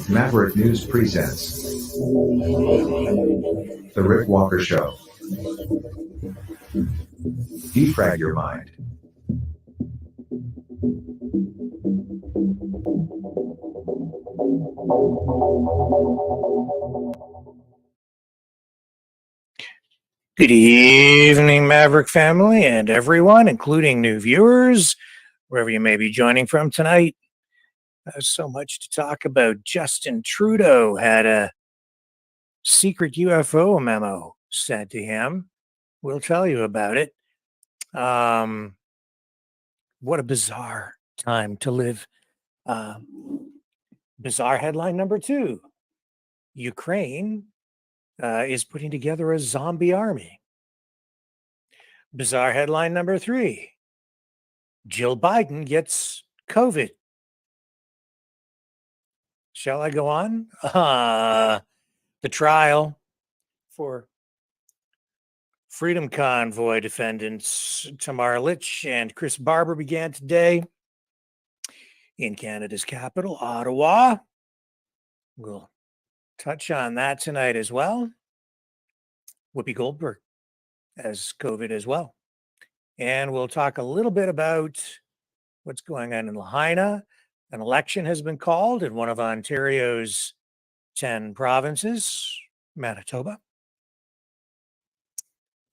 Maverick News presents The Rick Walker Show. Defrag your mind. Good evening, Maverick family and everyone, including new viewers, wherever you may be joining from tonight. There's so much to talk about. Justin Trudeau had a secret UFO memo sent to him. We'll tell you about it. What a bizarre time to live. Bizarre headline number 2. Ukraine is putting together a zombie army. Bizarre headline number 3. Jill Biden gets COVID. Shall I go on? The trial for Freedom Convoy defendants Tamar Lich and Chris Barber began today in Canada's capital, Ottawa. We'll touch on that tonight as well. Whoopi Goldberg has COVID as well. And we'll talk a little bit about what's going on in Lahaina. An election has been called in one of Ontario's 10 provinces, Manitoba.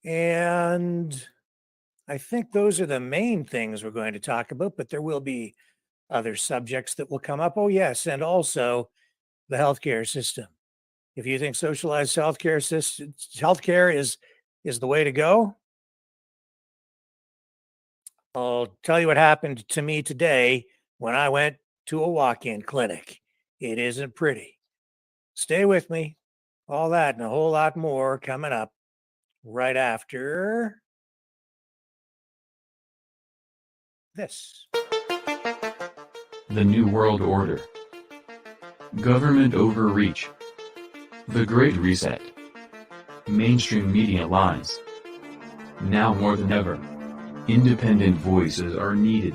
And I think those are the main things we're going to talk about, but there will be other subjects that will come up. Oh, yes, and also the healthcare system. If you think socialized healthcare is the way to go, I'll tell you what happened to me today when I went to a walk-in clinic. It isn't pretty. Stay with me. All that and a whole lot more coming up right after this. The New World Order. Government overreach. The Great Reset. Mainstream media lies. Now more than ever, independent voices are needed.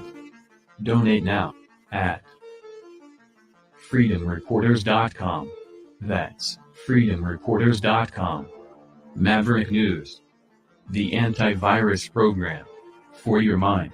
Donate now at freedomreporters.com. That's freedomreporters.com. Maverick News. The antivirus program for your mind.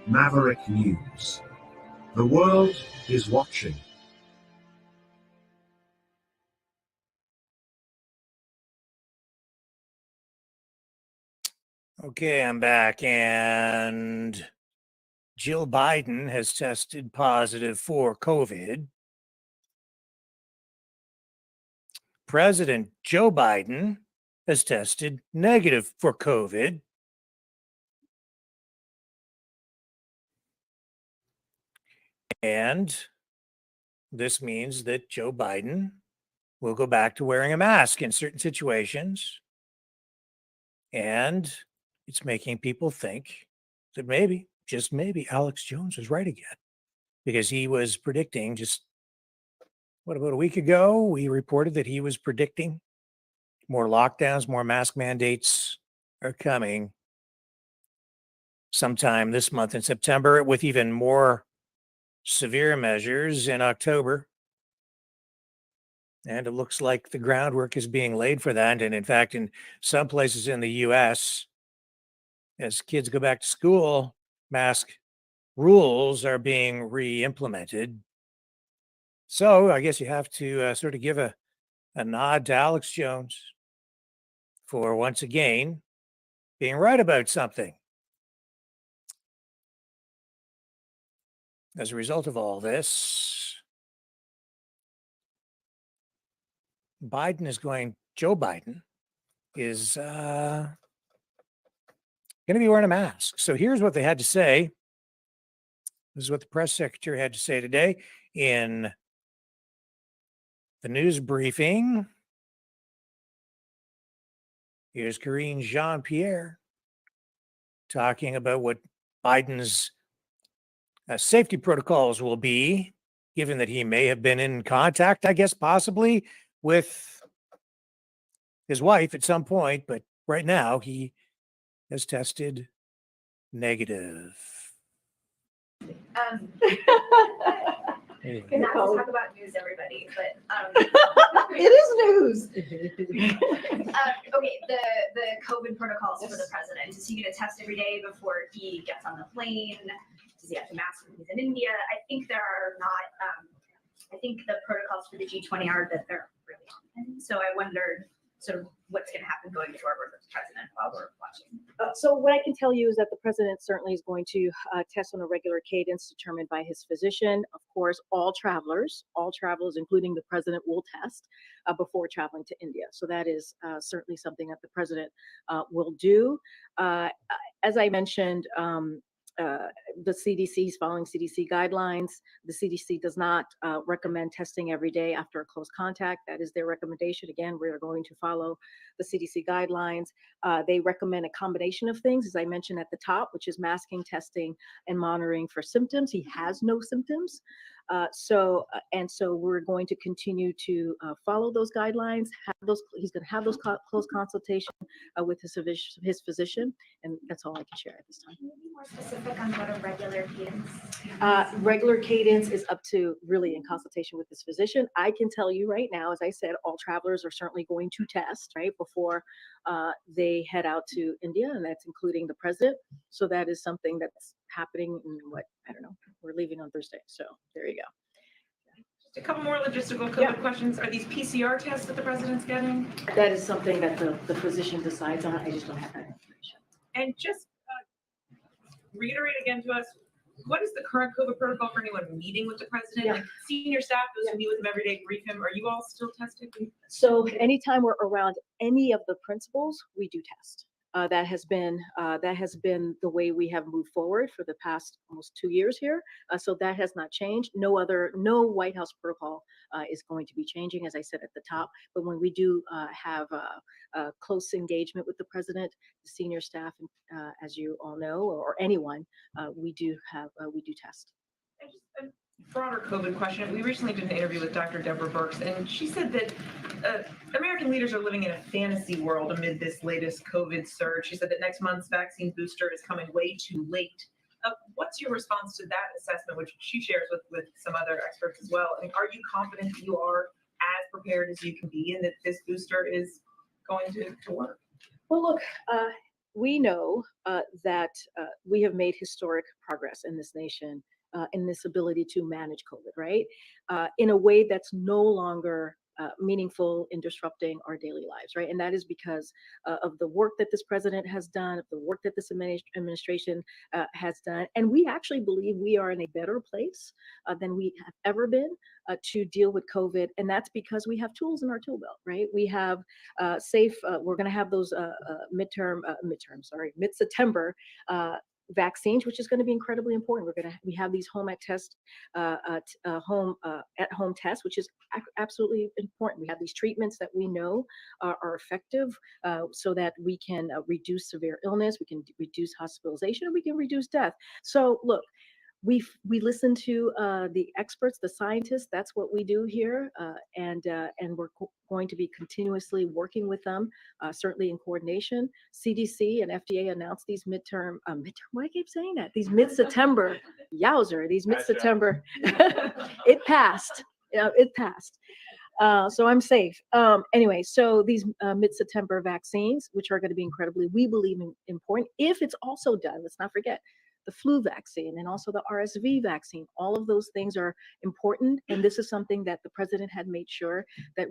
Maverick News. The world is watching. Okay, I'm back, and Jill Biden has tested positive for COVID. President Joe Biden has tested negative for COVID. And this means that Joe Biden will go back to wearing a mask in certain situations. And it's making people think that maybe, just maybe, Alex Jones was right again. Because he was predicting about a week ago, we reported that he was predicting more lockdowns, more mask mandates are coming sometime this month in September, with even more severe measures in October. And it looks like the groundwork is being laid for that. And in fact, in some places in the US, as kids go back to school, mask rules are being re-implemented. So I guess you have to sort of give a nod to Alex Jones for once again being right about something. As a result of all this, Joe Biden is going to be wearing a mask. So here's what they had to say. This is what the press secretary had to say today in the news briefing. Here's Karine Jean-Pierre talking about what Biden's safety protocols will be, given that he may have been in contact, I guess, possibly with his wife at some point, but right now he has tested negative. Anyway. Not to talk about news, everybody, but It is news. okay, the COVID protocols for the president. Is he going to test every day before he gets on the plane? Does he have to mask when he's in India? I think there are not. I think the protocols for the G20 are that they're really on. So I wondered sort of what's going to happen going forward with the president while we're watching. So what I can tell you is that the president certainly is going to test on a regular cadence determined by his physician. Of course, all travelers, including the president, will test before traveling to India. So that is certainly something that the president will do. As I mentioned, the CDC is following CDC guidelines. The CDC does not recommend testing every day after a close contact. That is their recommendation. Again, we are going to follow the CDC guidelines. They recommend a combination of things, as I mentioned at the top, which is masking, testing, and monitoring for symptoms. He has no symptoms. So we're going to continue to follow those guidelines. He's going to have those close consultation with his physician, and that's all I can share at this time. Can you be more specific on what a regular cadence? Regular cadence is up to really in consultation with his physician. I can tell you right now, as I said, all travelers are certainly going to test right before they head out to India, and that's including the president. So that is something that's happening in we're leaving on Thursday. So there you go. Just a couple more logistical COVID questions. Are these PCR tests that the president's getting? That is something that the physician decides on. I just don't have that information. And just reiterate again to us, what is the current COVID protocol for anyone meeting with the president? Yeah. Like senior staff, those who meet with him every day, brief him. Are you all still tested? So anytime we're around any of the principals, we do test. That has been the way we have moved forward for the past almost 2 years here. So that has not changed. No White House protocol is going to be changing, as I said at the top. But when we do have close engagement with the president, the senior staff, as you all know, or anyone, we do test. A broader COVID question. We recently did an interview with Dr. Deborah Birx, and she said that American leaders are living in a fantasy world amid this latest COVID surge. She said that next month's vaccine booster is coming way too late. What's your response to that assessment, which she shares with some other experts as well? I mean, are you confident that you are as prepared as you can be and that this booster is going to work? Well, look, we know that we have made historic progress in this nation in this ability to manage COVID, right? In a way that's no longer meaningful in disrupting our daily lives, right? And that is because of the work that this president has done, of the work that this administration has done. And we actually believe we are in a better place than we have ever been to deal with COVID. And that's because we have tools in our tool belt, right? We have we're going to have those mid-September vaccines, which is going to be incredibly important. We have these home at-home tests, which is absolutely important. We have these treatments that we know are effective, so that we can reduce severe illness, we can reduce hospitalization, and we can reduce death. So look, we listen to the experts, the scientists. That's what we do here, and we're going to be continuously working with them, certainly in coordination. CDC and FDA announced these midterm. Why I keep saying that? These mid-September, yowzer! These mid-September. It passed. It passed. So I'm safe. Anyway, so these mid-September vaccines, which are going to be incredibly, we believe, important. If it's also done, let's not forget, the flu vaccine and also the RSV vaccine. All of those things are important, and this is something that the president had made sure that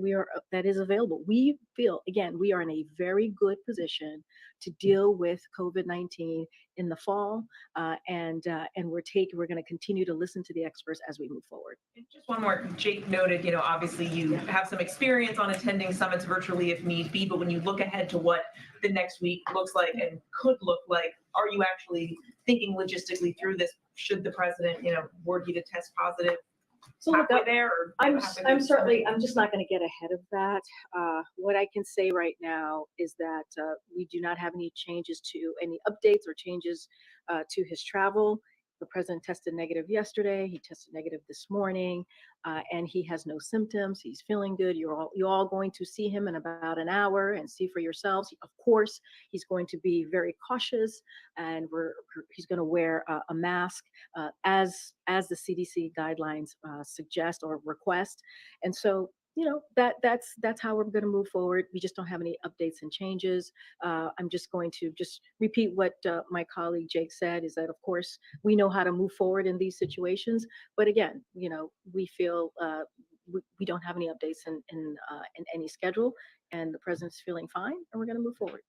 that is available. We feel, again, we are in a very good position to deal with COVID-19 in the fall, and we're going to continue to listen to the experts as we move forward. And just one more, Jake noted, obviously you have some experience on attending summits virtually if need be, but when you look ahead to what the next week looks like and could look like, are you actually thinking logistically through this? Should the president, were you to test positive? So look, there, or I'm just not going to get ahead of that. What I can say right now is that we do not have any changes to any updates or changes to his travel. The president tested negative yesterday. He tested negative this morning, and he has no symptoms. He's feeling good. You're all going to see him in about an hour and see for yourselves. Of course, he's going to be very cautious, and he's going to wear a mask as the CDC guidelines suggest or request. And so, that's how we're going to move forward. We just don't have any updates and changes. I'm just going to repeat what my colleague Jake said, is that of course we know how to move forward in these situations, but again, we feel we don't have any updates in any schedule, and the president's feeling fine, and we're going to move forward.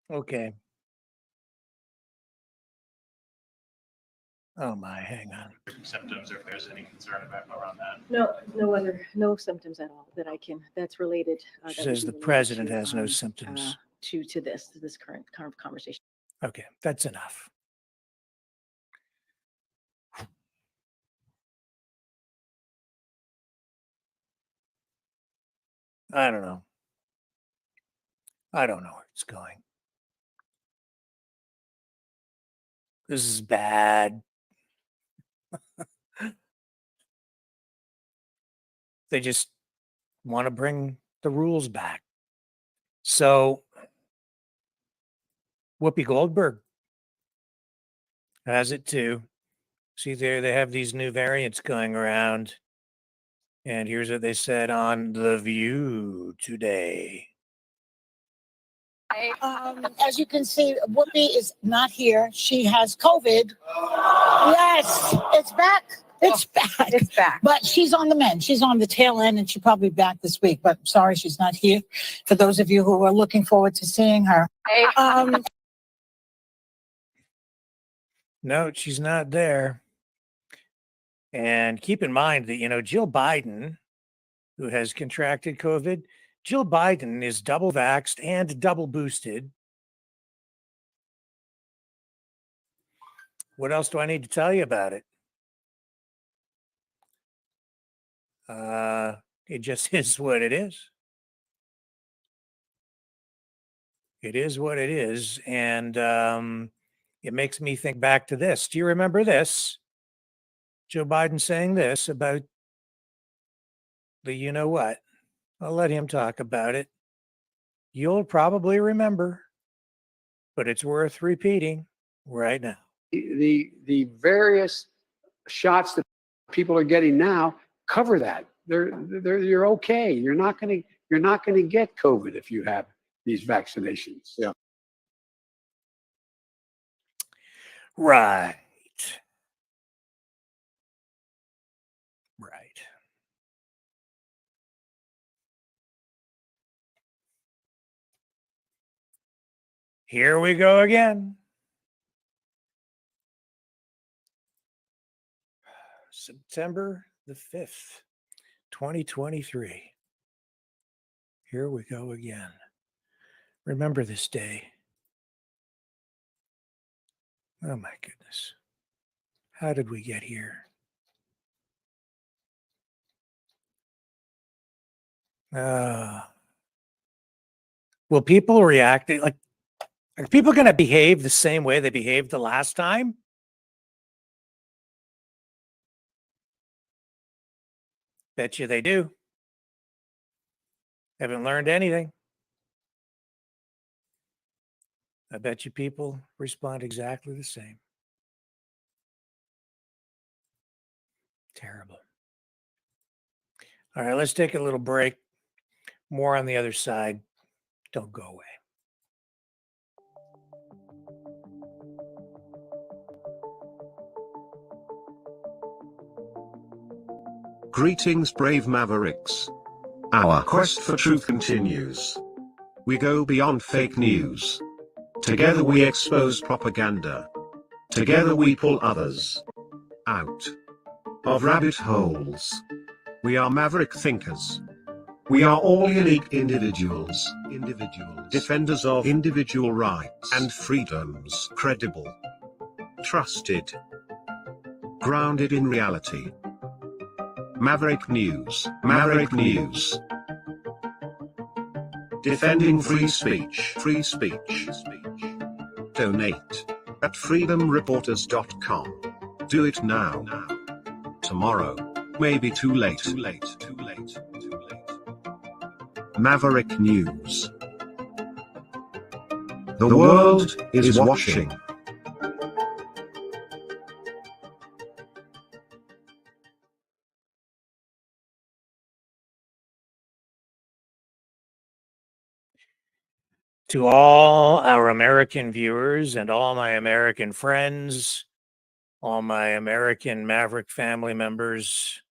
Okay. Oh my, hang on. Symptoms, or if there's any concern around that. No symptoms at all that's related. That Says the president has no symptoms. To this current conversation. Okay, that's enough. I don't know. I don't know where it's going. This is bad. They just want to bring the rules back. So Whoopi Goldberg has it too. See there, they have these new variants going around. And here's what they said on The View today. As you can see, Whoopi is not here. She has COVID. Yes, it's back. It's back. It's back. But she's on the mend. She's on the tail end, and she'll probably be back this week. But sorry, she's not here. For those of you who are looking forward to seeing her. No, she's not there. And keep in mind that, Jill Biden, who has contracted COVID, Jill Biden is double vaxxed and double boosted. What else do I need to tell you about it? It just is what it is. It is what it is. And it makes me think back to this. Do you remember this? Joe Biden saying this about the you know what? I'll let him talk about it. You'll probably remember, but it's worth repeating right now. The various shots that people are getting now cover that. You're okay. You're not going to get COVID if you have these vaccinations. Yeah. Right. Here we go again. September the 5th, 2023. Here we go again. Remember this day. Oh my goodness. How did we get here? Will people react? Like, are people going to behave the same way they behaved the last time? Bet you they do. Haven't learned anything. I bet you people respond exactly the same. Terrible. All right, let's take a little break. More on the other side. Don't go away. Greetings, brave Mavericks. Our quest for truth continues. We go beyond fake news. Together we expose propaganda. Together we pull others out of rabbit holes. We are maverick thinkers. We are all unique individuals, defenders of individual rights and freedoms, credible, trusted, grounded in reality. Maverick News, Maverick News. Defending free speech, free speech. Donate at freedomreporters.com. Do it now. Tomorrow may be too late. Maverick News. The world is watching. To all our American viewers and all my American friends, all my American Maverick family members,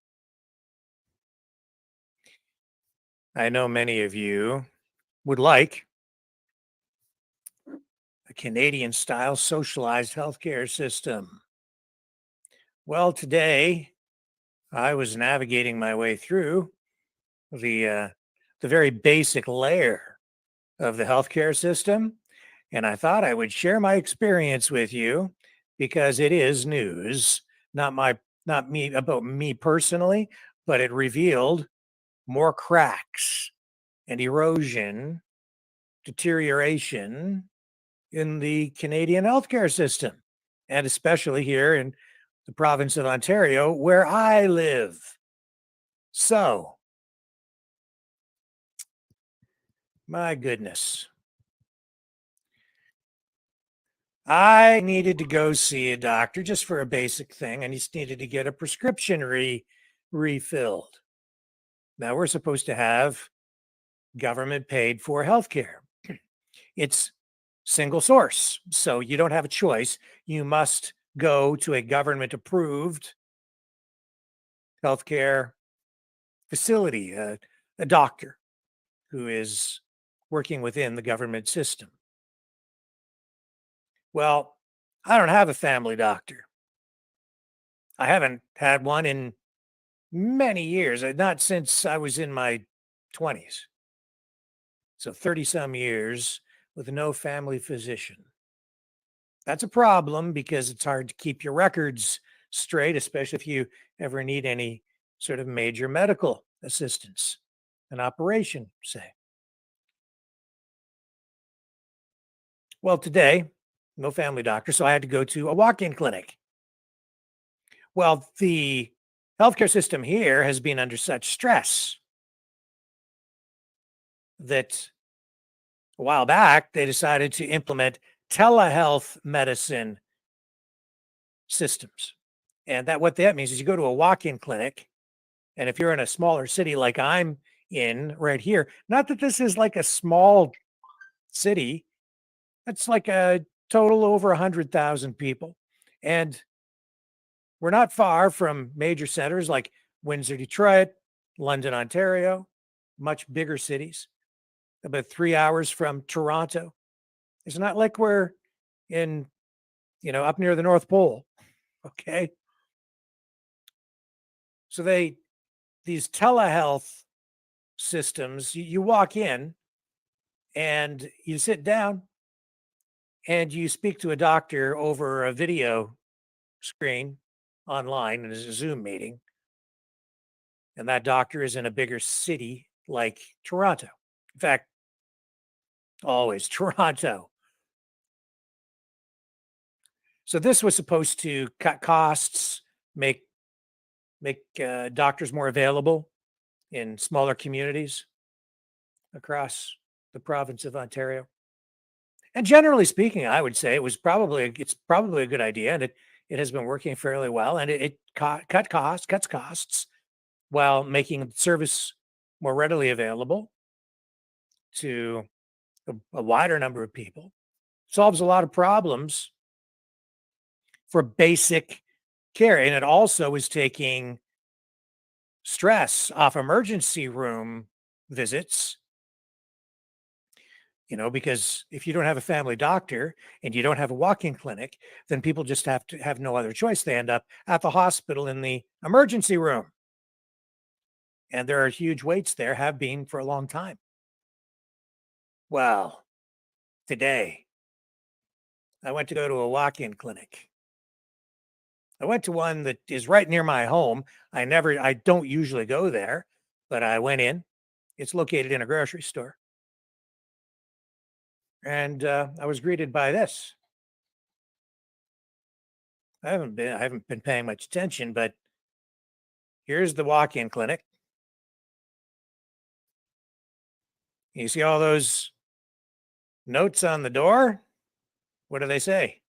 I know many of you would like a Canadian-style socialized healthcare system. Well, today I was navigating my way through the very basic layer of the healthcare system, and I thought I would share my experience with you because it is news, not me about me personally, but it revealed more cracks and erosion, deterioration in the Canadian healthcare system, and especially here in the province of Ontario, where I live. So, my goodness. I needed to go see a doctor just for a basic thing. I just needed to get a prescription refilled. Now, we're supposed to have government paid for healthcare. It's single source, so you don't have a choice. You must go to a government approved healthcare facility, a doctor who is working within the government system. Well, I don't have a family doctor. I haven't had one in many years, not since I was in my 20s. So 30 some years with no family physician. That's a problem because it's hard to keep your records straight, especially if you ever need any sort of major medical assistance, an operation, say. Well, today, no family doctor, so I had to go to a walk-in clinic. Well, the healthcare system here has been under such stress that a while back they decided to implement telehealth medicine systems. And what that means is you go to a walk-in clinic, and if you're in a smaller city like I'm in right here, not that this is like a small city, it's like a total over 100,000 people. And we're not far from major centers like Windsor, Detroit, London, Ontario, much bigger cities, about 3 hours from Toronto. It's not like we're in, up near the North Pole. Okay. So these telehealth systems, you walk in and you sit down and you speak to a doctor over a video screen online in a Zoom meeting. And that doctor is in a bigger city like Toronto. In fact, always Toronto. So this was supposed to cut costs, make doctors more available in smaller communities across the province of Ontario. And generally speaking, I would say it's probably a good idea, and it has been working fairly well, and it cuts costs while making service more readily available to a wider number of people. Solves a lot of problems for basic care, and it also is taking stress off emergency room visits. Because if you don't have a family doctor and you don't have a walk-in clinic, then people just have to have no other choice. They end up at the hospital in the emergency room. And there are huge waits there, have been for a long time. Well, today I went to go to a walk-in clinic. I went to one that is right near my home. I don't usually go there, but I went in. It's located in a grocery store. And I was greeted by this. I haven't been paying much attention, but here's the walk-in clinic. You see all those notes on the door? What do they say?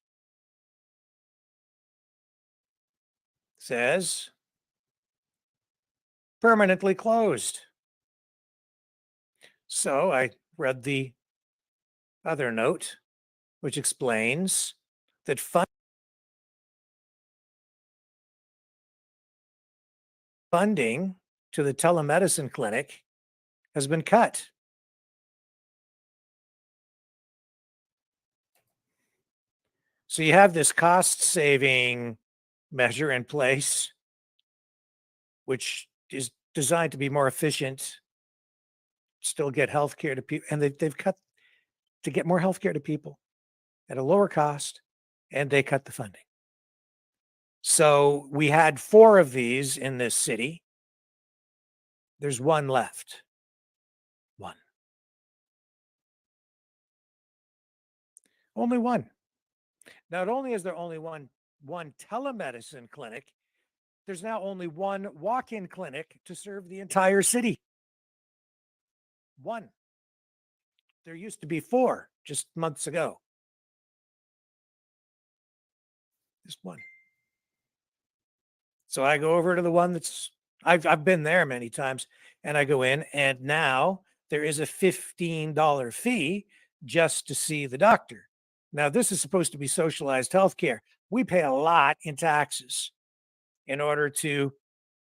Says permanently closed. So I read the other note, which explains that funding to the telemedicine clinic has been cut. So you have this cost-saving measure in place, which is designed to be more efficient, still get healthcare to people, and they've cut to get more healthcare to people at a lower cost, and they cut the funding. So we had 4 of these in this city. There's 1 left. 1. Only 1. Not only is there only one telemedicine clinic, there's now only 1 walk-in clinic to serve the entire city. 1. There used to be 4 just months ago. Just 1. So I go over to the one that's I've been there many times, and I go in, and now there is a $15 fee just to see the doctor. Now, this is supposed to be socialized healthcare. We pay a lot in taxes in order to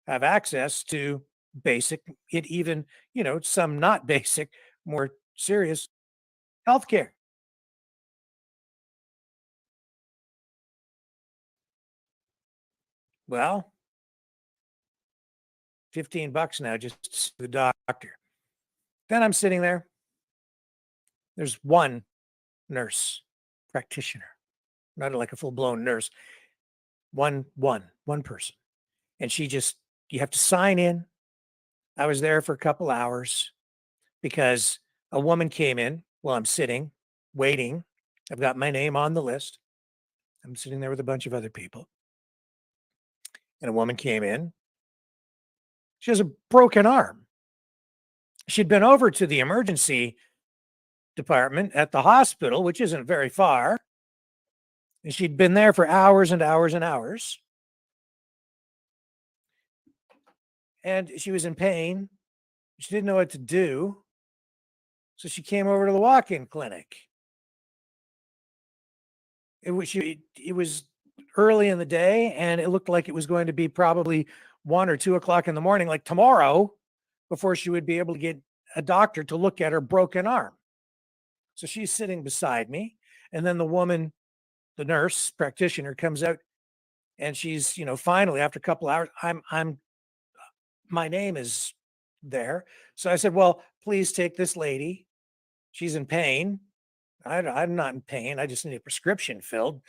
have access to basic, even, some not basic, more serious healthcare. Well, $15 now just to see the doctor. Then I'm sitting there. There's 1 nurse practitioner, not like a full-blown nurse. One person. And you have to sign in. I was there for a couple hours because a woman came in while I'm sitting, waiting. I've got my name on the list. I'm sitting there with a bunch of other people. And a woman came in. She has a broken arm. She'd been over to the emergency department at the hospital, which isn't very far. And she'd been there for hours and hours and hours. And she was in pain. She didn't know what to do. So she came over to the walk-in clinic. It was early in the day, and it looked like it was going to be probably 1 or 2 o'clock in the morning, like tomorrow, before she would be able to get a doctor to look at her broken arm. So she's sitting beside me, and then the woman, the nurse practitioner, comes out, and she's, finally after a couple hours, my name is there. So I said, well, please take this lady. She's in pain. I'm not in pain. I just need a prescription filled.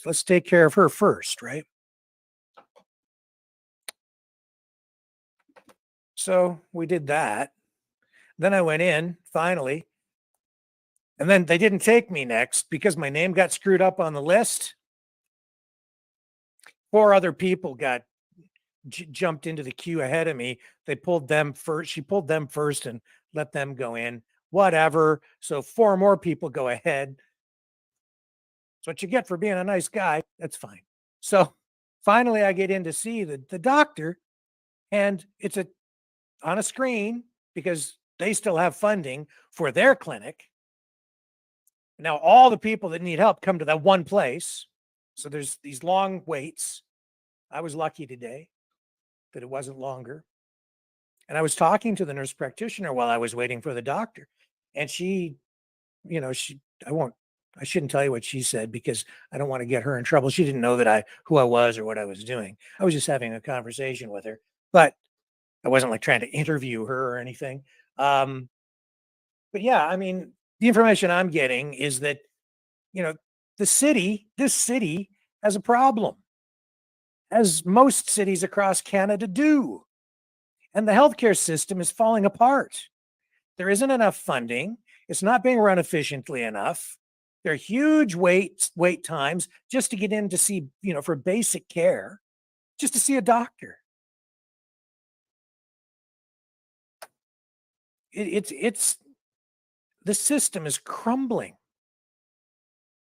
Let's take care of her first, right? So we did that. Then I went in finally. And then they didn't take me next because my name got screwed up on the list. 4 other people got jumped into the queue ahead of me. They pulled them first. She pulled them first and let them go in. Whatever. So 4 more people go ahead. That's what you get for being a nice guy. That's fine. So finally I get in to see the doctor, and it's on a screen because they still have funding for their clinic. Now all the people that need help come to that one place. So there's these long waits. I was lucky today. that it wasn't longer. And I was talking to the nurse practitioner while I was waiting for the doctor. And she, I shouldn't tell you what she said because I don't want to get her in trouble. She didn't know who I was or what I was doing. I was just having a conversation with her, but I wasn't like trying to interview her or anything. But yeah, I mean, the information I'm getting is that, this city has a problem, as most cities across Canada do. And the healthcare system is falling apart. There isn't enough funding. It's not being run efficiently enough. There are huge wait times just to get in to see, for basic care, just to see a doctor. It's the system is crumbling.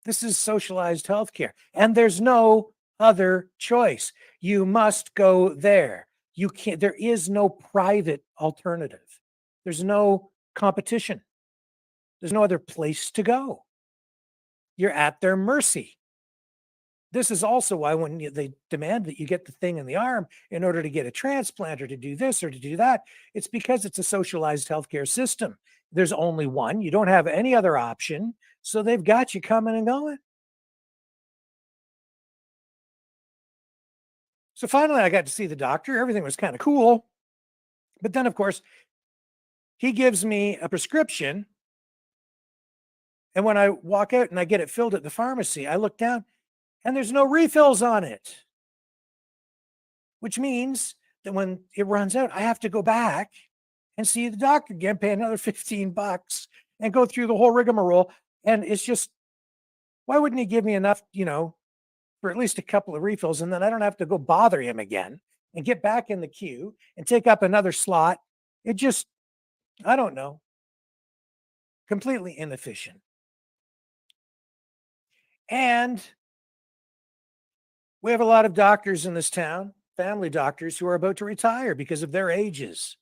This is socialized healthcare, and there's no other choice. You must go there. You can't. There is no private alternative. There's no competition. There's no other place to go. You're at their mercy. This is also why when they demand that you get the thing in the arm in order to get a transplant or to do this or to do that, it's because it's a socialized healthcare system. There's only one. You don't have any other option. So they've got you coming and going. So finally, I got to see the doctor. Everything was kind of cool. But then, of course, he gives me a prescription. And when I walk out and I get it filled at the pharmacy, I look down and there's no refills on it, which means that when it runs out, I have to go back and see the doctor again, pay another $15 and go through the whole rigmarole. And it's just, why wouldn't he give me enough, for at least a couple of refills? And then I don't have to go bother him again and get back in the queue and take up another slot. It just, I don't know, completely inefficient. And we have a lot of doctors in this town, family doctors, who are about to retire because of their ages,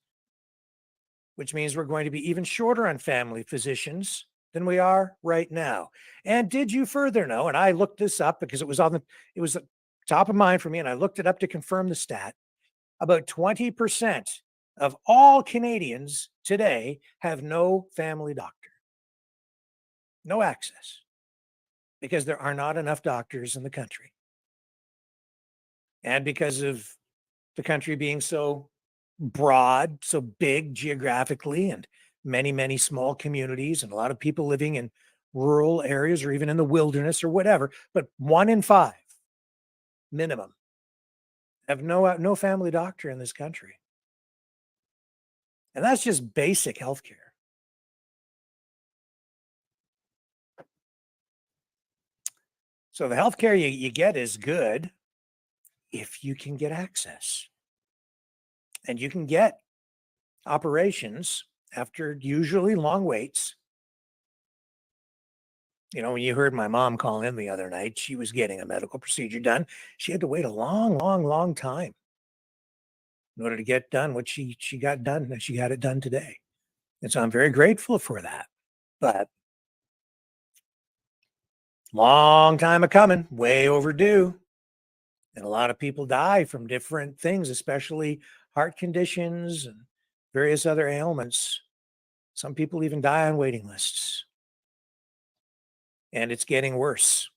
which means we're going to be even shorter on family physicians than we are right now. And did you further know, and I looked this up because it was top of mind for me, and I looked it up to confirm the stat, about 20% of all Canadians today have no family doctor, no access, because there are not enough doctors in the country. And because of the country being so broad, so big geographically, and many, many small communities, and a lot of people living in rural areas or even in the wilderness or whatever, but 1 in 5 minimum have no family doctor in this country. And that's just basic healthcare. So the healthcare you get is good if you can get access. And you can get operations after usually long waits. When you heard my mom call in the other night, she was getting a medical procedure done. She had to wait a long, long, long time in order to get done what she got done, and she got it done today. And so I'm very grateful for that. But long time a coming, way overdue. And a lot of people die from different things, especially heart conditions and various other ailments. Some people even die on waiting lists. And it's getting worse.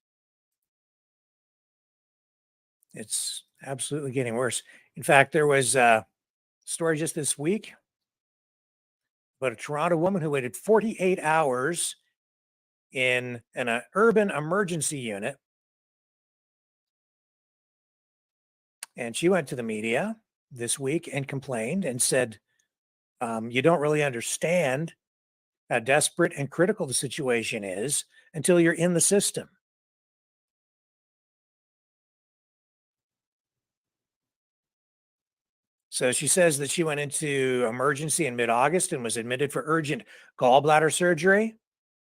It's absolutely getting worse. In fact, there was a story just this week about a Toronto woman who waited 48 hours in an urban emergency unit. And she went to the media this week and complained and said, you don't really understand how desperate and critical the situation is until you're in the system. So she says that she went into emergency in mid-August and was admitted for urgent gallbladder surgery,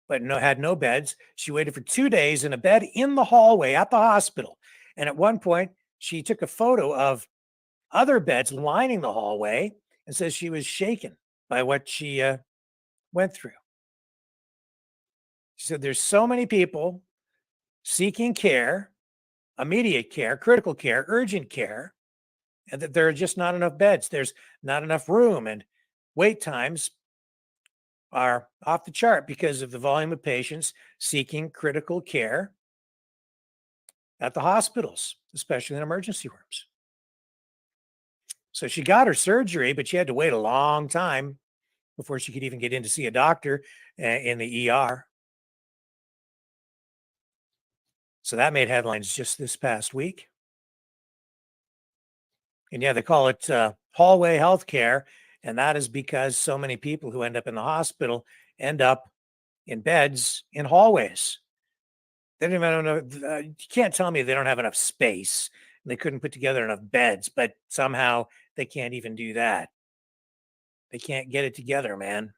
but had no beds. She waited for 2 days in a bed in the hallway at the hospital. And at one point, she took a photo of other beds lining the hallway and says she was shaken by what she went through. She said there's so many people seeking care, immediate care, critical care, urgent care, and that there are just not enough beds. There's not enough room, and wait times are off the chart because of the volume of patients seeking critical care at the hospitals, especially in emergency rooms. So she got her surgery, but she had to wait a long time before she could even get in to see a doctor in the ER. So that made headlines just this past week. And yeah, they call it hallway healthcare. And that is because so many people who end up in the hospital end up in beds in hallways. They don't even know. You can't tell me they don't have enough space and they couldn't put together enough beds, but somehow they can't even do that. They can't get it together, man.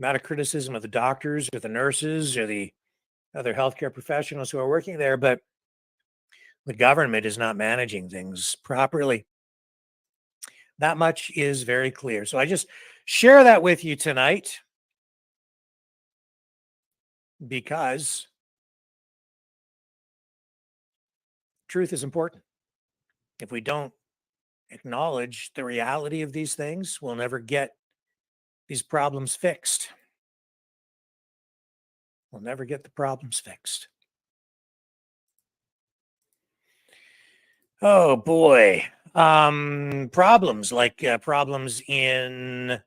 Not a criticism of the doctors or the nurses or the other healthcare professionals who are working there, but the government is not managing things properly. That much is very clear. So I just share that with you tonight because truth is important. If we don't acknowledge the reality of these things, we'll never get these problems fixed. We'll never get the problems fixed. Oh boy. Problems like problems in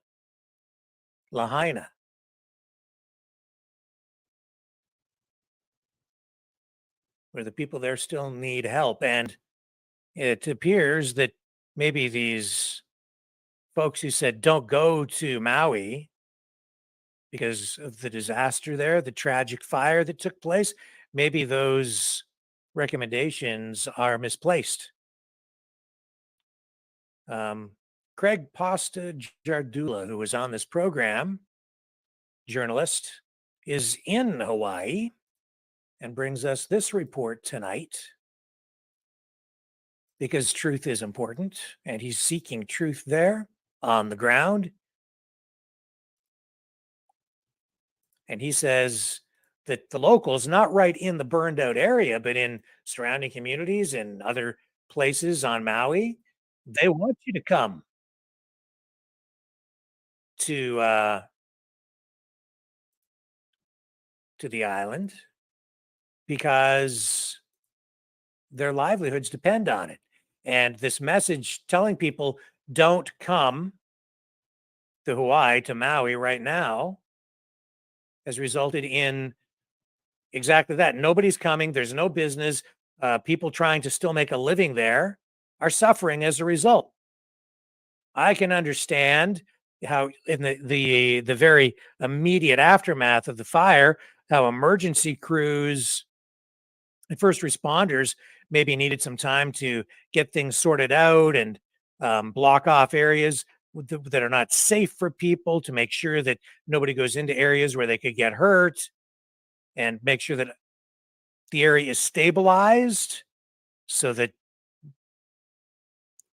Lahaina. Where the people there still need help. And it appears that maybe these folks who said don't go to Maui because of the disaster there, the tragic fire that took place, maybe those recommendations are misplaced. Craig Pasta Jardula, who was on this program, journalist, is in Hawaii and brings us this report tonight because truth is important and he's seeking truth there on the ground. And he says that the locals, not right in the burned out area, but in surrounding communities and other places on Maui, they want you to come to the island because their livelihoods depend on it. And this message telling people don't come to Hawaii, to Maui right now, has resulted in exactly that. Nobody's coming. There's no business. People trying to still make a living there are suffering as a result. I can understand how in the very immediate aftermath of the fire, how emergency crews and first responders maybe needed some time to get things sorted out and block off areas that are not safe for people, to make sure that nobody goes into areas where they could get hurt, and make sure that the area is stabilized so that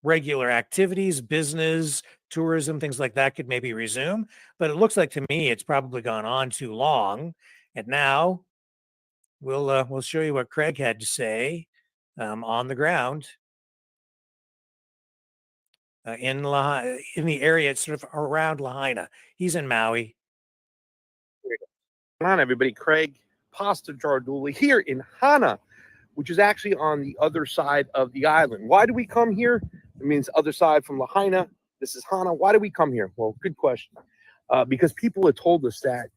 regular activities, business, tourism, things like that could maybe resume. But it looks like to me it's probably gone on too long. And now we'll show you what Craig had to say on the ground in the area. It's sort of around Lahaina. He's in Maui. On everybody, Craig Pasta Jarduli here in Hana, which is actually on the other side of the island. Why do we come here? It means other side from Lahaina. This is Hana. Why do we come here? Well, good question. Because people had told us that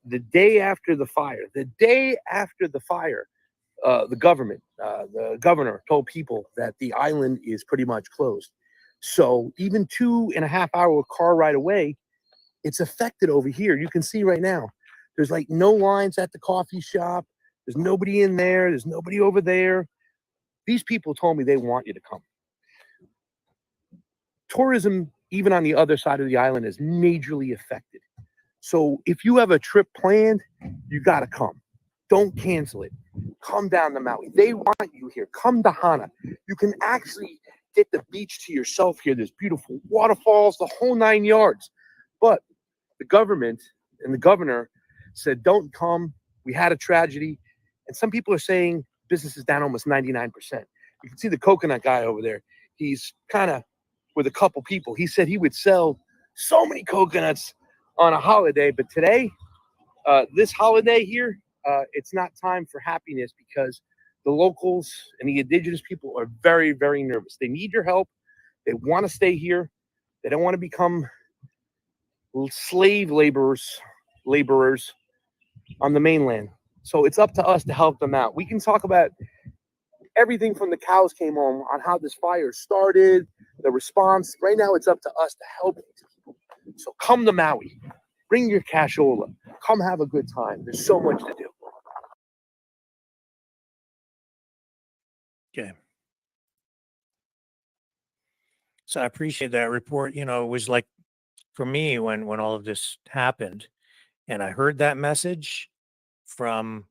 the day after the fire, the governor told people that the island is pretty much closed. So even 2.5 hour car ride away, it's affected over here. You can see right now, there's like no lines at the coffee shop. There's nobody in there. There's nobody over there. These people told me they want you to come. Tourism, even on the other side of the island, is majorly affected. So if you have a trip planned, you got to come. Don't cancel it. Come down to Maui. They want you here. Come to Hana. You can actually get the beach to yourself here. There's beautiful waterfalls, the whole 9 yards. But the government and the governor said, don't come. We had a tragedy. And some people are saying business is down almost 99%. You can see the coconut guy over there. He's kind of with a couple people. He said he would sell so many coconuts on a holiday, but today, this holiday here, it's not time for happiness because the locals and the indigenous people are very, very nervous. They need your help. They want to stay here. They don't want to become slave laborers on the mainland. So it's up to us to help them out. We can talk about everything from the cows came home on how this fire started, the response. Right now, it's up to us to help these people. So come to Maui. Bring your cashola. Come have a good time. There's so much to do. Okay. So I appreciate that report. You know, it was like for me when all of this happened and I heard that message from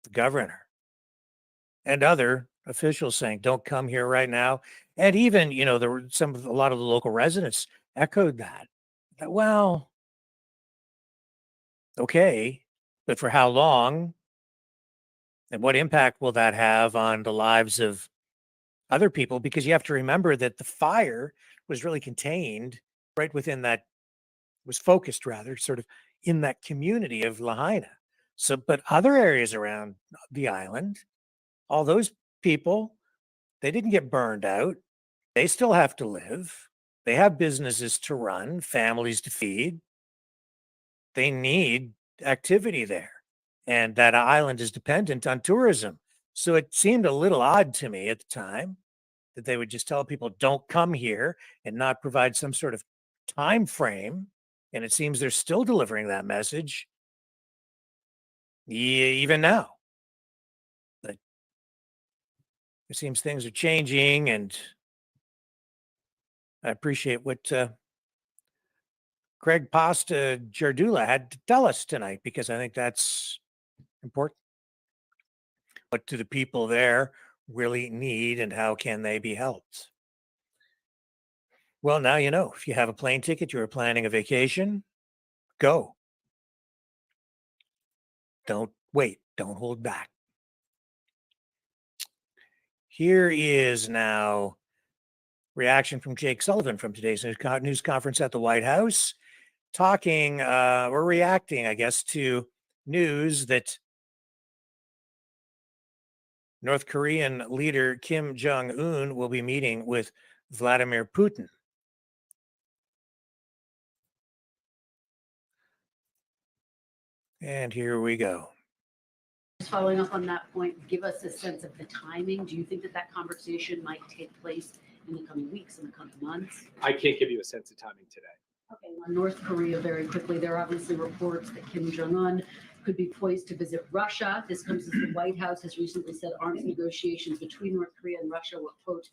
the governor and other officials saying, don't come here right now. And even, you know, there were a lot of the local residents echoed that. Well, okay, but for how long? And what impact will that have on the lives of other people? Because you have to remember that the fire was really contained right within that, was focused rather, sort of in that community of Lahaina. So, but other areas around the island, all those people, they didn't get burned out. They still have to live. They have businesses to run, families to feed. They need activity there. And that island is dependent on tourism. So it seemed a little odd to me at the time that they would just tell people, don't come here and not provide some sort of time frame. And it seems they're still delivering that message even now. But it seems things are changing, and I appreciate what Craig Pasta Jardula had to tell us tonight, because I think that's important. What do the people there really need, and how can they be helped? Well, now you know. If you have a plane ticket, you're planning a vacation, go. Don't wait. Don't hold back. Here is now reaction from Jake Sullivan from today's news conference at the White House, talking or reacting, I guess, to news that North Korean leader Kim Jong-un will be meeting with Vladimir Putin. And here we go. Just following up on that point, give us a sense of the timing. Do you think that conversation might take place in the coming weeks, in the coming months? I can't give you a sense of timing today. Okay, on North Korea, very quickly, there are obviously reports that Kim Jong-un could be poised to visit Russia. This comes as the White House has recently said arms negotiations between North Korea and Russia were, quote,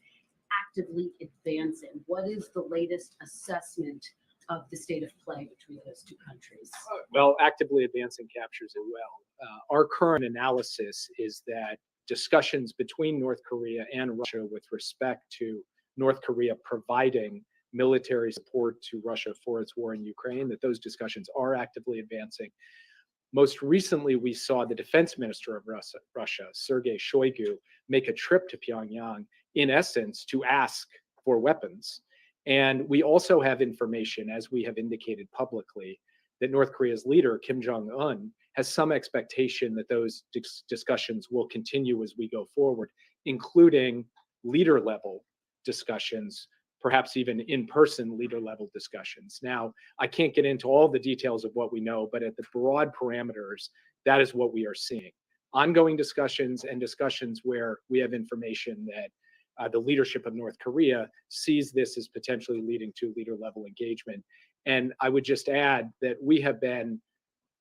actively advancing. What is the latest assessment of the state of play between those two countries? Well, actively advancing captures it well. Our current analysis is that discussions between North Korea and Russia with respect to North Korea providing military support to Russia for its war in Ukraine, that those discussions are actively advancing. Most recently, we saw the defense minister of Russia, Sergei Shoigu, make a trip to Pyongyang, in essence, to ask for weapons. And we also have information, as we have indicated publicly, that North Korea's leader, Kim Jong-un, has some expectation that those discussions will continue as we go forward, including leader-level discussions, perhaps even in-person leader-level discussions. Now, I can't get into all the details of what we know, but at the broad parameters, that is what we are seeing. Ongoing discussions and discussions where we have information that the leadership of North Korea sees this as potentially leading to leader-level engagement. And I would just add that we have been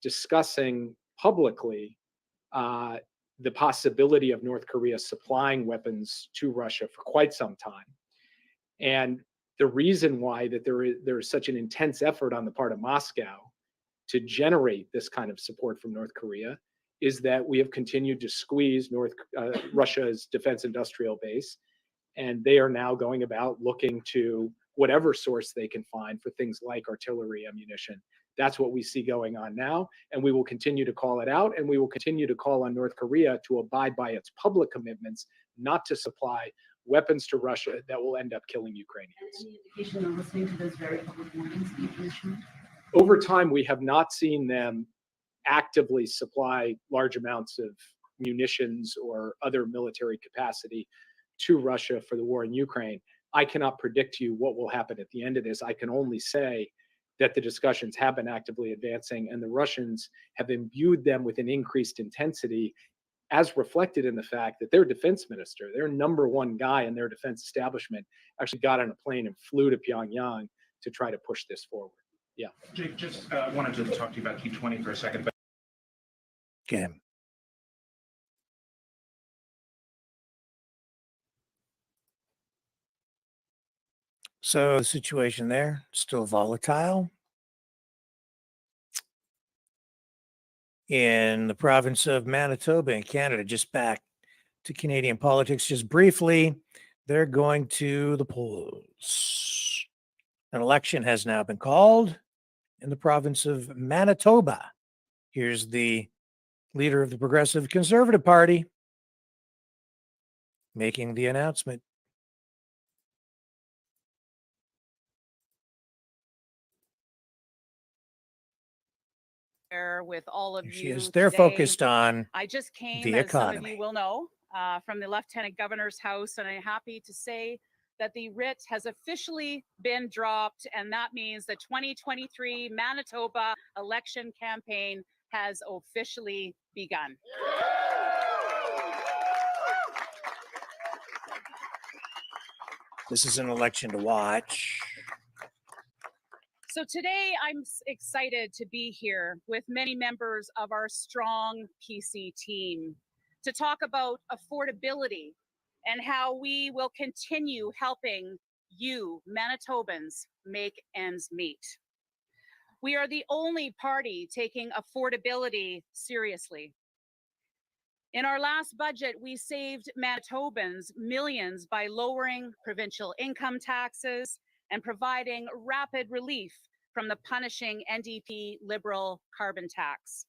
discussing publicly the possibility of North Korea supplying weapons to Russia for quite some time. And the reason why that there is such an intense effort on the part of Moscow to generate this kind of support from North Korea is that we have continued to squeeze Russia's defense industrial base, and they are now going about looking to whatever source they can find for things like artillery ammunition. That's what we see going on now, and we will continue to call it out, and we will continue to call on North Korea to abide by its public commitments not to supply weapons to Russia that will end up killing Ukrainians. Any indication they're listening to those very public warnings that you've issued? Over time, we have not seen them actively supply large amounts of munitions or other military capacity to Russia for the war in Ukraine. I cannot predict to you what will happen at the end of this. I can only say that the discussions have been actively advancing, and the Russians have imbued them with an increased intensity, as reflected in the fact that their defense minister, their number one guy in their defense establishment, actually got on a plane and flew to Pyongyang to try to push this forward. Yeah. Jake, just wanted to talk to you about T20 for a second. But Okay. So the situation there, still volatile. In the province of Manitoba in Canada, just back to Canadian politics, just briefly, they're going to the polls. An election has now been called in the province of Manitoba. Here's the leader of the Progressive Conservative Party making the announcement. With all of Here you she is. They're today. focused on I just came, the as some of economy. you will know, from the Lieutenant Governor's house, and I'm happy to say that the writ has officially been dropped, and that means the 2023 Manitoba election campaign has officially begun. This is an election to watch. So today I'm excited to be here with many members of our strong PC team to talk about affordability and how we will continue helping you, Manitobans, make ends meet. We are the only party taking affordability seriously. In our last budget, we saved Manitobans millions by lowering provincial income taxes and providing rapid relief from the punishing NDP Liberal carbon tax.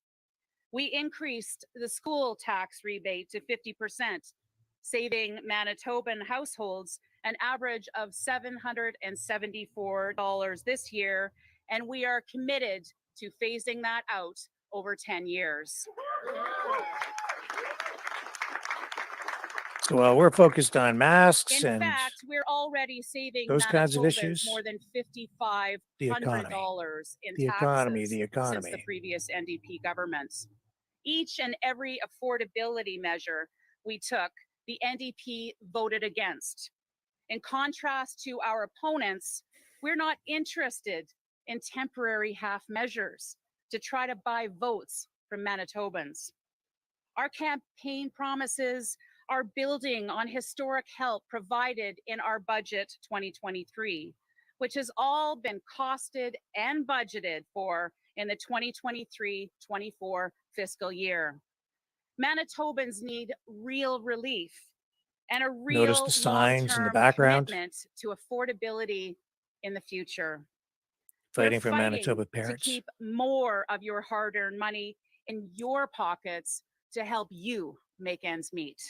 We increased the school tax rebate to 50%, saving Manitoban households an average of $774 this year, and we are committed to phasing that out over 10 years. So we're focused on masks In and fact, we're already saving those kinds of Manitobans issues. more than $5,500 The economy. in The economy, taxes the economy. since the previous NDP government. Each and every affordability measure we took, the NDP voted against. In contrast to our opponents, we're not interested in temporary half measures to try to buy votes from Manitobans. Our campaign promises are building on historic help provided in our budget 2023, which has all been costed and budgeted for in the 2023-24 fiscal year. Manitobans need real relief and a real Notice the signs in the long-term background. commitment to affordability in the future. Fighting We're for Manitoba parents. to keep more of your hard-earned money in your pockets to help you make ends meet.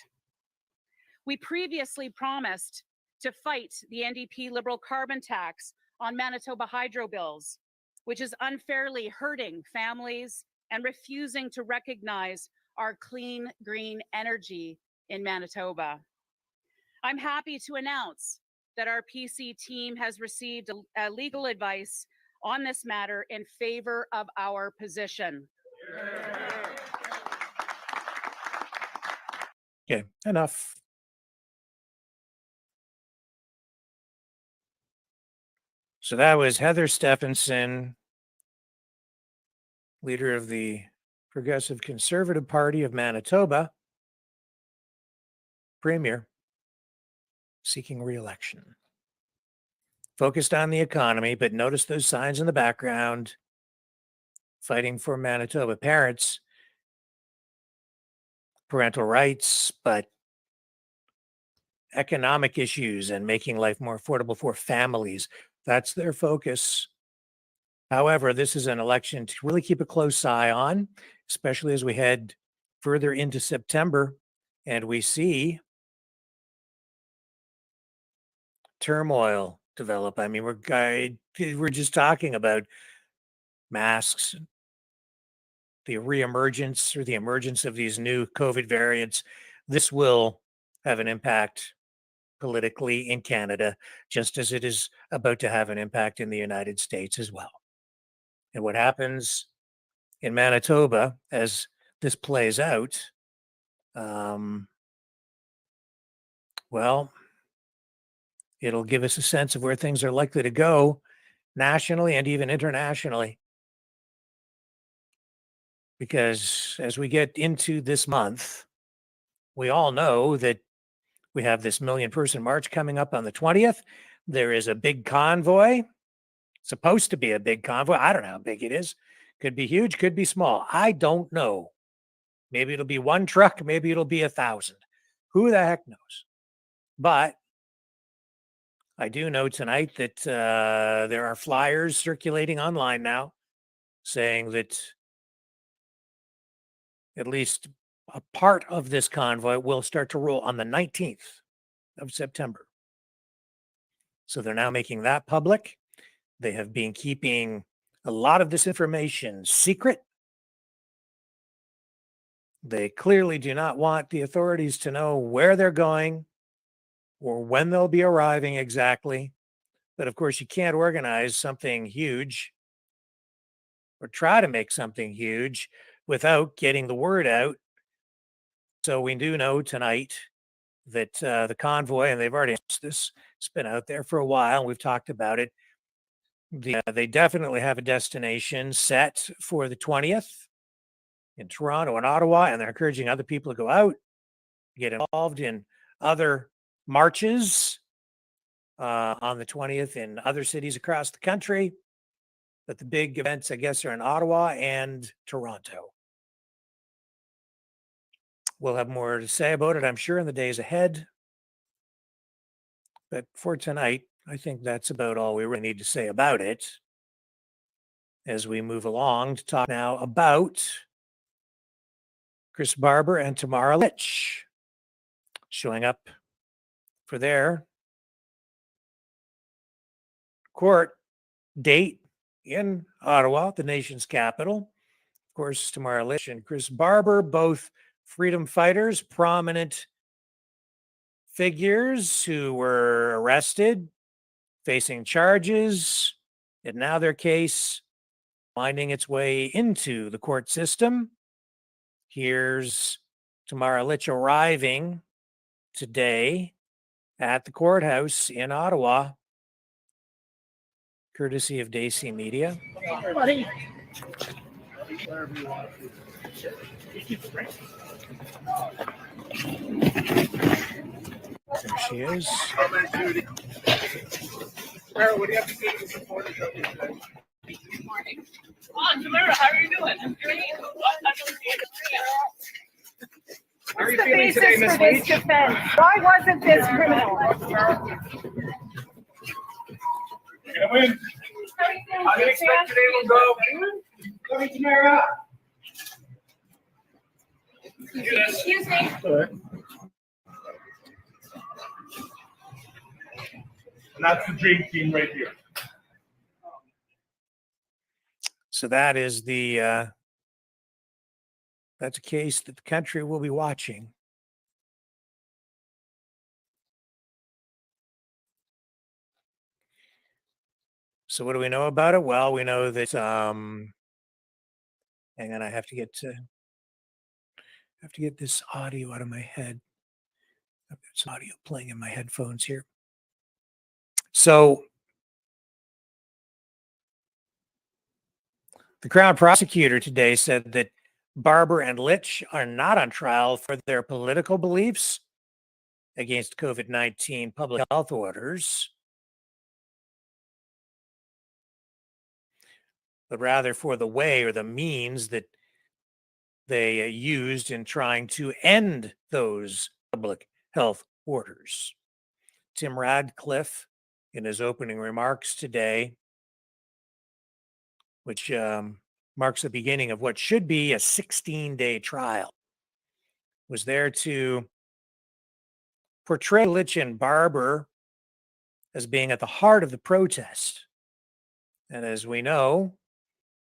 We previously promised to fight the NDP Liberal carbon tax on Manitoba hydro bills, which is unfairly hurting families and refusing to recognize our clean, green energy in Manitoba. I'm happy to announce that our PC team has received legal advice on this matter in favor of our position. Okay, enough. So that was Heather Stephenson, leader of the Progressive Conservative Party of Manitoba, Premier, seeking re-election. Focused on the economy, but notice those signs in the background. Fighting for Manitoba parents, parental rights, but economic issues and making life more affordable for families That's their focus. However, this is an election to really keep a close eye on, especially as we head further into September and we see turmoil develop. I mean, we're just talking about masks, the reemergence or the emergence of these new COVID variants. This will have an impact politically in Canada, just as it is about to have an impact in the United States as well. And what happens in Manitoba as this plays out, well, it'll give us a sense of where things are likely to go nationally and even internationally. Because as we get into this month, we all know that we have this million-person march coming up on the 20th. There is a big convoy, supposed to be a big convoy. I don't know how big it is. Could be huge, could be small. I don't know. Maybe it'll be one truck, maybe it'll be 1,000. Who the heck knows? But I do know tonight that there are flyers circulating online now saying that at least a part of this convoy will start to roll on the 19th of September. So they're now making that public. They have been keeping a lot of this information secret. They clearly do not want the authorities to know where they're going or when they'll be arriving exactly. But of course, you can't organize something huge or try to make something huge without getting the word out. So we do know tonight that the convoy, and they've already announced this, it's been out there for a while, and we've talked about it. They definitely have a destination set for the 20th in Toronto and Ottawa, and they're encouraging other people to go out, get involved in other marches on the 20th in other cities across the country. But the big events, I guess, are in Ottawa and Toronto. We'll have more to say about it, I'm sure, in the days ahead. But for tonight, I think that's about all we really need to say about it as we move along to talk now about Chris Barber and Tamara Lich showing up for their court date in Ottawa, the nation's capital. Of course, Tamara Lich and Chris Barber, both freedom fighters, prominent figures who were arrested, facing charges, and now their case finding its way into the court system. Here's Tamara Lich arriving today at the courthouse in Ottawa, courtesy of Daisy Media. Hey, buddy. There she is. Tamara, what do you have to say to the supporters of you today? Good morning. Oh, Tamara, how are you doing? I'm great. How are you feeling today, Ms. Leach? Why wasn't this criminal? You're gonna win. How do you expect today will go? Come here, Tamara. Excuse me. And that's the dream team right here. So that is that's a case that the country will be watching. So what do we know about it? Well, we know that hang on, I have to get this audio out of my head. I've got some audio playing in my headphones here. So the Crown prosecutor today said that Barber and Lich are not on trial for their political beliefs against COVID-19 public health orders, but rather for the way or the means that they used in trying to end those public health orders. Tim Radcliffe in his opening remarks today, which marks the beginning of what should be a 16-day trial, was there to portray Lich and Barber as being at the heart of the protest. And as we know,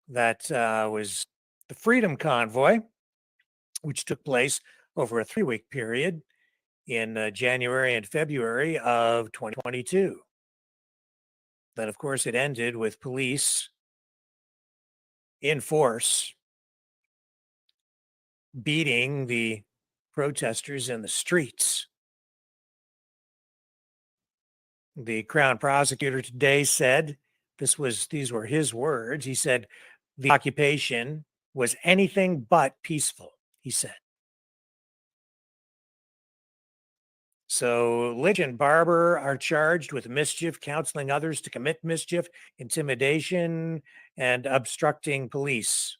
that was the Freedom Convoy, which took place over a 3-week period in January and February of 2022. Then, of course, it ended with police in force beating the protesters in the streets. The Crown prosecutor today said these were his words. He said the occupation was anything but peaceful, he said. So Lich and Barber are charged with mischief, counseling others to commit mischief, intimidation, and obstructing police.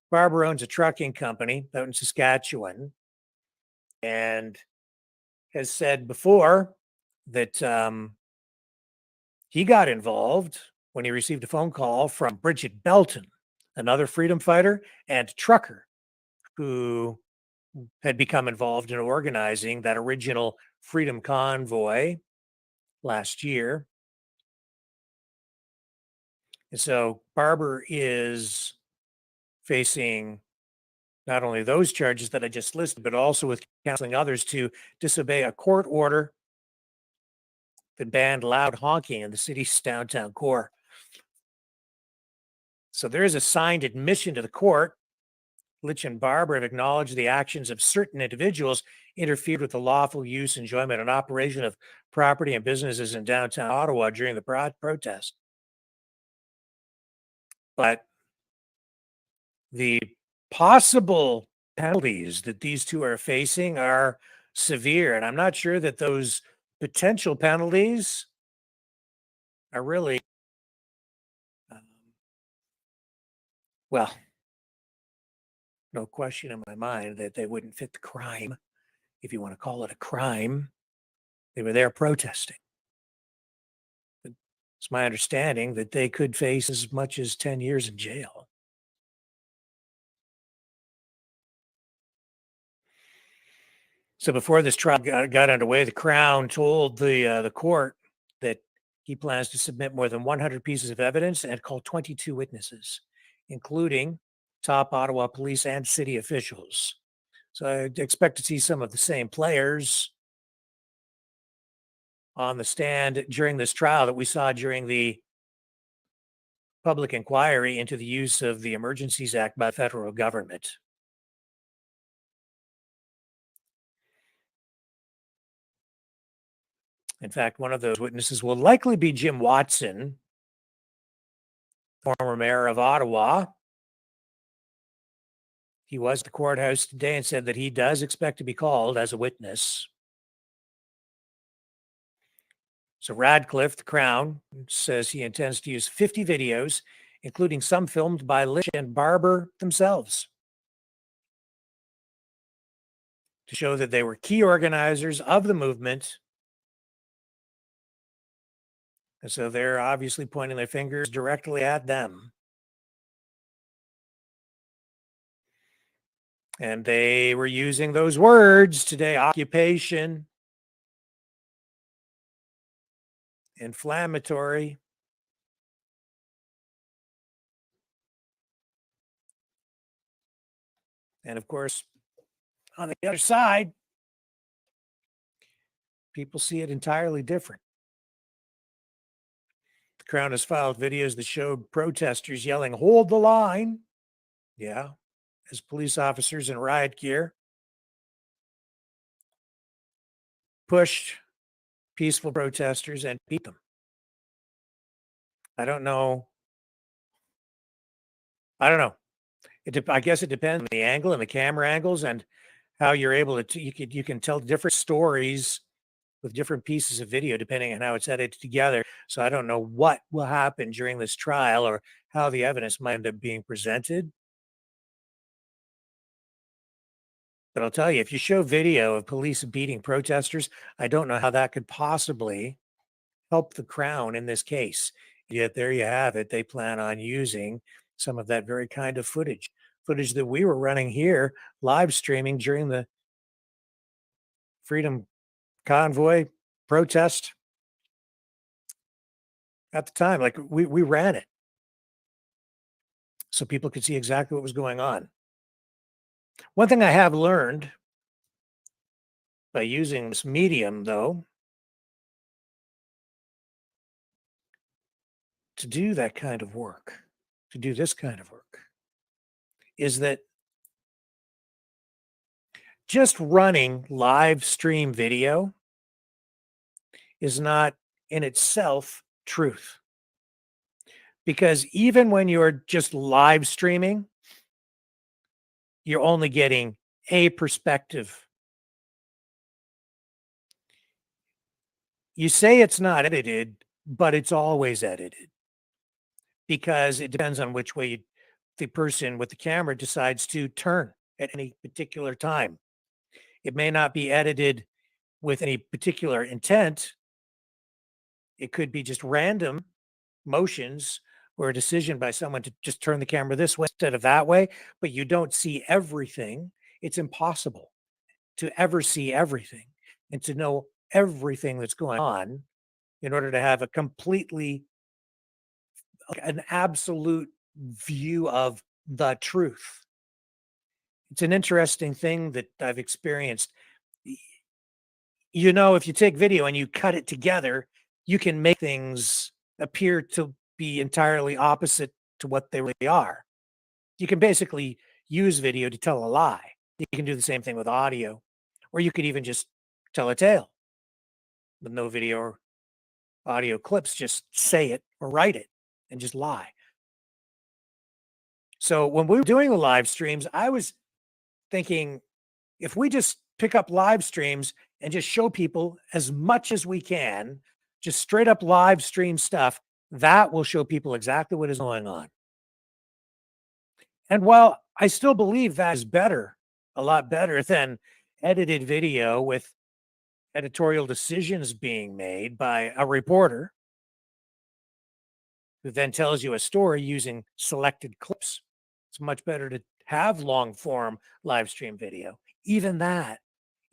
Barber owns a trucking company out in Saskatchewan and has said before that he got involved when he received a phone call from Bridget Belton, another freedom fighter and trucker who had become involved in organizing that original Freedom Convoy last year. And so Barber is facing not only those charges that I just listed, but also with counseling others to disobey a court order that banned loud honking in the city's downtown core. So there is a signed admission to the court. Lich and Barber have acknowledged the actions of certain individuals interfered with the lawful use, enjoyment, and operation of property and businesses in downtown Ottawa during the protest. But the possible penalties that these two are facing are severe, and I'm not sure that those potential penalties are really, well, no question in my mind that they wouldn't fit the crime, if you want to call it a crime. They were there protesting. But it's my understanding that they could face as much as 10 years in jail. So before this trial got underway, the Crown told the court that he plans to submit more than 100 pieces of evidence and call 22 witnesses, including top Ottawa police and city officials. So I expect to see some of the same players on the stand during this trial that we saw during the public inquiry into the use of the Emergencies Act by the federal government. In fact, one of those witnesses will likely be Jim Watson, former mayor of Ottawa. He was at the courthouse today and said that he does expect to be called as a witness. So Radcliffe, the Crown, says he intends to use 50 videos, including some filmed by Lich and Barber themselves, to show that they were key organizers of the movement. And so they're obviously pointing their fingers directly at them. And they were using those words today: occupation, inflammatory. And of course, on the other side, people see it entirely different. The Crown has filed videos that showed protesters yelling, "Hold the line." Yeah, as police officers in riot gear pushed peaceful protesters and beat them. I don't know. I guess it depends on the angle and the camera angles and how you're able to, you can tell different stories with different pieces of video depending on how it's edited together. So I don't know what will happen during this trial or how the evidence might end up being presented. But I'll tell you, if you show video of police beating protesters, I don't know how that could possibly help the Crown in this case. Yet there you have it. They plan on using some of that very kind of footage that we were running here, live streaming during the Freedom Convoy protest at the time. Like we ran it so people could see exactly what was going on. One thing I have learned by using this medium, though, to do that kind of work, to do this kind of work, is that just running live stream video is not in itself truth. Because even when you're just live streaming, you're only getting a perspective. You say it's not edited, but it's always edited because it depends on which way the person with the camera decides to turn at any particular time. It may not be edited with any particular intent. It could be just random motions or a decision by someone to just turn the camera this way instead of that way, but you don't see everything. It's impossible to ever see everything and to know everything that's going on in order to have an absolute view of the truth. It's an interesting thing that I've experienced. You know, if you take video and you cut it together, you can make things appear to be entirely opposite to what they really are. You can basically use video to tell a lie. You can do the same thing with audio, or you could even just tell a tale with no video or audio clips, just say it or write it and just lie. So when we were doing the live streams, I was thinking, if we just pick up live streams and just show people as much as we can, just straight up live stream stuff, that will show people exactly what is going on. And while I still believe that is better, a lot better than edited video with editorial decisions being made by a reporter who then tells you a story using selected clips, it's much better to have long form live stream video. Even that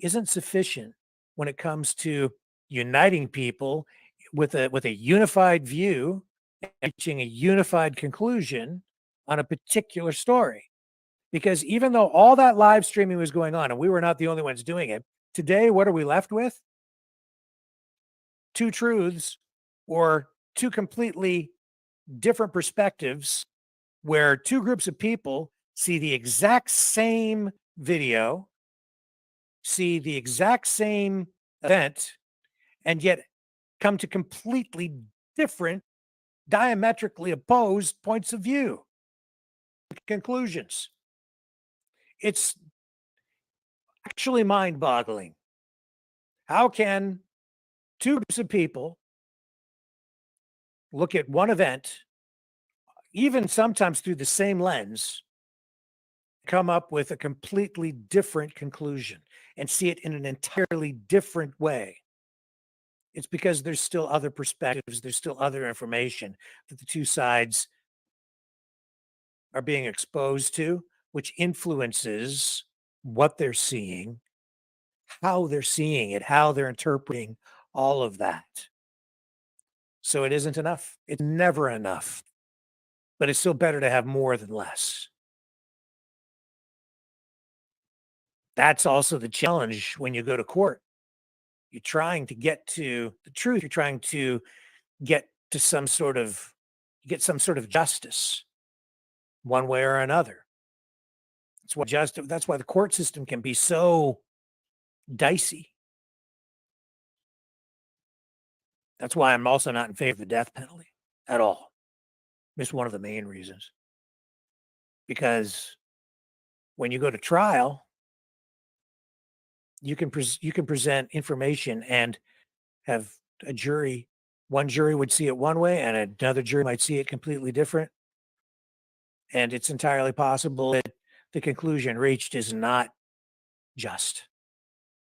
isn't sufficient when it comes to uniting people with a unified view and reaching a unified conclusion on a particular story. Because even though all that live streaming was going on and we were not the only ones doing it, today, what are we left with? Two truths or two completely different perspectives where two groups of people see the exact same video, see the exact same event, and yet come to completely different, diametrically opposed points of view, conclusions. It's actually mind-boggling. How can two groups of people look at one event, even sometimes through the same lens, come up with a completely different conclusion and see it in an entirely different way? It's because there's still other perspectives, there's still other information that the two sides are being exposed to, which influences what they're seeing, how they're seeing it, how they're interpreting all of that. So it isn't enough. It's never enough. But it's still better to have more than less. That's also the challenge when you go to court. You're trying to get to the truth. You're trying to get to some sort of justice one way or another. That's why the court system can be so dicey. That's why I'm also not in favor of the death penalty at all. It's one of the main reasons. Because when you go to trial, you can present information and have a jury. One jury would see it one way, and another jury might see it completely different. And it's entirely possible that the conclusion reached is not just.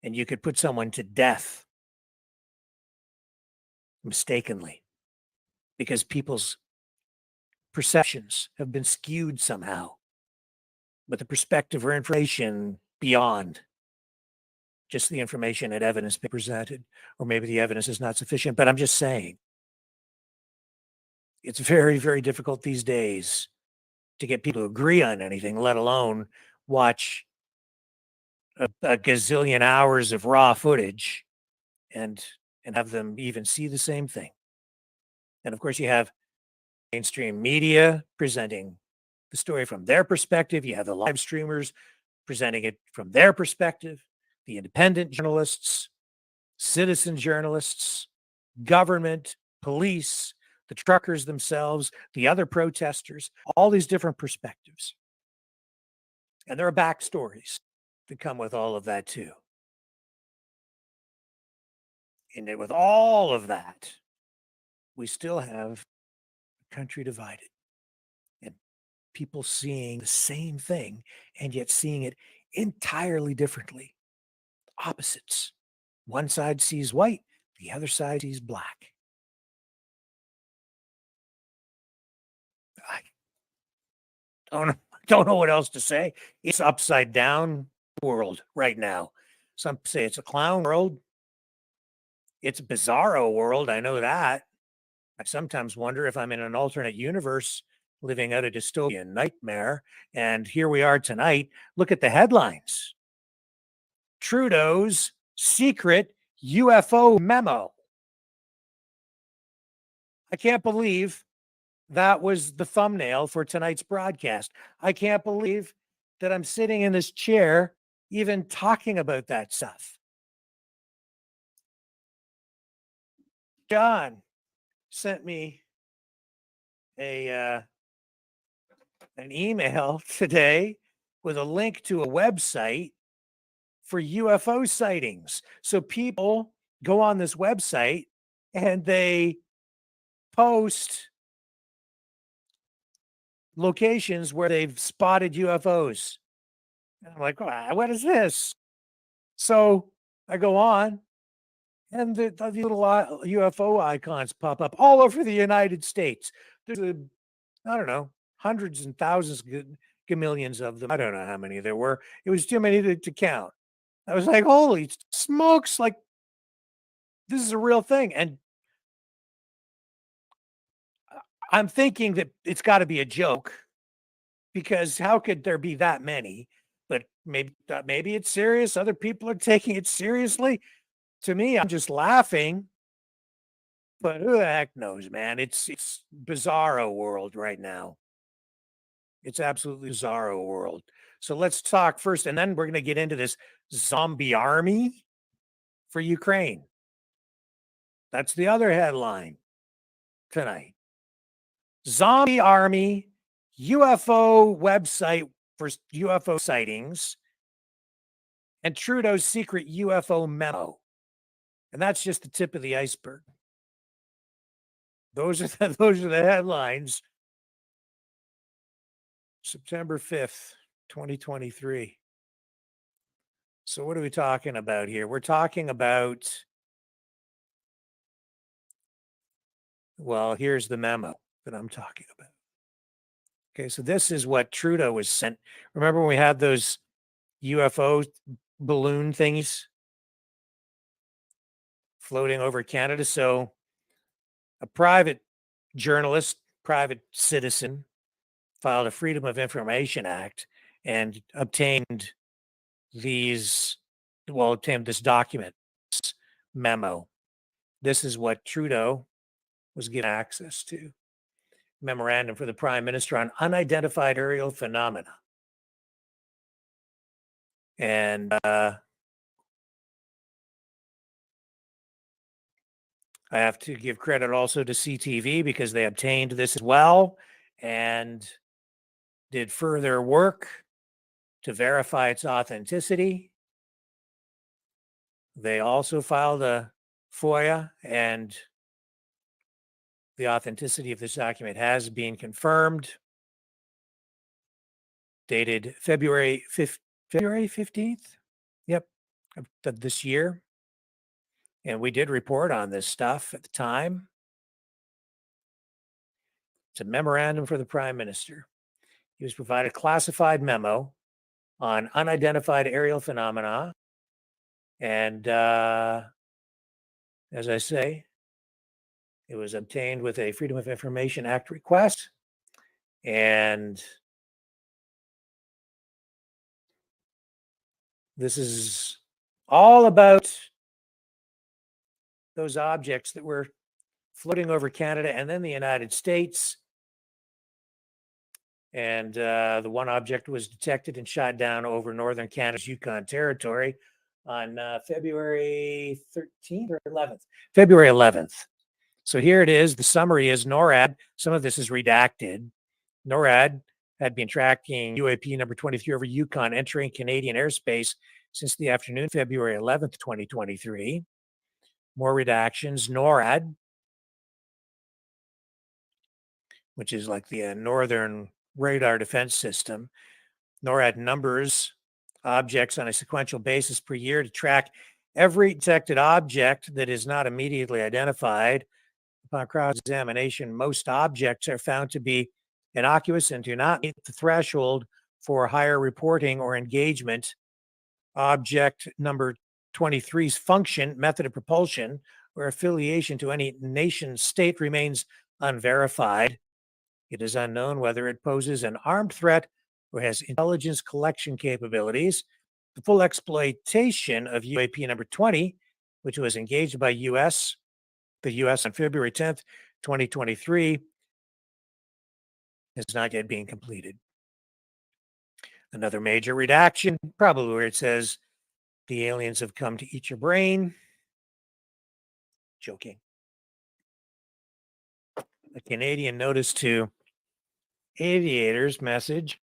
And you could put someone to death mistakenly because people's perceptions have been skewed somehow with the perspective or information beyond just the information and evidence being presented, or maybe the evidence is not sufficient. But I'm just saying, it's very, very difficult these days to get people to agree on anything, let alone watch a gazillion hours of raw footage and have them even see the same thing. And of course, you have mainstream media presenting the story from their perspective. You have the live streamers presenting it from their perspective, the independent journalists, citizen journalists, government, police, the truckers themselves, the other protesters, all these different perspectives. And there are backstories that come with all of that too. And with all of that, we still have a country divided and people seeing the same thing and yet seeing it entirely differently. Opposites. One side sees white, the other side sees black. I don't know what else to say. It's upside down world right now. Some say it's a clown world. It's a bizarro world. I know that. I sometimes wonder if I'm in an alternate universe living out a dystopian nightmare. And here we are tonight. Look at the headlines. Trudeau's secret UFO memo. I can't believe that was the thumbnail for tonight's broadcast. I can't believe that I'm sitting in this chair even talking about that stuff. John sent me an email today with a link to a website for UFO sightings. So people go on this website and they post locations where they've spotted UFOs. And I'm like, what is this? So I go on and the little UFO icons pop up all over the United States. There's I don't know, hundreds and thousands, millions of them. I don't know how many there were. It was too many to count. I was like, holy smokes, like this is a real thing. And I'm thinking that it's got to be a joke because how could there be that many? But maybe it's serious. Other people are taking it seriously. To me, I'm just laughing. But who the heck knows, man? It's bizarro world right now. It's absolutely bizarro world. So let's talk first, and then we're going to get into this zombie army for Ukraine. That's the other headline tonight. Zombie army, UFO website for UFO sightings, and Trudeau's secret UFO memo. And that's just the tip of the iceberg. Those are the headlines. September 5th, 2023. So what are we talking about here? We're talking about, well, here's the memo that I'm talking about. Okay, so this is what Trudeau was sent. Remember when we had those UFO balloon things floating over Canada? So a private journalist, private citizen, filed a Freedom of Information Act and obtained this document, this memo. This is what Trudeau was given access to. Memorandum for the Prime Minister on unidentified aerial phenomena. And I have to give credit also to CTV because they obtained this as well and did further work to verify its authenticity. They also filed a FOIA, and the authenticity of this document has been confirmed. Dated February 15th. Yep, of this year. And we did report on this stuff at the time. It's a memorandum for the Prime Minister. He was provided a classified memo on unidentified aerial phenomena. And as I say, it was obtained with a Freedom of Information Act request. And this is all about those objects that were floating over Canada and then the United States. And the one object was detected and shot down over northern Canada's Yukon Territory on February 13th or 11th. February 11th. So here it is. The summary is NORAD. Some of this is redacted. NORAD had been tracking UAP number 23 over Yukon entering Canadian airspace since the afternoon, February 11th, 2023. More redactions. NORAD, which is like the Northern Radar Defense System. NORAD numbers objects on a sequential basis per year to track every detected object that is not immediately identified. Upon cross-examination, most objects are found to be innocuous and do not meet the threshold for higher reporting or engagement. Object number 23's function, method of propulsion, or affiliation to any nation state remains unverified. It is unknown whether it poses an armed threat or has intelligence collection capabilities. The full exploitation of UAP number 20, which was engaged by the U.S. on February 10th, 2023, is not yet being completed. Another major redaction, probably where it says the aliens have come to eat your brain. Joking. A Canadian notice to aviators message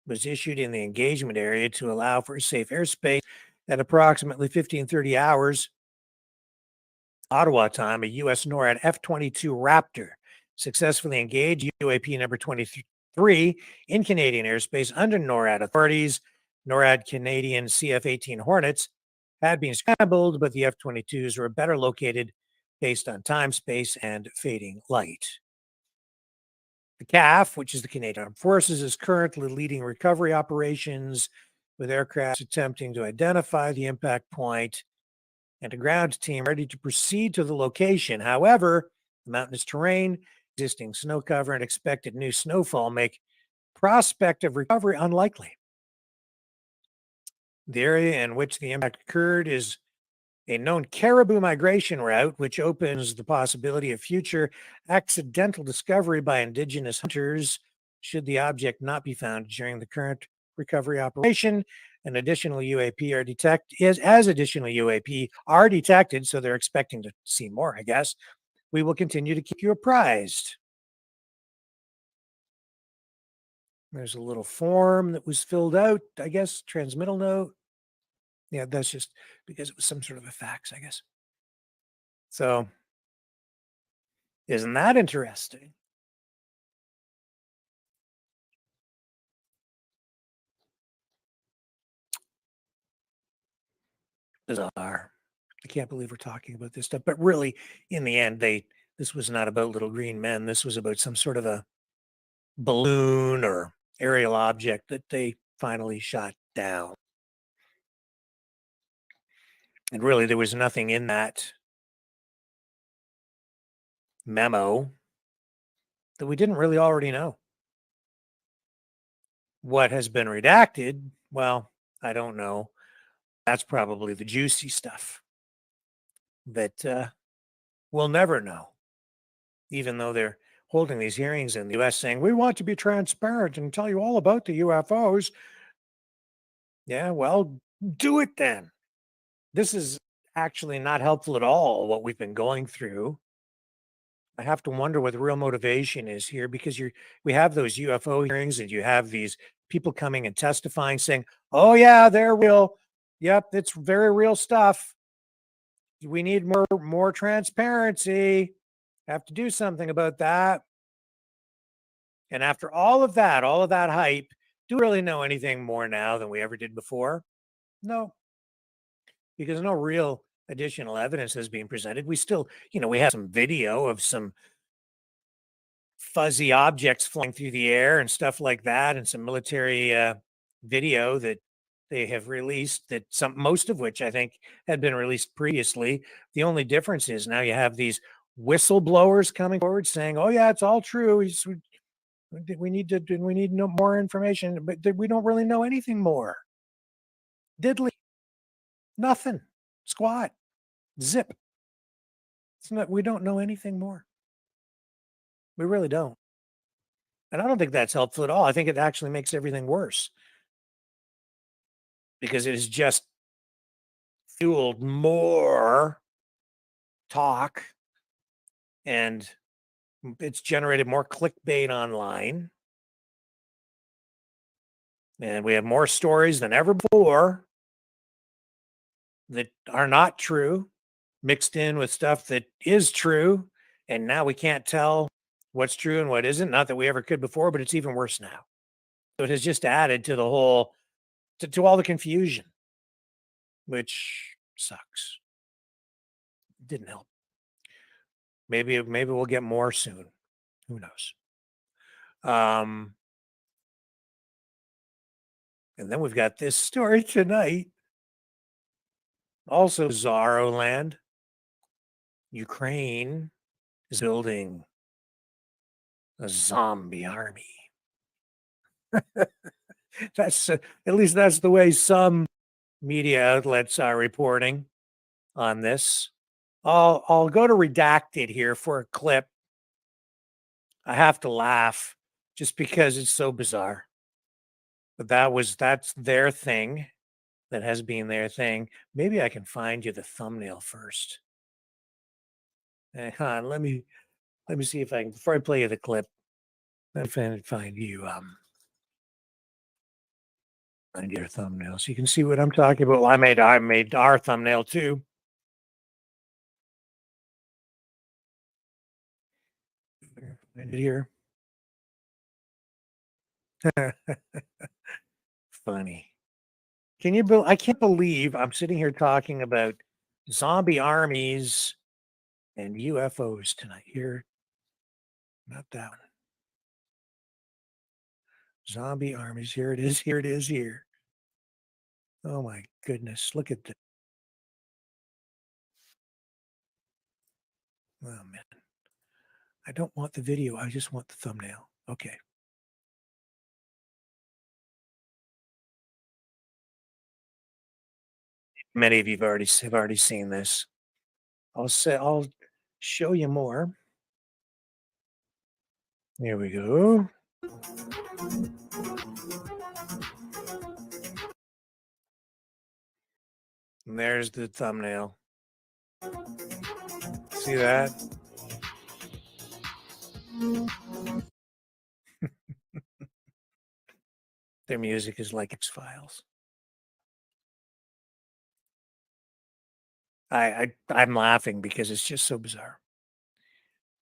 was issued in the engagement area to allow for safe airspace at approximately 15:30 hours Ottawa time. A U.S. NORAD F-22 Raptor successfully engaged UAP number 23 in Canadian airspace under NORAD authorities. NORAD Canadian CF-18 Hornets had been scrambled, but the F-22s were better located based on time, space, and fading light. The CAF, which is the Canadian Armed Forces, is currently leading recovery operations with aircraft attempting to identify the impact point and a ground team ready to proceed to the location. However, the mountainous terrain, existing snow cover, and expected new snowfall make prospect of recovery unlikely. The area in which the impact occurred is a known caribou migration route, which opens the possibility of future accidental discovery by indigenous hunters should the object not be found during the current recovery operation. An additional UAP are additional UAP are detected, so they're expecting to see more, I guess. We will continue to keep you apprised. There's a little form that was filled out, I guess, transmittal note. Yeah, that's just because it was some sort of a fax, I guess. So, isn't that interesting? Bizarre. I can't believe we're talking about this stuff. But really, in the end, this was not about little green men. This was about some sort of a balloon or aerial object that they finally shot down. And really, there was nothing in that memo that we didn't really already know. What has been redacted? Well, I don't know. That's probably the juicy stuff that we'll never know, even though they're holding these hearings in the U.S. saying, we want to be transparent and tell you all about the UFOs. Yeah, well, do it then. This is actually not helpful at all, what we've been going through. I have to wonder what the real motivation is here, because we have those UFO hearings and you have these people coming and testifying saying, oh yeah, they're real. Yep, it's very real stuff. We need more transparency. Have to do something about that. And after all of that hype, do we really know anything more now than we ever did before? No. Because no real additional evidence is being presented. We still, we have some video of some fuzzy objects flying through the air and stuff like that, and some military video that they have released, that most of which I think had been released previously. The only difference is now you have these whistleblowers coming forward saying, "Oh yeah, it's all true. We need no more information," but we don't really know anything more. Diddly, nothing, squat, zip. It's not. We don't know anything more. We really don't. And I don't think that's helpful at all. I think it actually makes everything worse, because it has just fueled more talk, and it's generated more clickbait online. And we have more stories than ever before that are not true, mixed in with stuff that is true. And now we can't tell what's true and what isn't. Not that we ever could before, but it's even worse now. So it has just added to the whole, to all the confusion, which sucks. It didn't help. Maybe we'll get more soon. Who knows? And then we've got this story tonight. Also, Bizarro land. Ukraine is building a zombie army. That's at least that's the way some media outlets are reporting on this. I'll go to redacted here for a clip. I have to laugh just because it's so bizarre. But that's their thing. That has been their thing. Maybe I can find you the thumbnail first. Hang on, let me see if I can, before I play you the clip, let me find you find your thumbnail so you can see what I'm talking about. Well, I made our thumbnail too. Find it here. Funny. I can't believe I'm sitting here talking about zombie armies and UFOs tonight. Here, not that one. Zombie armies. Here it is. Here it is. Here. Oh my goodness! Look at this. Oh man, I don't want the video. I just want the thumbnail. Okay. Many of you have already seen this. I'll show you more. Here we go. And there's the thumbnail. See that? Their music is like X-Files. I'm laughing because it's just so bizarre.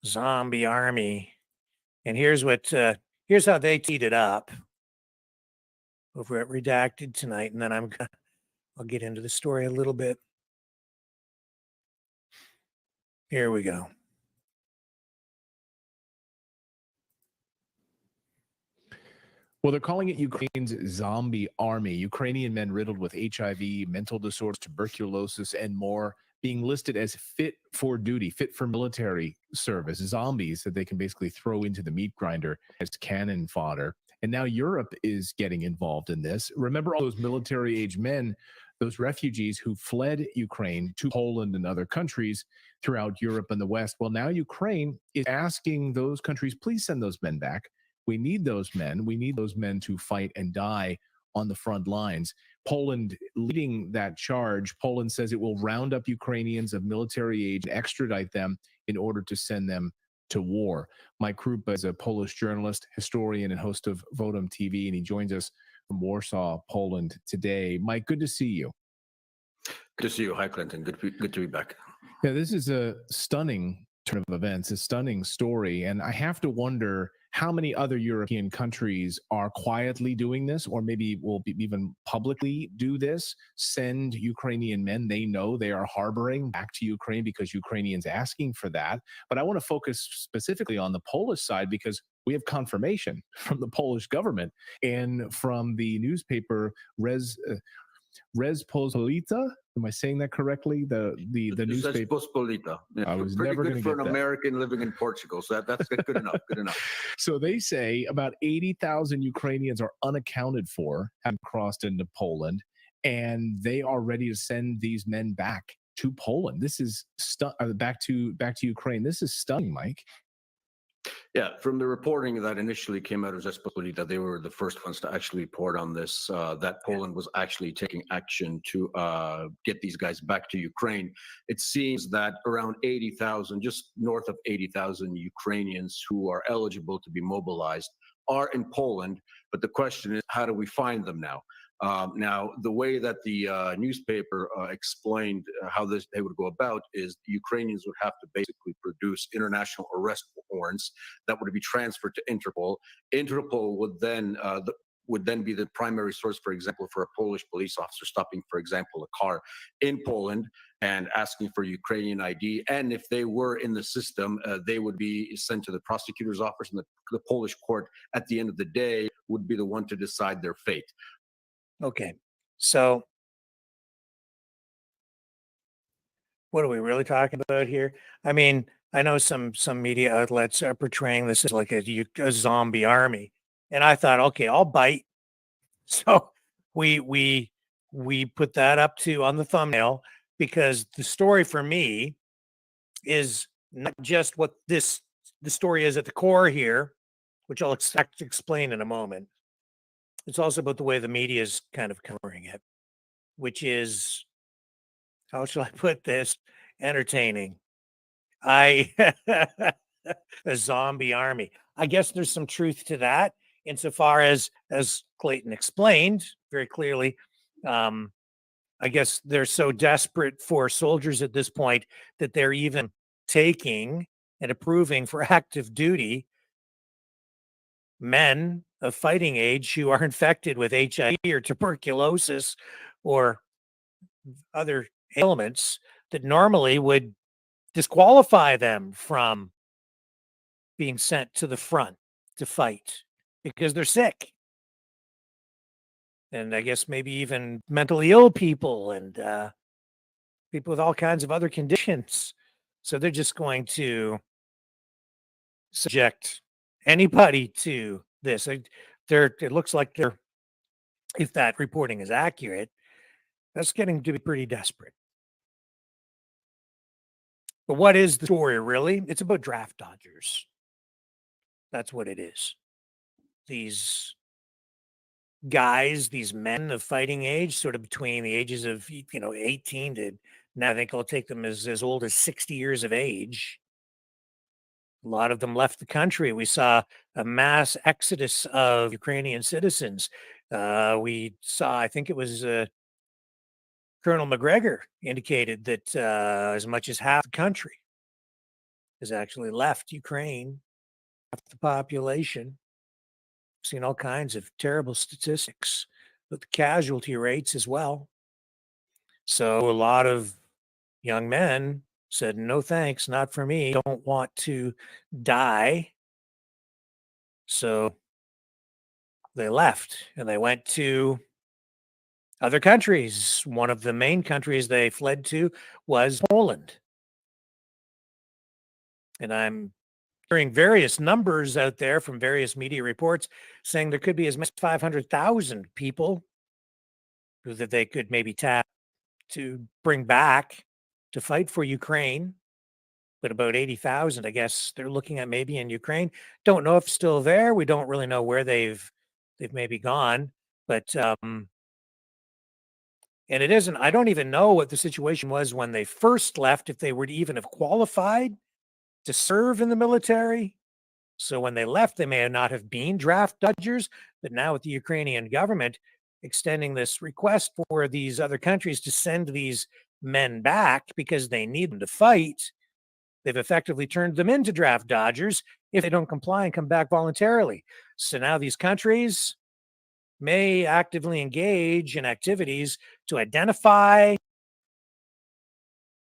Zombie army. And here's how they teed it up over at Redacted tonight. And then I'll get into the story a little bit. Here we go. Well, they're calling it Ukraine's zombie army. Ukrainian men riddled with HIV, mental disorders, tuberculosis, and more being listed as fit for duty, fit for military service, zombies that they can basically throw into the meat grinder as cannon fodder. And now Europe is getting involved in this. Remember all those military-age men, those refugees who fled Ukraine to Poland and other countries throughout Europe and the West? Well, now Ukraine is asking those countries, please send those men back. We need those men. We need those men to fight and die on the front lines. Poland leading that charge. Poland says it will round up Ukrainians of military age, extradite them in order to send them to war. Mike Krupa is a Polish journalist, historian, and host of Votum TV, and he joins us from Warsaw, Poland today. Mike, good to see you. Good to see you. Hi, Clinton. Good to be back. Yeah, this is a stunning turn of events, a stunning story, and I have to wonder how many other European countries are quietly doing this, or maybe will even publicly do this, send Ukrainian men they know they are harboring back to Ukraine because Ukrainians asking for that. But I want to focus specifically on the Polish side because we have confirmation from the Polish government and from the newspaper Rzeczpospolita. Am I saying that correctly? The newspaper. Rzeczpospolita. Yeah, I was pretty never good going to for get an that. American living in Portugal. So that's good enough. Good enough. So they say about 80,000 Ukrainians are unaccounted for, have crossed into Poland, and they are ready to send these men back to Poland. This is back to Ukraine. This is stunning, Mike. Yeah, from the reporting that initially came out of Rzeczpospolita, they were the first ones to actually report on this, that Poland was actually taking action to get these guys back to Ukraine. It seems that around 80,000, just north of 80,000 Ukrainians who are eligible to be mobilized are in Poland. But the question is, how do we find them now? Now, the way that the newspaper explained how they would go about is the Ukrainians would have to basically produce international arrest warrants that would be transferred to Interpol. Interpol would then be the primary source, for example, for a Polish police officer stopping, for example, a car in Poland and asking for Ukrainian ID. And if they were in the system, they would be sent to the prosecutor's office, and the Polish court, at the end of the day, would be the one to decide their fate. Okay, so what are we really talking about here? I mean, I know some media outlets are portraying this as like a zombie army, and I thought, okay, I'll bite. So we put that up on the thumbnail because the story for me is not just what the story is at the core here, which I'll explain in a moment. It's also about the way the media is kind of covering it, which is, how shall I put this? Entertaining. A zombie army. I guess there's some truth to that insofar as Clayton explained very clearly. I guess they're so desperate for soldiers at this point that they're even taking and approving for active duty men of fighting age who are infected with HIV or tuberculosis or other ailments that normally would disqualify them from being sent to the front to fight because they're sick. And I guess maybe even mentally ill people and people with all kinds of other conditions. So they're just going to subject anybody to this. It looks like if that reporting is accurate, that's getting to be pretty desperate. But what is the story really? It's about draft dodgers. That's what it is. These guys, these men of fighting age, sort of between the ages of 18 to now, I think I'll take them as old as 60 years of age. A lot of them left the country. We saw a mass exodus of Ukrainian citizens. We saw, I think it was Colonel McGregor indicated that as much as half the country has actually left Ukraine, half the population. I've seen all kinds of terrible statistics, but the casualty rates as well. So a lot of young men said, no thanks, not for me. Don't want to die. So they left and they went to other countries. One of the main countries they fled to was Poland. And I'm hearing various numbers out there from various media reports saying there could be as much as 500,000 people that they could maybe tap to bring back to fight for Ukraine. But about 80,000, I guess they're looking at maybe in Ukraine. Don't know if still there. We don't really know where they've maybe gone. But and it isn't, I don't even know what the situation was when they first left, if they would even have qualified to serve in the military. So when they left, they may not have been draft dodgers, but now with the Ukrainian government extending this request for these other countries to send these men back because they need them to fight, they've effectively turned them into draft dodgers. if they don't comply and come back voluntarily. So now these countries may actively engage in activities to identify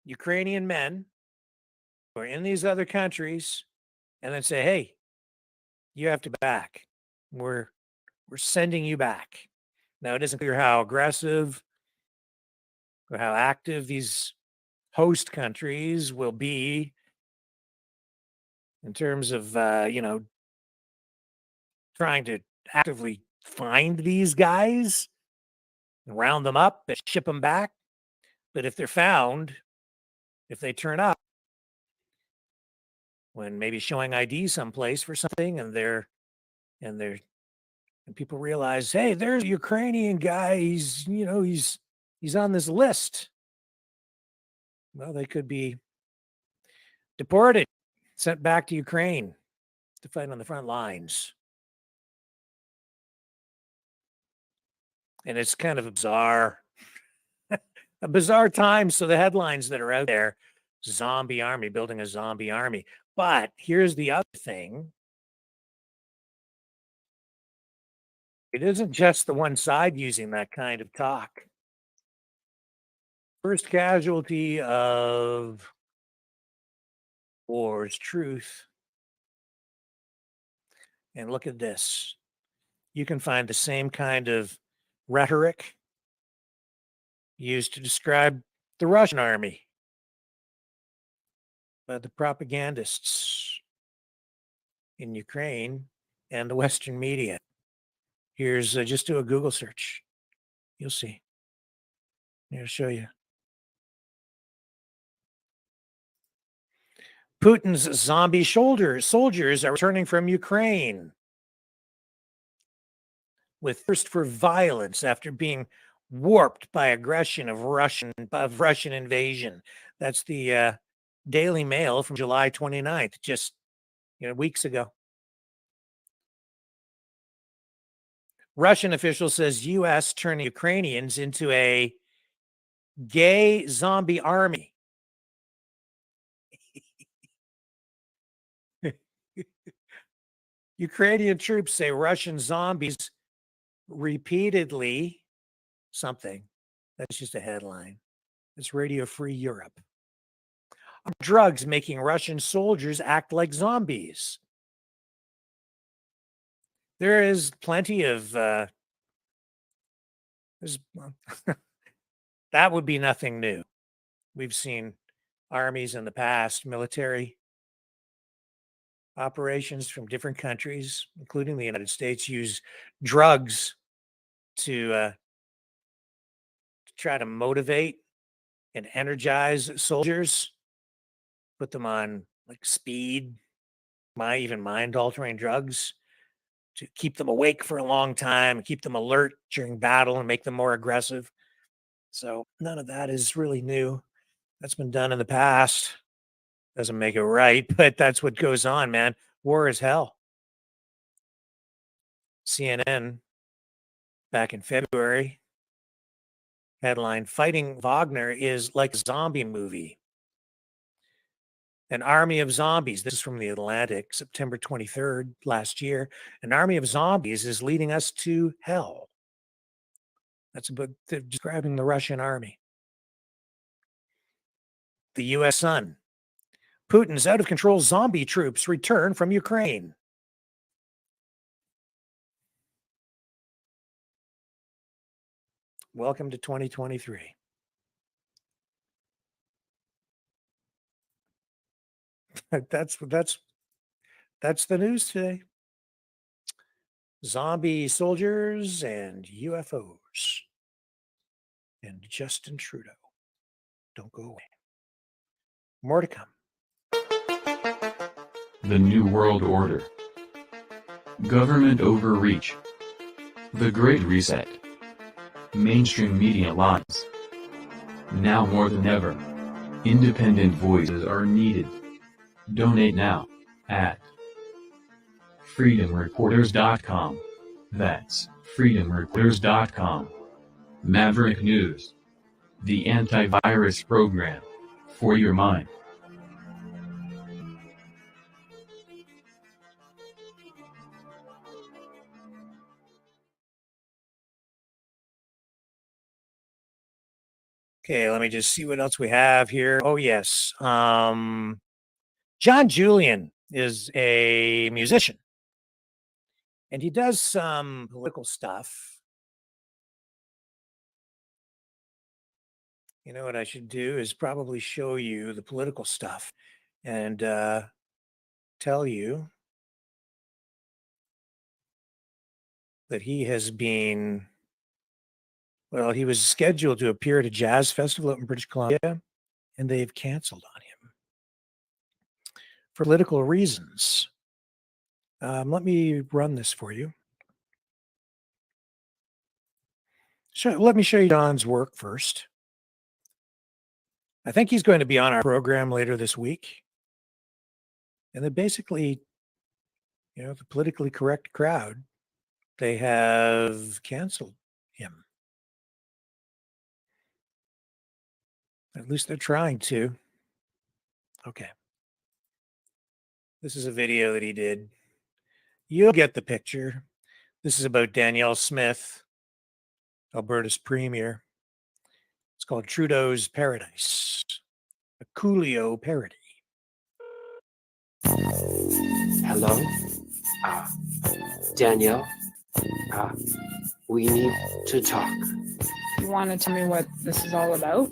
Ukrainian men who are in these other countries and then say, hey, you have to back. We're sending you back. Now, it isn't clear how aggressive or how active these host countries will be in terms of, trying to actively find these guys, round them up, and ship them back. But if they're found, if they turn up when maybe showing ID someplace for something, and people realize, hey, there's a Ukrainian guy. He's on this list. Well, they could be deported, sent back to Ukraine to fight on the front lines. And it's kind of a bizarre time. So the headlines that are out there, zombie army, building a zombie army. But here's the other thing. It isn't just the one side using that kind of talk. First casualty of war is truth. And look at this. You can find the same kind of rhetoric used to describe the Russian army by the propagandists in Ukraine and the Western media. Here's just do a Google search. You'll see. Here, I'll show you. Putin's zombie soldiers are returning from Ukraine with thirst for violence after being warped by aggression of Russian invasion. That's the Daily Mail from July 29th, just weeks ago. Russian official says U.S. turning Ukrainians into a gay zombie army. Ukrainian troops say Russian zombies repeatedly something. That's just a headline. It's Radio Free Europe. Drugs making Russian soldiers act like zombies. There is plenty of that would be nothing new. We've seen armies in the past, military operations from different countries, including the United States, use drugs to try to motivate and energize soldiers, put them on like speed, even mind-altering drugs to keep them awake for a long time, keep them alert during battle and make them more aggressive. So none of that is really new. That's been done in the past. Doesn't make it right, but that's what goes on, man. War is hell. CNN back in February, headline, Fighting Wagner is like a zombie movie. An army of zombies. This is from the Atlantic, September 23rd last year. An army of zombies is leading us to hell. That's about describing the Russian army. The U.S. Sun. Putin's out of control zombie troops return from Ukraine. Welcome to 2023. That's the news today. Zombie soldiers and UFOs. And Justin Trudeau. Don't go away. More to come. The New World Order. Government overreach. The Great Reset. Mainstream media lies. Now more than ever, independent voices are needed. Donate now at freedomreporters.com. That's freedomreporters.com. Maverick News. The antivirus program for your mind. Okay, let me just see what else we have here. Oh, yes. John Julian is a musician, and he does some political stuff. You know what I should do is probably show you the political stuff and tell you that he has been, well, he was scheduled to appear at a jazz festival up in British Columbia, and they've canceled on him for political reasons. Let me run this for you. Let me show you John's work first. I think he's going to be on our program later this week. And then basically, you know, the politically correct crowd, they have canceled him. At least they're trying to. Okay. This is a video that he did. You'll get the picture. This is about Danielle Smith, Alberta's premier. It's called Trudeau's Paradise, a Coolio parody. Hello, Danielle. We need to talk. You want to tell me what this is all about?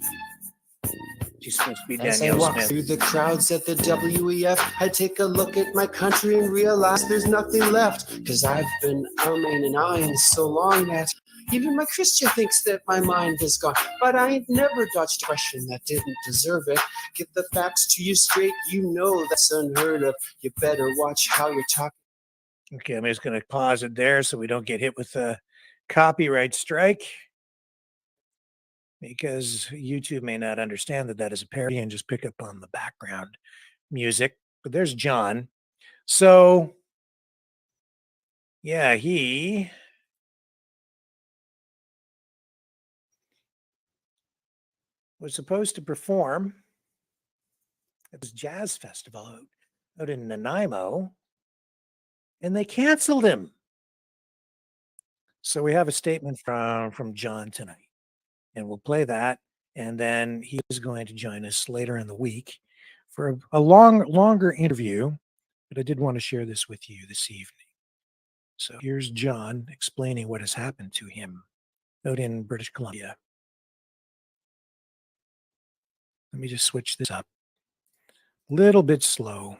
She's supposed to be As I Danielle walk Smith. through the crowds at the WEF, I take a look at my country and realize there's nothing left. Cause I've been umming and ahhing so long that even my Christian thinks that my mind is gone. But I ain't never dodged a question that didn't deserve it. Get the facts to you straight, you know that's unheard of. You better watch how you're talking. Okay, I'm just going to pause it there so we don't get hit with a copyright strike, because YouTube may not understand that that is a parody and just pick up on the background music. But there's John. So, yeah, he was supposed to perform at this jazz festival out in Nanaimo, and they canceled him. So we have a statement from John tonight, and we'll play that. And then he is going to join us later in the week for a longer interview. But I did want to share this with you this evening. So here's John explaining what has happened to him out in British Columbia. Let me just switch this up. A little bit slow.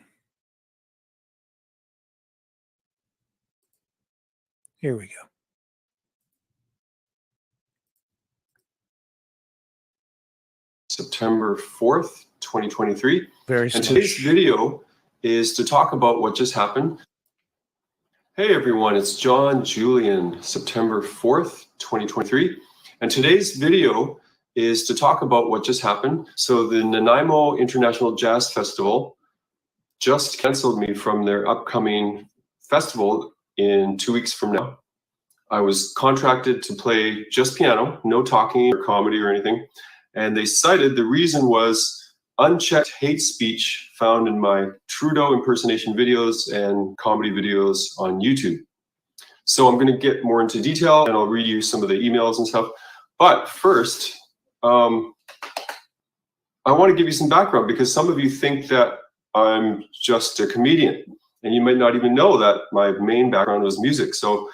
Here we go. September 4th, 2023. Very and today's video is to talk about what just happened. Hey everyone, it's John Julian, September 4th, 2023. And today's video is to talk about what just happened. So the Nanaimo International Jazz Festival just canceled me from their upcoming festival in 2 weeks from now. I was contracted to play just piano, no talking or comedy or anything. And they cited the reason was unchecked hate speech found in my Trudeau impersonation videos and comedy videos on YouTube. So I'm going to get more into detail and I'll read you some of the emails and stuff. But first, I want to give you some background because some of you think that I'm just a comedian and you might not even know that my main background was music. So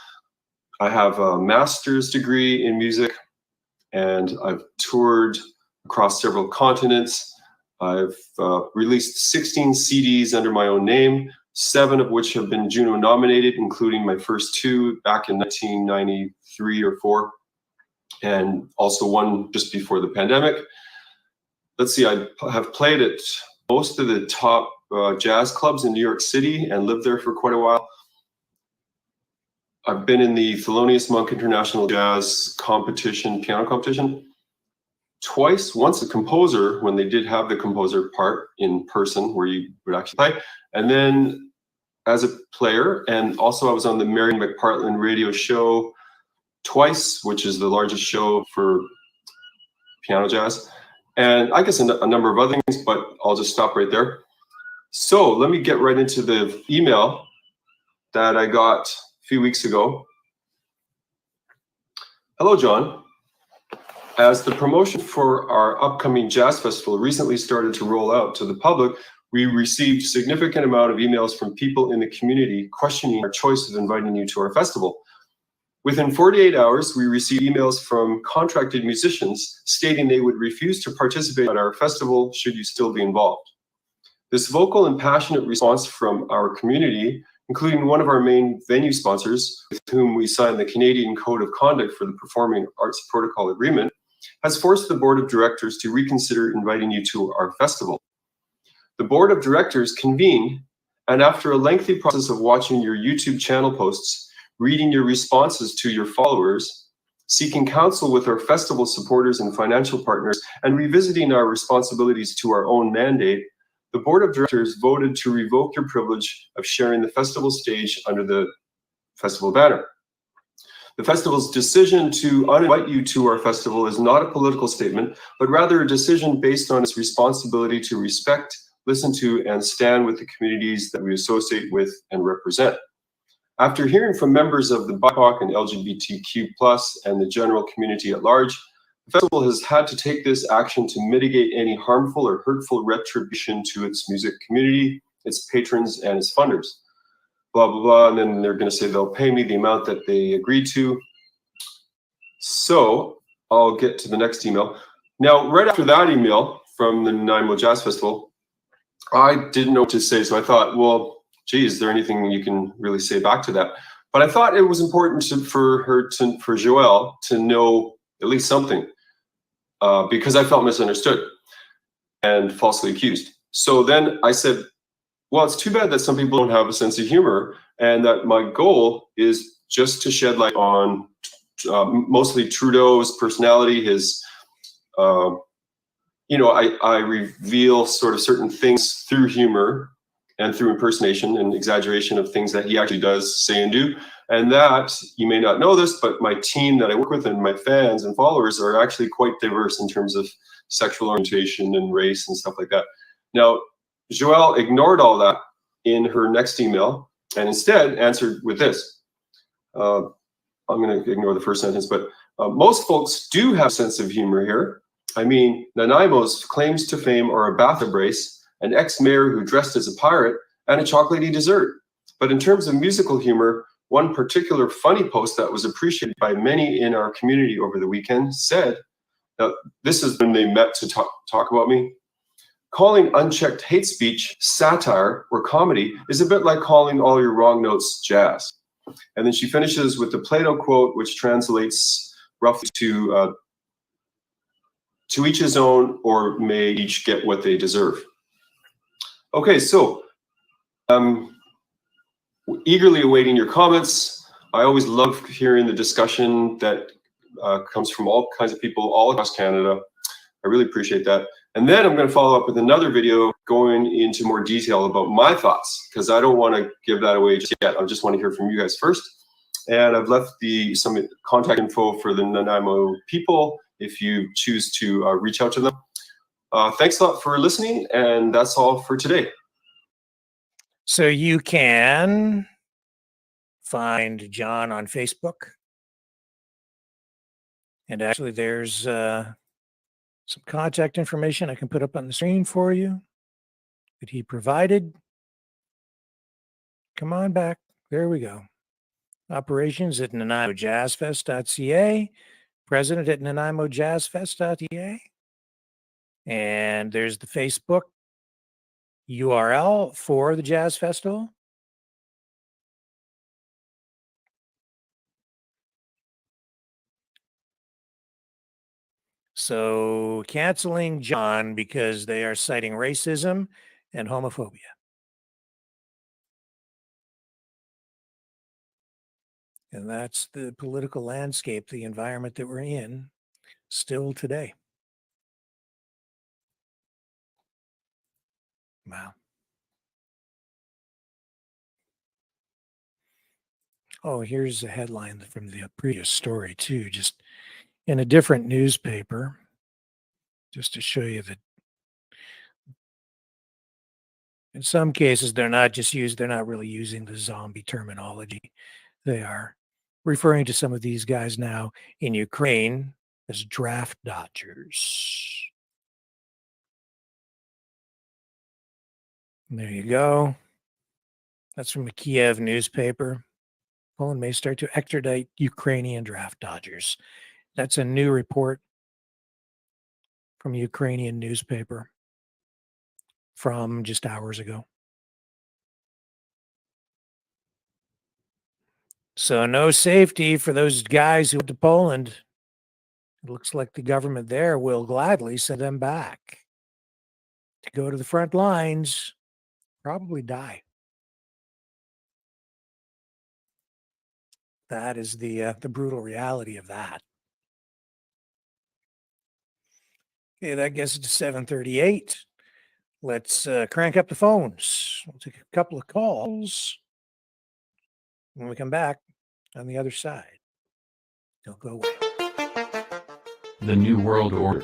I have a master's degree in music and I've toured across several continents. I've released 16 CDs under my own name, 7 of which have been Juno nominated, including my first 2 back in 1993 or 4, and also one just before the pandemic. Let's see, I have played at most of the top jazz clubs in New York City and lived there for quite a while. I've been in the Thelonious Monk International Jazz Competition, piano competition, twice, once a composer when they did have the composer part in person where you would actually play, and then as a player. And also I was on the Marion McPartland radio show twice, which is the largest show for piano jazz. And I guess a number of other things, but I'll just stop right there. So let me get right into the email that I got a few weeks ago. Hello, John. as the promotion for our upcoming jazz festival recently started to roll out to the public, we received significant amount of emails from people in the community questioning our choice of inviting you to our festival. Within 48 hours, we received emails from contracted musicians stating they would refuse to participate at our festival should you still be involved. This vocal and passionate response from our community, including one of our main venue sponsors, with whom we signed the Canadian Code of Conduct for the Performing Arts Protocol Agreement, has forced the board of directors to reconsider inviting you to our festival. The board of directors convened, and after a lengthy process of watching your YouTube channel posts, reading your responses to your followers, seeking counsel with our festival supporters and financial partners, and revisiting our responsibilities to our own mandate, the board of directors voted to revoke your privilege of sharing the festival stage under the festival banner. The festival's decision to uninvite you to our festival is not a political statement, but rather a decision based on its responsibility to respect, listen to, and stand with the communities that we associate with and represent. After hearing from members of the BIPOC and LGBTQ+ and the general community at large, the festival has had to take this action to mitigate any harmful or hurtful retribution to its music community, its patrons, and its funders. Blah, blah, blah, and then they're gonna say they'll pay me the amount that they agreed to. So I'll get to the next email. Now, right after that email from the Nanaimo Jazz Festival, I didn't know what to say, so I thought, well, gee, is there anything you can really say back to that? But I thought it was important for Joelle to know at least something, because I felt misunderstood and falsely accused. So then I said, well, it's too bad that some people don't have a sense of humor, and that my goal is just to shed light on mostly Trudeau's personality, his, I reveal sort of certain things through humor and through impersonation and exaggeration of things that he actually does say and do. And that, you may not know this, but my team that I work with and my fans and followers are actually quite diverse in terms of sexual orientation and race and stuff like that. Now, Joelle ignored all that in her next email and instead answered with this. I'm going to ignore the first sentence, but most folks do have a sense of humor here. I mean, Nanaimo's claims to fame are a bath embrace, an ex-mayor who dressed as a pirate, and a chocolatey dessert. But in terms of musical humor, one particular funny post that was appreciated by many in our community over the weekend said, now this is when they met to talk about me, calling unchecked hate speech satire or comedy is a bit like calling all your wrong notes jazz. And then she finishes with the Plato quote, which translates roughly to each his own, or may each get what they deserve. Okay, so eagerly awaiting your comments. I always love hearing the discussion that comes from all kinds of people all across Canada. I really appreciate that. And then I'm going to follow up with another video going into more detail about my thoughts, because I don't want to give that away just yet. I just want to hear from you guys first. And I've left some contact info for the Nanaimo people if you choose to reach out to them. Thanks a lot for listening, and that's all for today. So you can find John on Facebook. And actually there's some contact information I can put up on the screen for you that he provided. Come on back. There we go. Operations at NanaimoJazzFest.ca. President at NanaimoJazzFest.ca. And there's the Facebook URL for the Jazz Festival. So canceling John because they are citing racism and homophobia. And that's the political landscape, the environment that we're in still today. Wow. Oh, here's a headline from the previous story too, just in a different newspaper, just to show you that in some cases they're not really using the zombie terminology. They are referring to some of these guys now in Ukraine as draft dodgers. And there you go. That's from the Kiev newspaper. Poland may start to extradite Ukrainian draft dodgers. That's a new report from a Ukrainian newspaper from just hours ago. So no safety for those guys who went to Poland. It looks like the government there will gladly send them back to go to the front lines, probably die. That is the brutal reality of that. Okay, that gets it to 7:38. Let's crank up the phones. We'll take a couple of calls. When we come back on the other side, don't go away. The New World Order.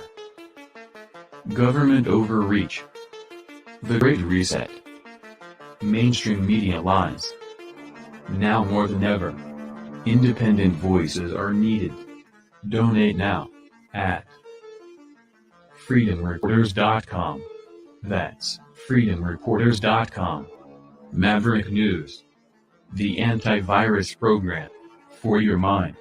Government overreach. The Great Reset. Mainstream media lies. Now more than ever, independent voices are needed. Donate now at freedomreporters.com. That's freedomreporters.com. Maverick News. The antivirus program for your mind.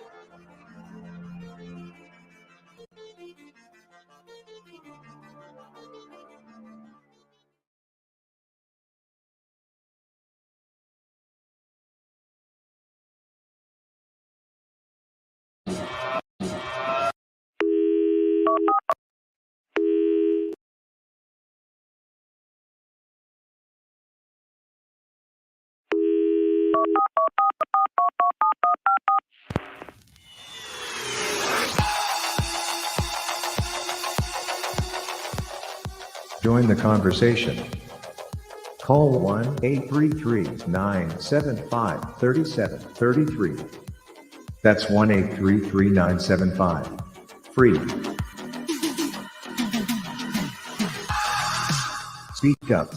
Join the conversation. Call 1-833-975-3733. That's 1-833-975. Free. Speak up.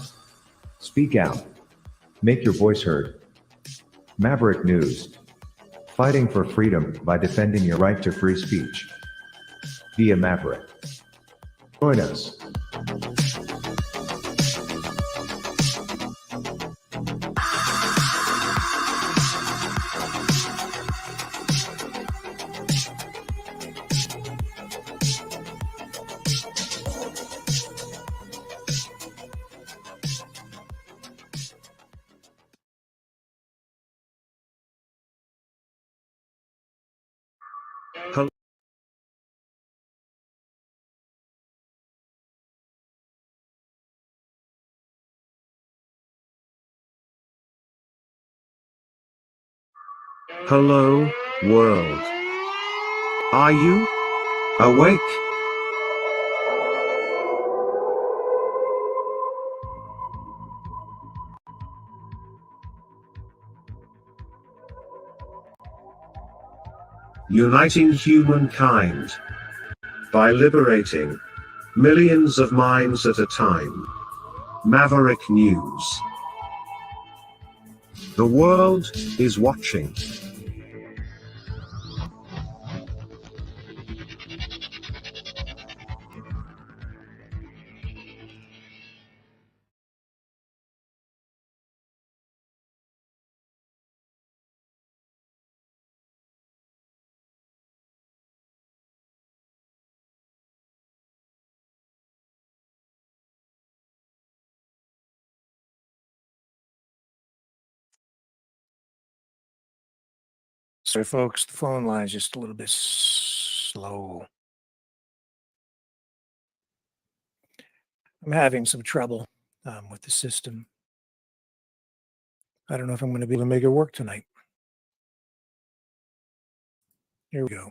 Speak out. Make your voice heard. Maverick News. Fighting for freedom by defending your right to free speech. Be a Maverick. Join us. Hello, world. Are you awake? Uniting humankind by liberating millions of minds at a time. Maverick News. The world is watching. Sorry, folks, the phone line's just a little bit slow. I'm having some trouble with the system. I don't know if I'm going to be able to make it work tonight. Here we go.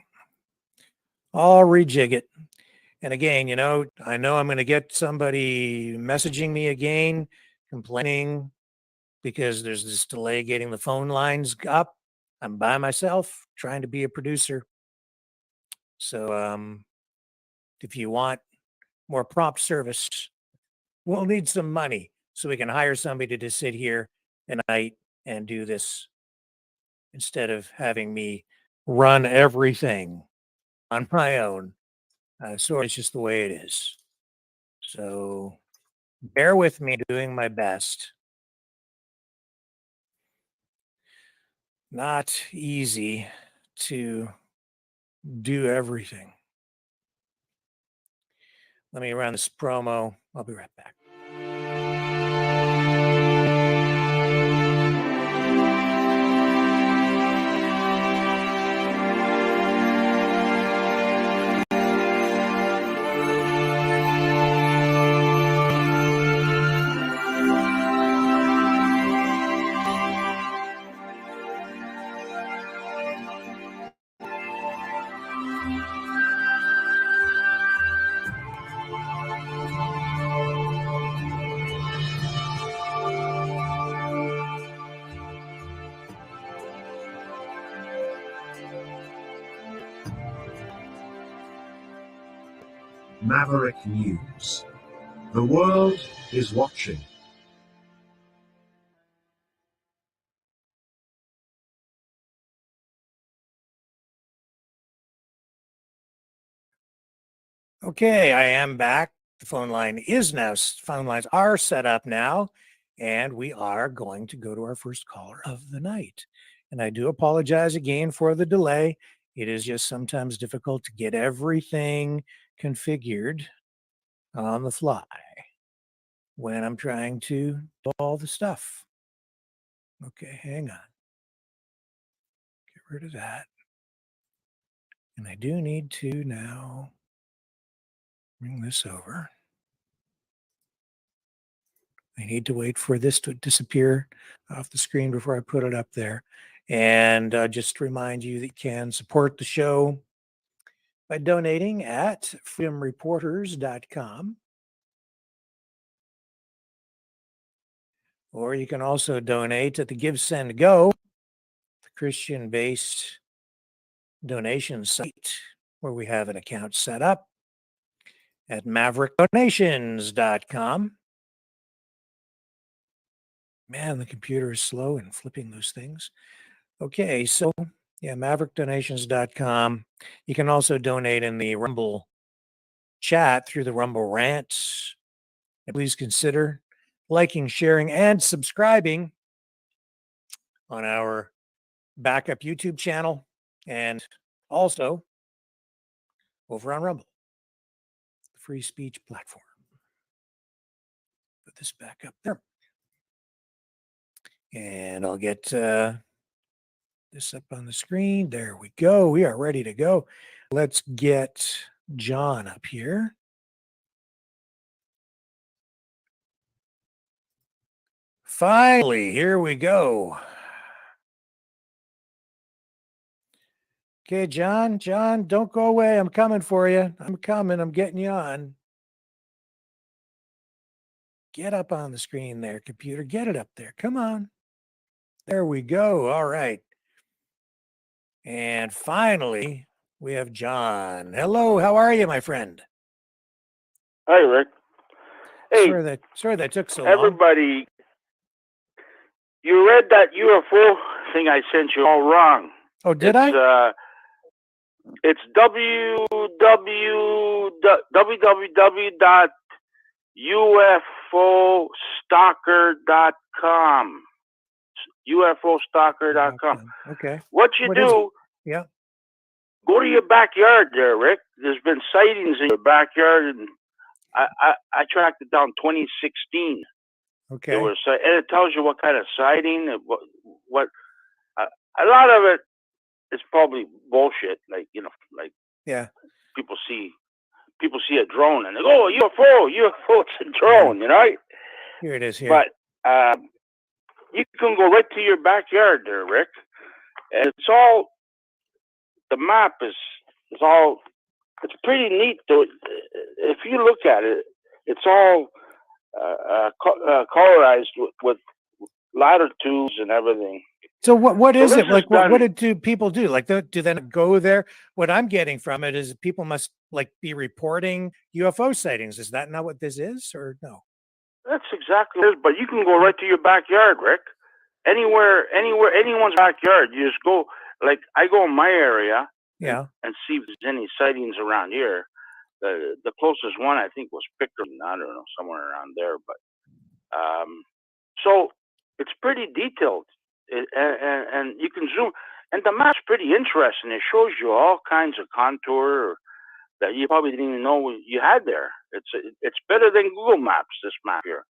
I'll rejig it. And again, I know I'm going to get somebody messaging me again, complaining because there's this delay getting the phone lines up. I'm by myself trying to be a producer. So if you want more prompt service, we'll need some money so we can hire somebody to sit here tonight and do this instead of having me run everything on my own. So it's just the way it is. So bear with me, doing my best. Not easy to do everything. Let me run this promo. I'll be right back. Maverick News. The world is watching. Okay, I am back. The phone lines are set up now, and we are going to go to our first caller of the night. And I do apologize again for the delay. It is just sometimes difficult to get everything configured on the fly when I'm trying to do all the stuff. Okay, hang on. Get rid of that. And I do need to now bring this over. I need to wait for this to disappear off the screen before I put it up there. And just to remind you that you can support the show by donating at freedomreporters.com. Or you can also donate at the Give, Send, Go, the Christian-based donation site, where we have an account set up at maverickdonations.com. Man, the computer is slow in flipping those things. Okay, so yeah, maverickdonations.com. You can also donate in the Rumble chat through the Rumble rants. And please consider liking, sharing, and subscribing on our backup YouTube channel and also over on Rumble, the free speech platform. Put this back up there. And I'll get this up on the screen. There we go. We are ready to go. Let's get John up here. Finally, here we go. Okay, John, don't go away. I'm coming for you. I'm coming. I'm getting you on. Get up on the screen there, computer. Get it up there. Come on. There we go. All right. And finally, we have John. Hello, how are you, my friend? Hi, Rick. Hey, sorry that took so long. everybody, you read that UFO thing I sent you all wrong. Oh, did I? It's www.ufostalker.com. UFOstalker.com. Okay. What you do, yeah, go to your backyard there, Rick. There's been sightings in your backyard, and I tracked it down 2016. Okay. There was, and it tells you what kind of sighting, what a lot of it is probably bullshit. Like, you know, like yeah, people see a drone and they go, oh, UFO, it's a drone, you know. Here it is. Here, but you can go right to your backyard there, Rick, and it's all, the map is all, it's pretty neat though. If you look at it, it's all colorized with latitudes and everything. So what is it like? What do people do? Like, do they go there? What I'm getting from it is people must like be reporting UFO sightings. Is that not what this is, or no? That's exactly what it is. But you can go right to your backyard, Rick. Anywhere, anyone's backyard. You just go. Like, I go in my area, yeah, and see if there's any sightings around here. The closest one I think was Pickering. I don't know, somewhere around there. But so it's pretty detailed, and you can zoom. And the map's pretty interesting. It shows you all kinds of contour that you probably didn't even know you had there. It's better than Google Maps. This map here,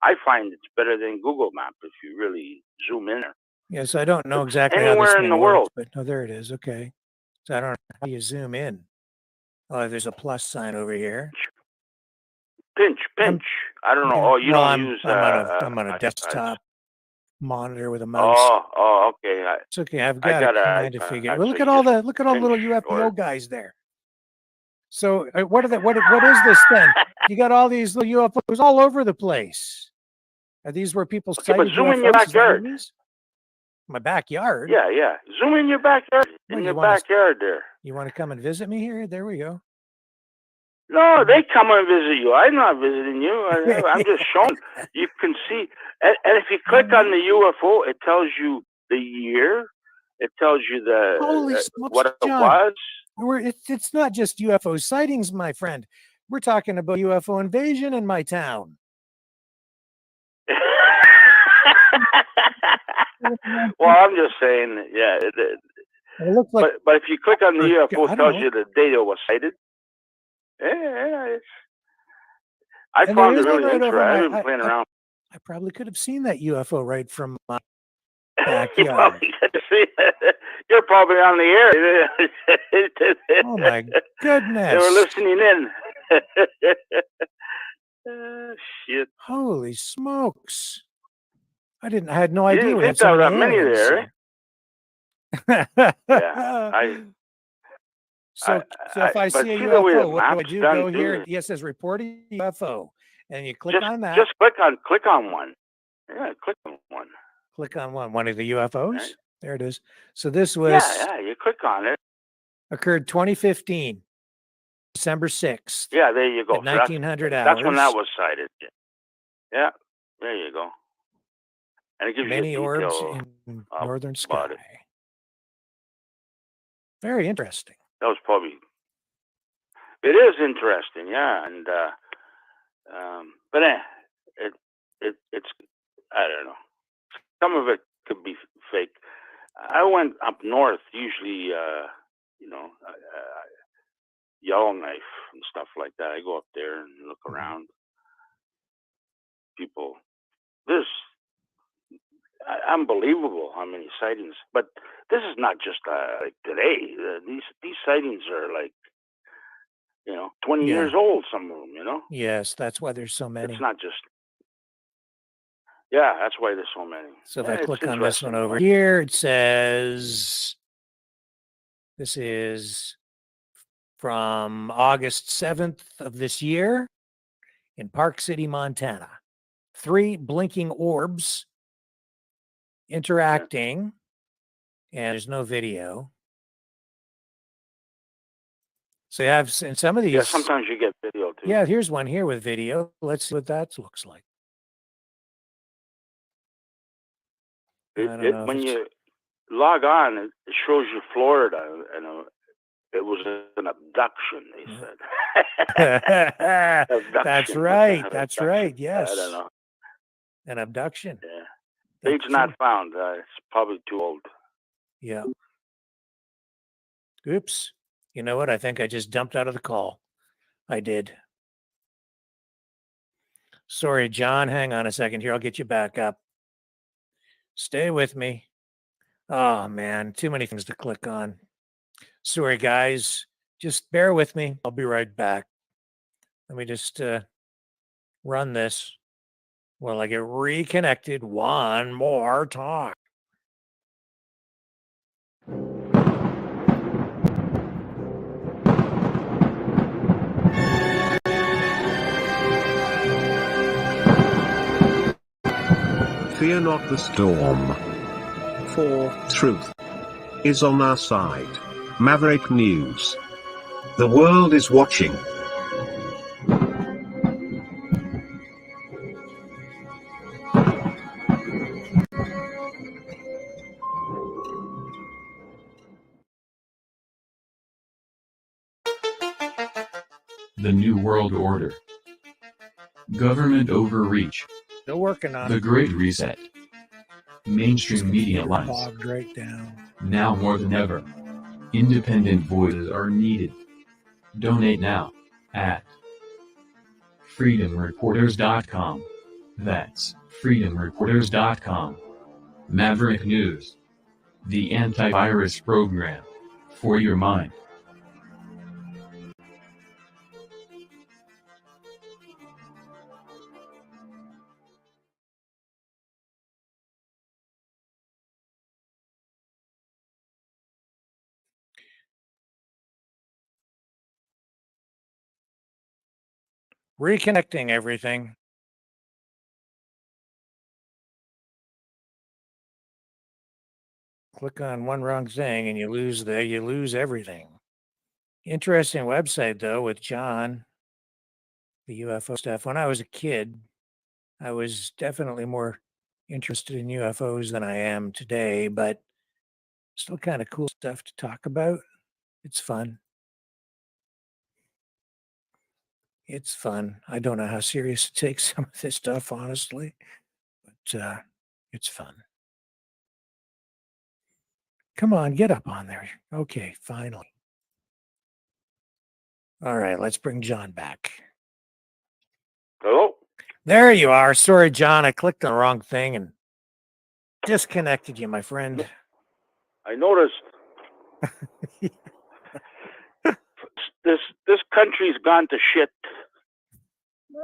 I find it's better than Google Map if you really zoom in there. Yes, I don't know exactly how this Anywhere in thing the works, world. but no, there it is. Okay, so I don't know how you zoom in. Oh, there's a plus sign over here. Pinch. I don't know. Oh, you Well, don't use. I'm on a desktop monitor with a mouse. Okay. It's okay. I've got to kind of figure. Well, look so at all you the little pinch UFO guys there. So what are what is this then? You got all these little UFOs all over the place. Are these where people sighted but zoom UFOs? in your Is that what it backyard. means? My backyard. Yeah. Zoom in your backyard. What, In you your wanna- backyard there. You want to come and visit me here? There we go. No, they come and visit you. I'm not visiting you. I'm just showing. You can see, and if you click on the UFO, it tells you the year. It tells you the Holy smokes, what it John. was. It's not just UFO sightings, my friend. We're talking about UFO invasion in my town. Well, I'm just saying, yeah. It looks like, but if you click on the UFO, I it don't tells know. you the date it was sighted. Yeah. I And found there it is one really right over interesting. my- I've been playing around. I probably could have seen that UFO right from my You backyard. probably could have seen it. You're probably on the air. Oh my goodness! They were listening in. Shit. Holy smokes! I had no You idea didn't we think had so there were many that many aliens. there, Yeah. So if I but see a see the way UFO, the what do I map's do? done, Go too? here. Yes, it says reporting UFO, and you click on that. Just click on one. Yeah, click on one. Click on one of the UFOs. Right. There it is. So this was Yeah, you click on it. occurred 2015, December 6th. Yeah, there you go. At 1900 That's when that hours. was sighted. Yeah, there you go. And it gives Many you a orbs detail in of- northern sky. about it. Very interesting. That was probably. It is interesting, yeah, and but it's I don't know. Some of it could be fake. I went up north, usually, Yellowknife and stuff like that. I go up there and look around. People, this unbelievable how many sightings. But this is not just like today. These sightings are like 20 Yeah. years old. Some of them, Yes, that's why there's so many. It's not just. Yeah, that's why there's so many. So if Yeah, I it's click on this one interesting, over though. here, it says this is from August 7th of this year in Park City, Montana. 3 blinking orbs interacting, and there's no video. So you have in some of these. Yeah, sometimes you get video too. Yeah, here's one here with video. Let's see what that looks like. I don't know if When it's- you log on, it shows you Florida, and it was an abduction. They said. That's Abduction. right. What the hell, That's abduction? right. Yes. I don't know. An abduction. Yeah. That's Page not true. found. It's probably too old. Yeah. Oops. You know what? I think I just dumped out of the call. I did. Sorry, John. Hang on a second here. I'll get you back up. Stay with me. Oh, man. Too many things to click on. Sorry, guys. Just bear with me. I'll be right back. Let me just run this while I get reconnected one more time. Fear not the storm. For truth is on our side. Maverick News. The world is watching. The New World Order. Government overreach. Still working on The it. Great Reset. Mainstream media lies. Bogged right down. Now more than ever, independent voices are needed. Donate now at freedomreporters.com. That's freedomreporters.com. Maverick News. The antivirus program for your mind. Reconnecting everything. Click on one wrong thing and you lose everything. Interesting website though with John, the UFO stuff. When I was a kid, I was definitely more interested in UFOs than I am today, but still kind of cool stuff to talk about. It's fun. It's fun. I don't know how serious to take some of this stuff, honestly, but it's fun. Come on, get up on there. Okay, finally. All right, let's bring John back. Hello? There you are. Sorry, John. I clicked on the wrong thing and disconnected you, my friend. I noticed this country's gone to shit.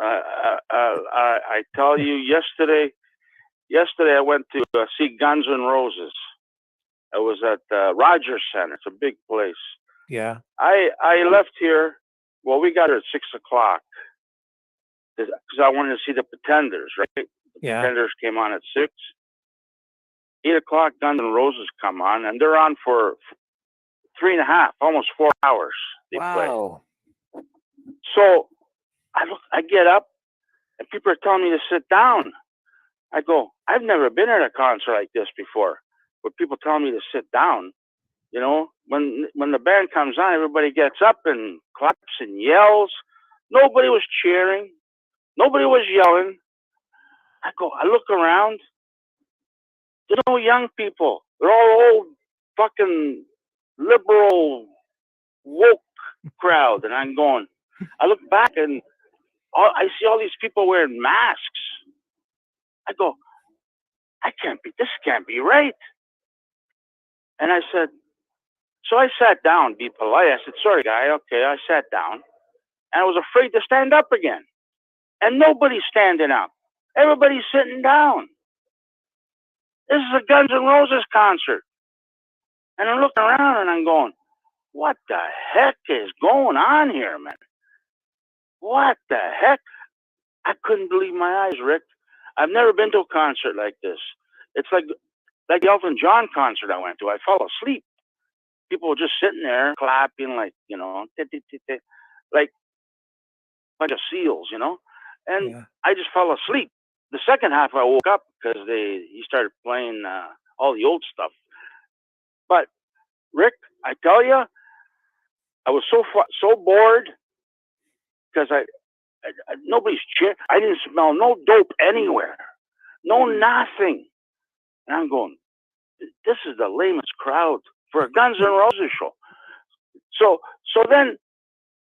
I tell you, yesterday I went to see Guns N' Roses. I was at Rogers Center. It's a big place. Yeah. I left here. Well, we got here at 6 o'clock because I wanted to see the Pretenders. Right? The Yeah. Pretenders came on at 6. 8 o'clock, Guns N' Roses come on, and they're on for 3.5, almost 4 hours. They Wow. play. So I get up, and people are telling me to sit down. I go, I've never been at a concert like this before, where people telling me to sit down. You know, when the band comes on, everybody gets up and claps and yells. Nobody was cheering. Nobody was yelling. I go, I look around. There's no young people. They're all old, fucking liberal, woke crowd. And I'm going, I look back and I see all these people wearing masks. I go, this can't be right. And I said, so I sat down, be polite. I said, sorry, guy. Okay, I sat down. And I was afraid to stand up again. And nobody's standing up. Everybody's sitting down. This is a Guns N' Roses concert. And I'm looking around and I'm going, what the heck is going on here, man? What the heck? I couldn't believe my eyes, Rick. I've never been to a concert like this. It's like the Elton John concert I went to. I fell asleep. People were just sitting there clapping like, you know, like a bunch of seals, you know? And Yeah. I just fell asleep. The second half I woke up because he started playing all the old stuff. But Rick, I tell you, I was so bored because nobody's cheering. I didn't smell no dope anywhere, no nothing. And I'm going, this is the lamest crowd for a Guns N' Roses show. So then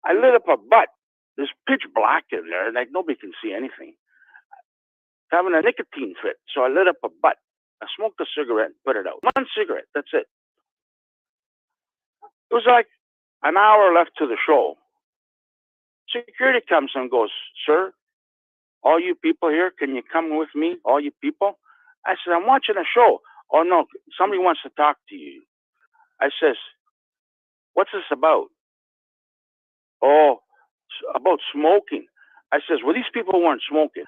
I lit up a butt. There's pitch black in there, like nobody can see anything. Having a nicotine fit, so I lit up a butt. I smoked a cigarette and put it out. One cigarette, that's it. It was like an hour left to the show. Security comes and goes, sir, all you people here, can you come with me? All you people? I said, I'm watching a show. Oh, no, somebody wants to talk to you. I says, what's this about? Oh, about smoking. I says, well, these people weren't smoking.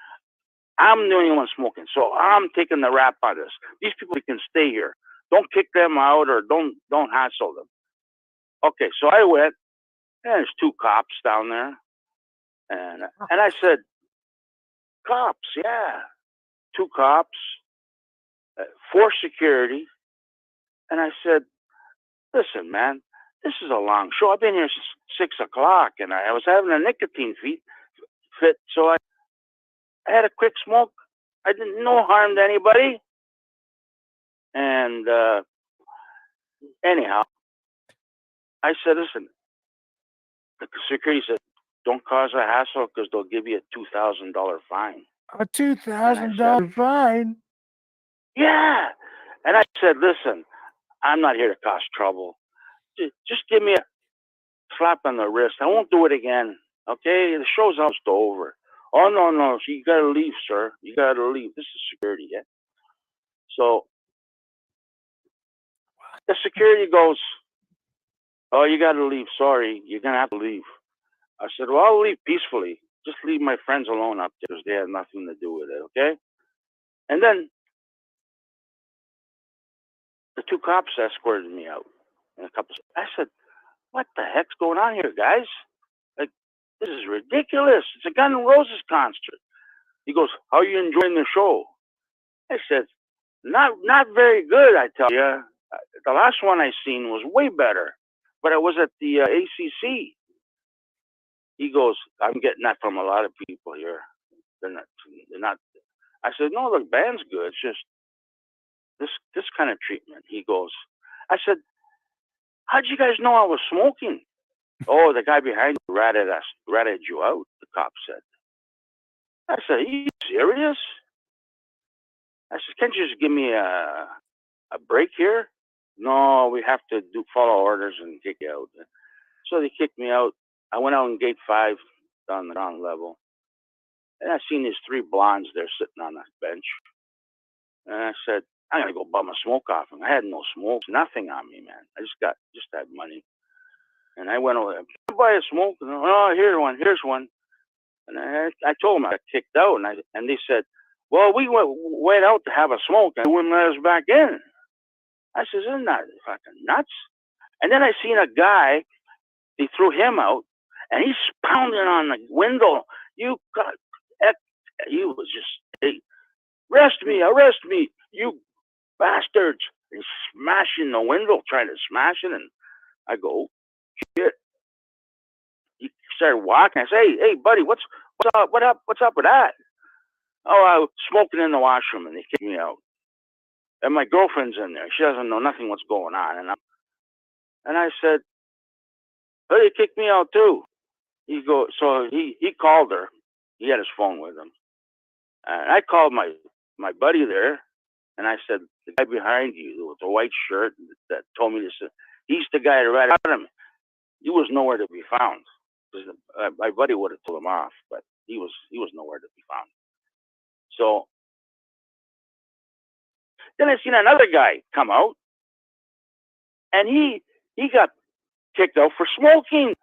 I'm the only one smoking, so I'm taking the rap on this. These people can stay here. Don't kick them out or don't hassle them. Okay, so I went, and there's 2 cops down there. And I said, cops, yeah. 2 cops, 4 security. And I said, listen, man, this is a long show. I've been here since 6 o'clock, and I was having a nicotine fit, so I had a quick smoke. I didn't no harm to anybody. And anyhow, I said, listen, the security said, don't cause a hassle because they'll give you a $2,000 fine. A $2,000 fine. Yeah. And I said, listen, I'm not here to cause trouble. Just give me a slap on the wrist. I won't do it again. Okay? The show's almost over. Oh, no. You got to leave, sir. You got to leave. This is security. Yeah? So the security goes, oh, you got to leave. Sorry. You're going to have to leave. I said, well, I'll leave peacefully. Just leave my friends alone up there because they have nothing to do with it. Okay? And then the two cops escorted me out. And I said, what the heck's going on here, guys? Like, this is ridiculous. It's a Guns N' Roses concert. He goes, how are you enjoying the show? I said, not very good, I tell you. The last one I seen was way better, but it was at the ACC. He goes, I'm getting that from a lot of people here. They're not. I said, no, the band's good. It's just this kind of treatment. He goes, I said, how'd you guys know I was smoking? Oh, the guy behind you ratted you out, the cop said. I said, are you serious? I said, can't you just give me a break here? No, we have to follow orders and kick you out. So they kicked me out. I went out in gate 5 down the ground level. And I seen these 3 blondes there sitting on a bench. And I said, I'm going to go bum a smoke off them. I had no smoke, nothing on me, man. I just had money. And I went over there, buy a smoke. And, oh, here's one. And I told them I got kicked out. And they said, well, we went out to have a smoke and they wouldn't let us back in. I said, isn't that fucking nuts? And then I seen a guy, they threw him out, and he's pounding on the window. He was just, hey, arrest me, you bastards. He's smashing the window, trying to smash it, and I go, oh, shit. He started walking. I say, hey, buddy, what's up with that? Oh, I was smoking in the washroom, and they kicked me out. And my girlfriend's in there. She doesn't know nothing what's going on. And I said, oh, they kicked me out too. So he called her. He had his phone with him. And I called my buddy there, and I said, the guy behind you with the white shirt that told me this, he's the guy that ratted him. He was nowhere to be found. My buddy would have told him off, but he was nowhere to be found. So then I seen another guy come out, and he got kicked out for smoking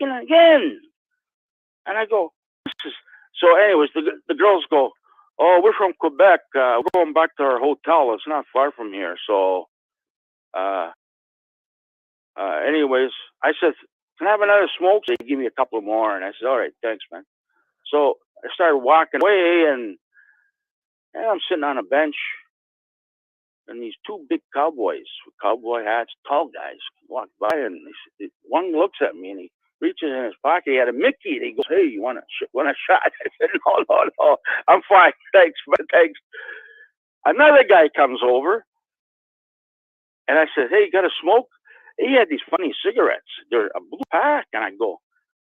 again. And I go, so anyways, the girls go, oh, we're from Quebec. We're going back to our hotel. It's not far from here. So, anyways, I said, can I have another smoke? They give me a couple more. And I said, all right, thanks, man. So I started walking away, and I'm sitting on a bench. And these 2 big cowboys with cowboy hats, tall guys, walk by, and one looks at me, and he reaches in his pocket. He had a Mickey, and he goes, hey, you want a shot? I said, no, I'm fine, thanks. Another guy comes over, and I said, hey, you got a smoke? He had these funny cigarettes. They're a blue pack, and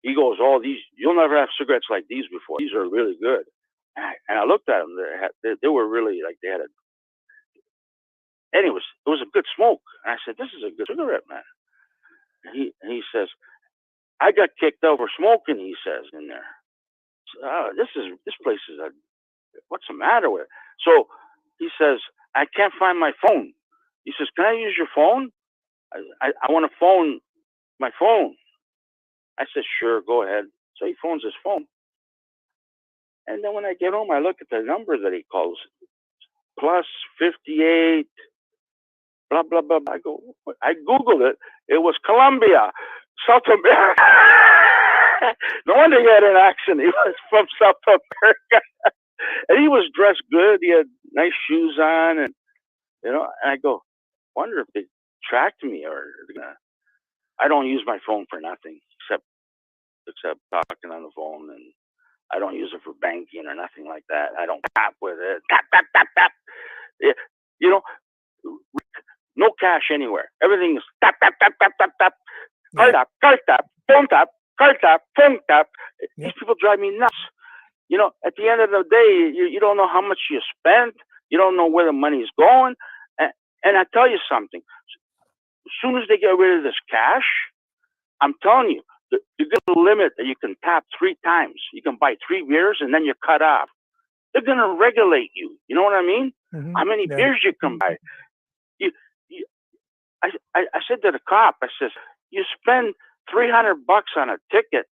he goes, oh, these, you'll never have cigarettes like these before. These are really good. And I looked at them. They were really like, they had a, anyways, it was a good smoke. And I said, this is a good cigarette, man. And he says, I got kicked out for smoking, he says, in there. This place is what's the matter with it? So he says, I can't find my phone. He says, can I use your phone? I want to phone my phone. I said, sure, go ahead. So he phones his phone. And then when I get home, I look at the number that he calls, plus 58, blah, blah, blah. I Googled it. It was Colombia, South America. No wonder he had an accent. He was from South America. And he was dressed good. He had nice shoes on. And I go, wonder if they track me or they're gonna. I don't use my phone for nothing except talking on the phone, and I don't use it for banking or nothing like that. I don't tap with it. Tap tap tap tap. Yeah, you know, no cash anywhere. Everything is tap tap tap tap tap tap. Card tap, card tap, phone tap, card tap, phone tap. These people drive me nuts. You know, at the end of the day, you don't know how much you spent. You don't know where the money's going. And I tell you something. As soon as they get rid of this cash, I'm telling you, you get a limit that you can tap 3 times. You can buy 3 beers and then you're cut off. They're going to regulate you. You know what I mean? How many beers you can buy? I said to the cop, I says, you spend $300 on a ticket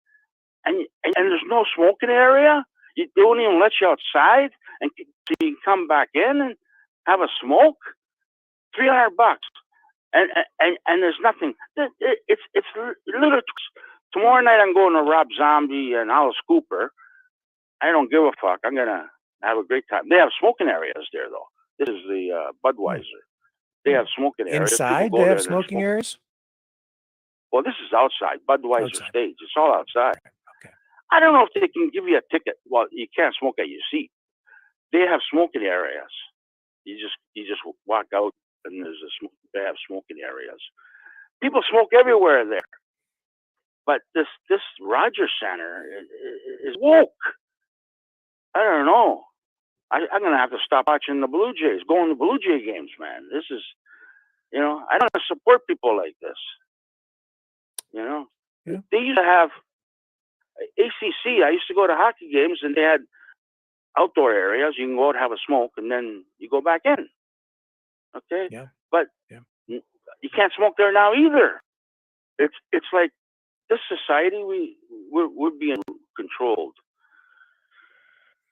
and there's no smoking area? You don't even let you outside and so you can come back in and have a smoke? $300. And there's nothing. It's little. Tomorrow night I'm going to Rob Zombie and Alice Cooper. I don't give a fuck. I'm gonna have a great time. They have smoking areas there though. This is the Budweiser. They have smoking areas. Inside, People go they there have and they're smoking areas. Well, this is outside. Budweiser stage. It's all outside. Okay. I don't know if they can give you a ticket. Well, you can't smoke at your seat. They have smoking areas. You just walk out and they have smoking areas. People smoke everywhere there. But this Rogers Center is woke. I don't know. I'm gonna have to stop watching the Blue Jays, going to Blue Jay games, man. This is, you know, I don't support people like this. You know, they used to have ACC. I used to go to hockey games, and they had outdoor areas. You can go out and have a smoke, and then you go back in. Okay. Yeah. But you can't smoke there now either. It's like this society we're being controlled.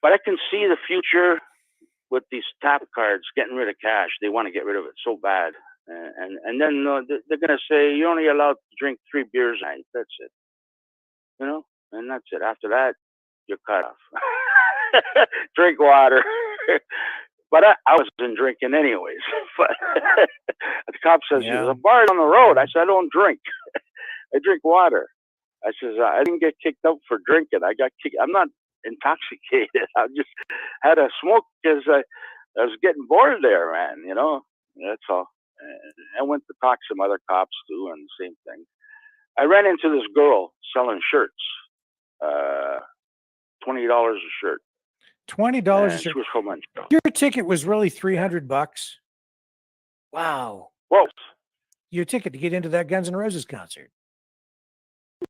But I can see the future with these tap cards getting rid of cash. They want to get rid of it so bad, and then they're going to say you're only allowed to drink 3 beers a night. That's it. You know, and that's it. After that, you're cut off. Drink water. But I wasn't drinking anyways. But the cop says, there's a bar on the road. I said, I don't drink. I drink water. I says, I didn't get kicked out for drinking. I got kicked. I'm not intoxicated. I just had a smoke because I was getting bored there, man. You know, that's all. And I went to talk to some other cops too, and the same thing. I ran into this girl selling shirts, $20 a shirt. $20 a shirt. She was from Montreal. Your ticket was really $300. Wow. Well, your ticket to get into that Guns N' Roses concert.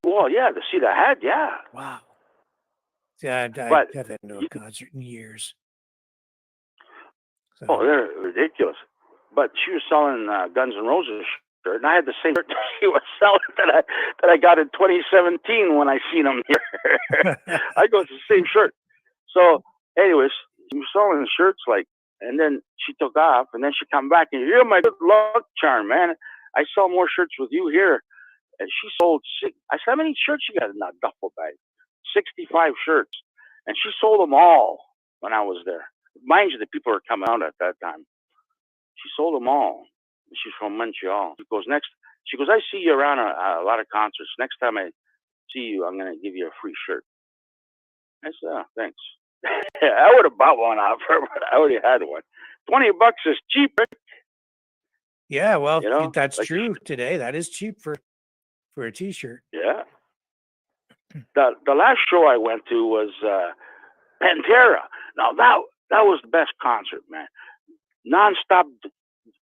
Well, yeah, to see the head, yeah. Wow. Yeah, I haven't been to a concert in years. So. Oh, they're ridiculous. But she was selling Guns N' Roses shirt, and I had the same shirt she was selling that I got in 2017 when I seen them here. I go, it's the same shirt. So, anyways, she was selling shirts and then she took off, and then she come back and you're my good luck charm, man. I sell more shirts with you here. And she sold I said, how many shirts you got in that duffel bag? 65 shirts. And she sold them all when I was there. Mind you, the people were coming out at that time. She sold them all. She's from Montreal. She goes, I see you around a lot of concerts. Next time I see you, I'm going to give you a free shirt. I said, oh, thanks. I would have bought one off her, but I already had one. $20 is cheap. Yeah, well, you know, that's true today. That is cheap for a T-shirt. Yeah. The last show I went to was Pantera. Now that was the best concert, man. Non-stop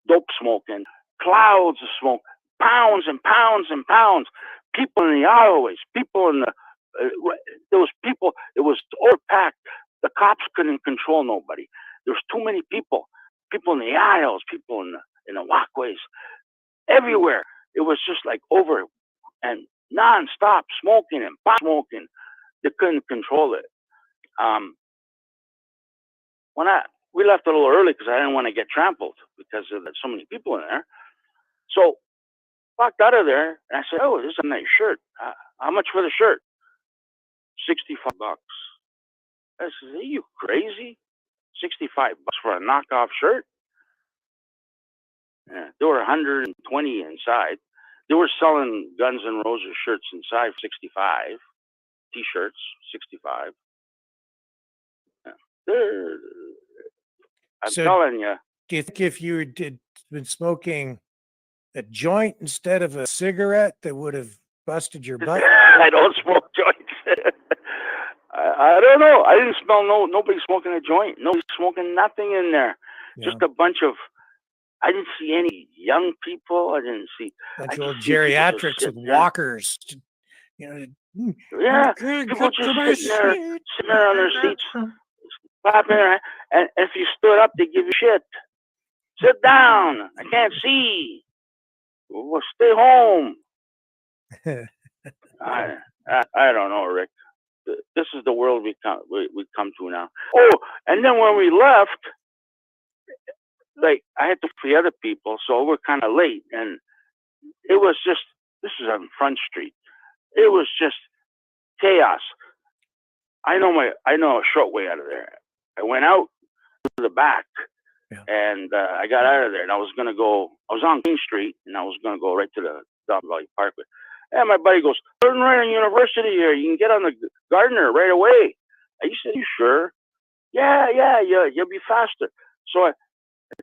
dope smoking, clouds of smoke, pounds and pounds and pounds. People in the aisleways, people in the there was people. It was overpacked. The cops couldn't control nobody. There was too many people. People in the aisles, people in the walkways, everywhere. It was just like over and non-stop smoking and pot smoking. They couldn't control it. We left a little early because I didn't want to get trampled because there's so many people in there. So walked out of there and I said, "Oh, this is a nice shirt. How much for the shirt?" $65. I said, "Are you crazy? $65 for a knockoff shirt?" Yeah, there were 120 inside. They were selling Guns N' Roses shirts inside, 65 T-shirts, 65. Yeah. I'm So telling you. do you think if you had been smoking a joint instead of a cigarette, that would have busted your butt? I don't smoke joints. I don't know. I didn't smell nobody smoking a joint. Nobody smoking nothing in there. Yeah. Just a bunch of. I didn't see any young people. I didn't see. Bunch I of old just see people just geriatrics with sitting there. walkers. You know, Yeah, can't people get just to my sitting there on their seats, clapping their hands. And if you stood up, they give you shit. Sit down. I can't see. Well, stay home. I don't know, Rick. This is the world we come to now. Oh, and then when we left, like I had to free other people, so we're kind of late, and it was just this is on Front Street. It was just chaos. I know a short way out of there. I went out to the back, and I got out of there, and I was on King Street, and I was gonna go right to the Don Valley Parkway. And my buddy goes, turn right on University here. You can get on the Gardner right away. I said, you sure? Yeah, you'll be faster. So I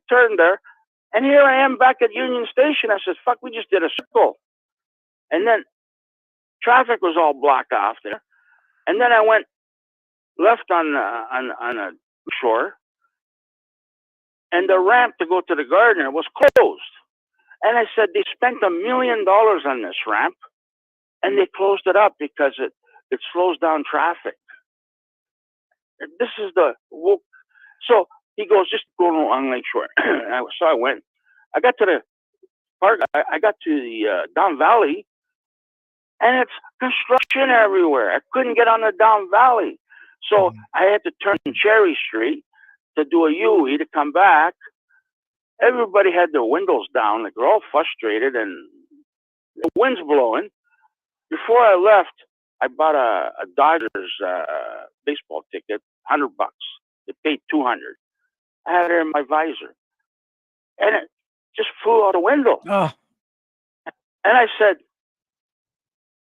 turned there, and here I am back at Union Station. I said, fuck, we just did a circle. And then traffic was all blocked off there. And then I went left on a shore, and the ramp to go to the Gardner was closed. And I said, they spent $1 million on this ramp, and they closed it up because it slows down traffic. This is so he goes, just go on Lakeshore. So I went. I got to the park. I got to the Down Valley, and it's construction everywhere. I couldn't get on the Down Valley. So I had to turn Cherry Street to do a U-E to come back. Everybody had their windows down. Like they're all frustrated, and the wind's blowing. Before I left, I bought a Dodgers baseball ticket, $100. It paid $200. I had it in my visor, and it just flew out the window. Oh. And I said,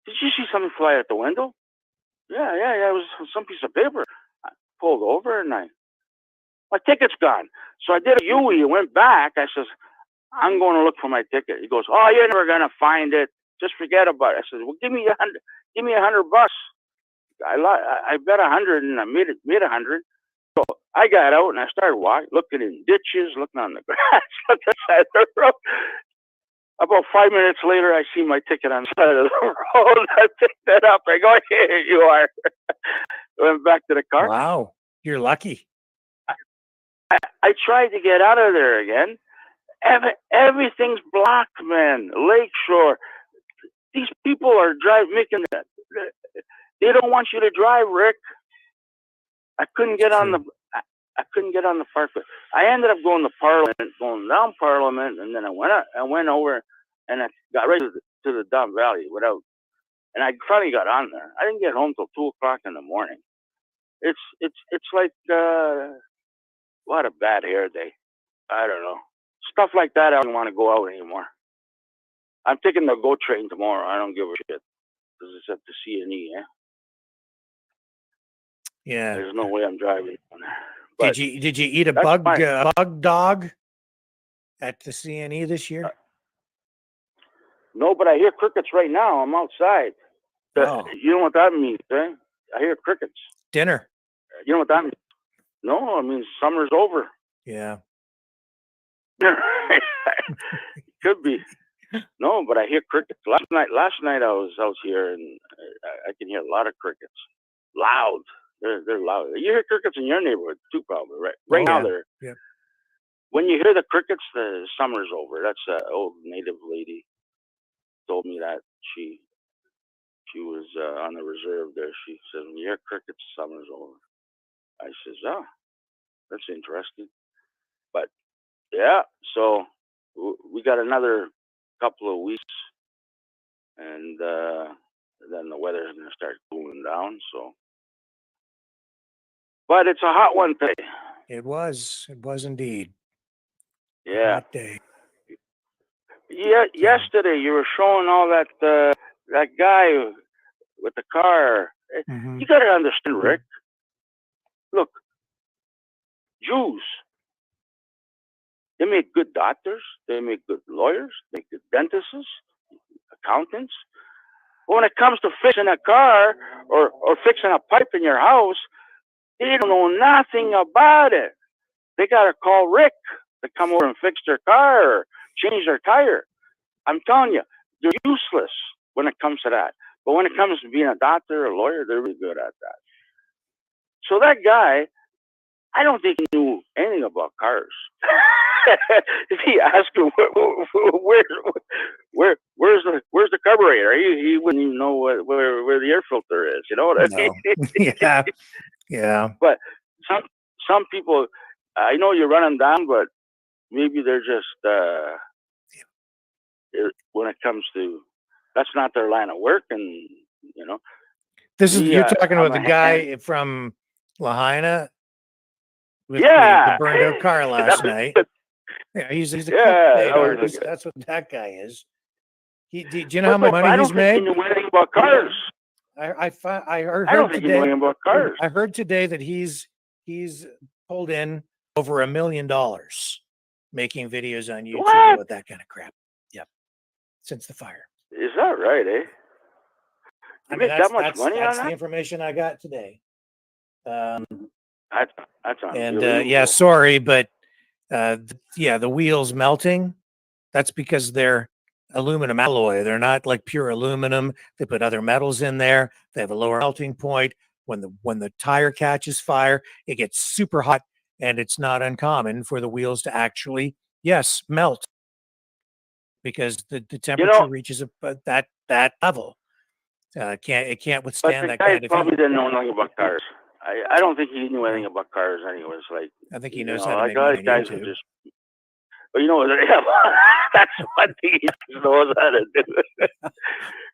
"Did you see something fly out the window?" Yeah. It was some piece of paper. I pulled over, and my ticket's gone. So I did a U-E and went back. I says, I'm going to look for my ticket. He goes, oh, you're never going to find it. Just forget about it. I said, well, give me $100. I bet 100 and I made 100. So I got out and I started walking, looking in ditches, looking on the grass, on the side of the road. About 5 minutes later, I see my ticket on the side of the road. I picked it up. I go, here you are. Went back to the car. Wow, you're lucky. I tried to get out of there again. Everything's blocked, man. Lakeshore. These people are making that. They don't want you to drive, Rick. I couldn't get on the parkway. I ended up going down Parliament, and then I went over, and I got right to the Don Valley and I finally got on there. I didn't get home till 2:00 in the morning. It's like what a bad hair day. I don't know. Stuff like that, I don't want to go out anymore. I'm taking the GO train tomorrow. I don't give a shit. Because it's at the C&E, eh? Yeah. There's no way I'm driving on there. But did you eat a bug dog at the CNE this year? No, but I hear crickets right now. I'm outside. You know what that means, eh? I hear crickets. Dinner. You know what that means? No, I mean summer's over. Yeah. Could be. No, but I hear crickets. Last night I was out here and I can hear a lot of crickets. Loud. They're loud. You hear crickets in your neighborhood too, probably, right? Right now they're. Yeah. When you hear the crickets, the summer's over. That's an old native lady told me that she was on the reserve there. She said, when you hear crickets, summer's over. I says, oh, that's interesting. But yeah, so we got another couple of weeks, and then the weather's going to start cooling down. So, but it's a hot one today. It was indeed. Yeah. Hot day. yesterday you were showing all that that guy with the car. Mhm. You got to understand, Rick. Look, Jews, they make good doctors, they make good lawyers, they make good dentists, accountants. But when it comes to fixing a car or fixing a pipe in your house, they don't know nothing about it. They got to call Rick to come over and fix their car or change their tire. I'm telling you, they're useless when it comes to that. But when it comes to being a doctor or a lawyer, they're really good at that. So that guy, I don't think he knew anything about cars. If he asked him where's the carburetor, he wouldn't even know where the air filter is. You know what I No. mean? Yeah. Yeah. But some people, I know you run them down, but maybe they're just when it comes to, that's not their line of work, and you know. This is, Me, you're talking I'm about the a guy from Lahaina with the Yeah. burned out car That last was night. good. Yeah, he's a Yeah, clickbait that was artist. good. That's what that guy is. Do you know how But much money I he's don't think he made? knew anything about cars. I I don't heard think he knew today. anything about cars. I heard today that he's pulled in over $1 million making videos on YouTube What? about that kind of crap. Yep, since the fire. Is that right, eh? I You mean, make that much money on that's the that? information I got today. That's And unbelievable. yeah, sorry, but yeah, the wheels melting. That's because they're aluminum alloy. They're not like pure aluminum. They put other metals in there. They have a lower melting point. When the tire catches fire, it gets super hot, and it's not uncommon for the wheels to actually, yes, melt because the temperature reaches that level. It can't But withstand the that guy kind of probably heat. didn't know anything about cars. I don't think he knew anything about cars anyways. Like, I think he you knows know, how to like make all money these on guys are YouTube. just, but you know, yeah, that's one thing he just knows how to do.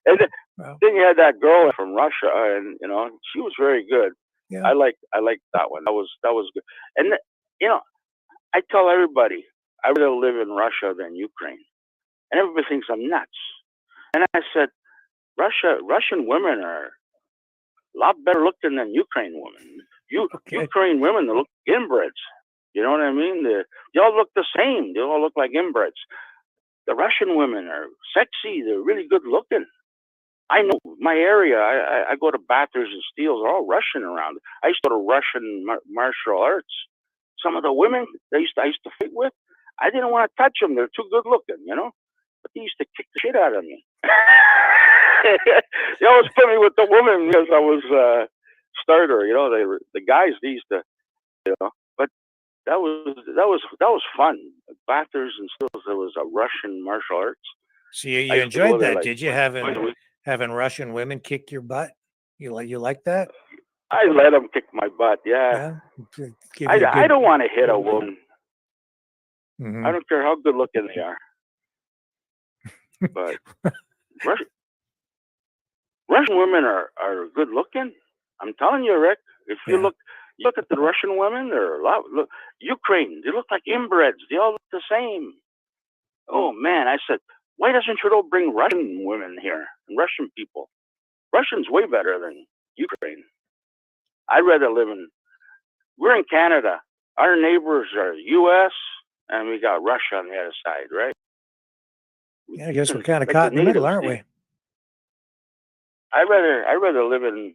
And then you had that girl from Russia, and you know, she was very good. Yeah. I like that one. That was good. And you know, I tell everybody I'd rather live in Russia than Ukraine, and everybody thinks I'm nuts. And I said, Russian women are a lot better looking than Ukraine women. Ukraine women, they look inbreds. You know what I mean? They all look the same. They all look like inbreds. The Russian women are sexy. They're really good looking. I know my area. I go to Bathurst and Steeles. They're all Russian around. I used to go to Russian martial arts. Some of the women I used to fight with, I didn't want to touch them. They're too good looking, you know. But they used to kick the shit out of me. They always put me with the women because I was starter. You know, the guys. They used to, you know. But that was fun. Bathurst and Steeles. There was a Russian martial arts. So you I used to go enjoyed there, that, like, did you? Having Russian women kick your butt? You like that? I let them kick my butt. Yeah. Give you a I good. don't want to hit a woman. Mhm. I don't care how good looking they are. But Russian women are good looking. I'm telling you, Rick. If you look at the Russian women, they're a lot. Look, Ukraine, they look like inbreds. They all look the same. Oh man, I said, why doesn't Trudeau bring Russian women here and Russian people? Russians way better than Ukraine. I'd rather live in. We're in Canada. Our neighbors are U.S. and we got Russia on the other side, right? Yeah, I guess we're kind of Like caught in the middle, natives, aren't we? I'd rather live in.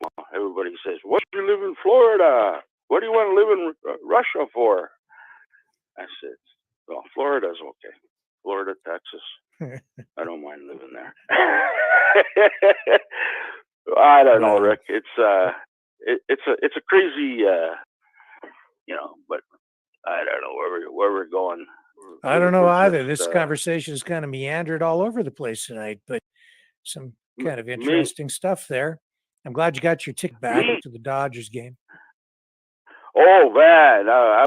Well, everybody says, "What do you live in Florida? What do you want to live in Russia for?" I said, "Well, Florida's okay. Florida, Texas. I don't mind living there." I don't know, Rick. It's a crazy, you know. But I don't know where we're going. I don't know We're either. just, This conversation has kind of meandered all over the place tonight, but some kind of interesting stuff there. I'm glad you got your ticket back to the Dodgers game. Oh man, I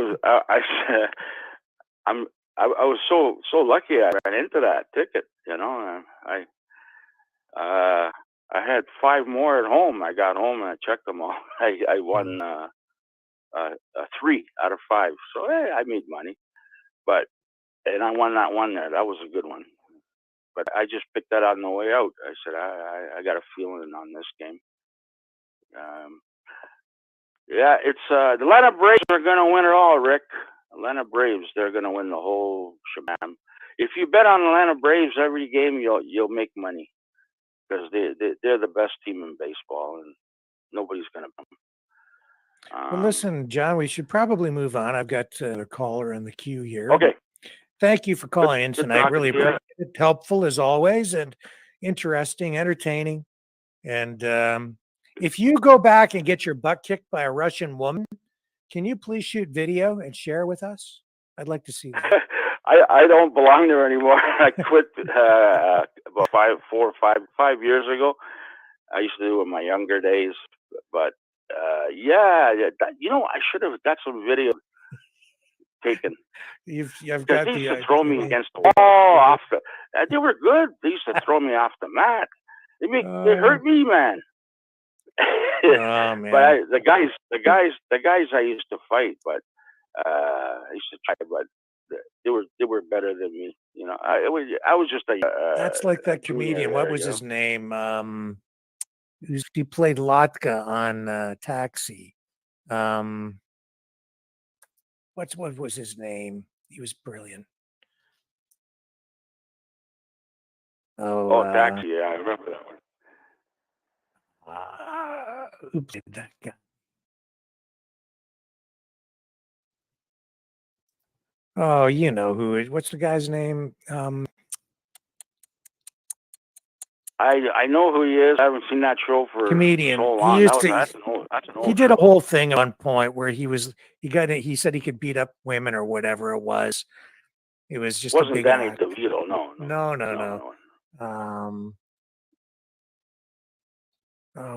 was so lucky I ran into that ticket. You know, I had 5 more at home. I got home and I checked them all. I won 3 out of 5. So hey, I made money. But and I won that one there. That was a good one. But I just picked that on the way out. I said, I got a feeling on this game. Yeah, it's the Atlanta Braves are going to win it all, Rick. Atlanta Braves, they're going to win the whole shabam. If you bet on Atlanta Braves every game, you'll make money because they're the best team in baseball, and nobody's going to. Well, listen, John, we should probably move on. I've got a caller in the queue here. Okay. Thank you for calling in Good tonight. talking Really to you. appreciate it. Helpful as always, and interesting, entertaining. And if you go back and get your butt kicked by a Russian woman, can you please shoot video and share with us? I'd like to see that. I don't belong there anymore. I quit about 5 years ago. I used to do it in my younger days, but yeah, I should have got some video taken. You've Because got they used the to throw me against the wall off the. They were good. They used to throw me off the mat. They hurt me, man. Oh man! But the guys I used to fight, but I used to try, but they were better than me. I was just a. That's like that comedian. What was his name? He played Latka on Taxi. What was his name? He was brilliant. Taxi. Yeah, I remember that one. Who played that guy? Oh, you know who it. What's the guy's name? I know who he is. I haven't seen that show for Comedian. so long. He used That's to. an old He did a show. whole thing at one point where he said he could beat up women or whatever it was. It was just Wasn't a big Danny act. DeVito? No.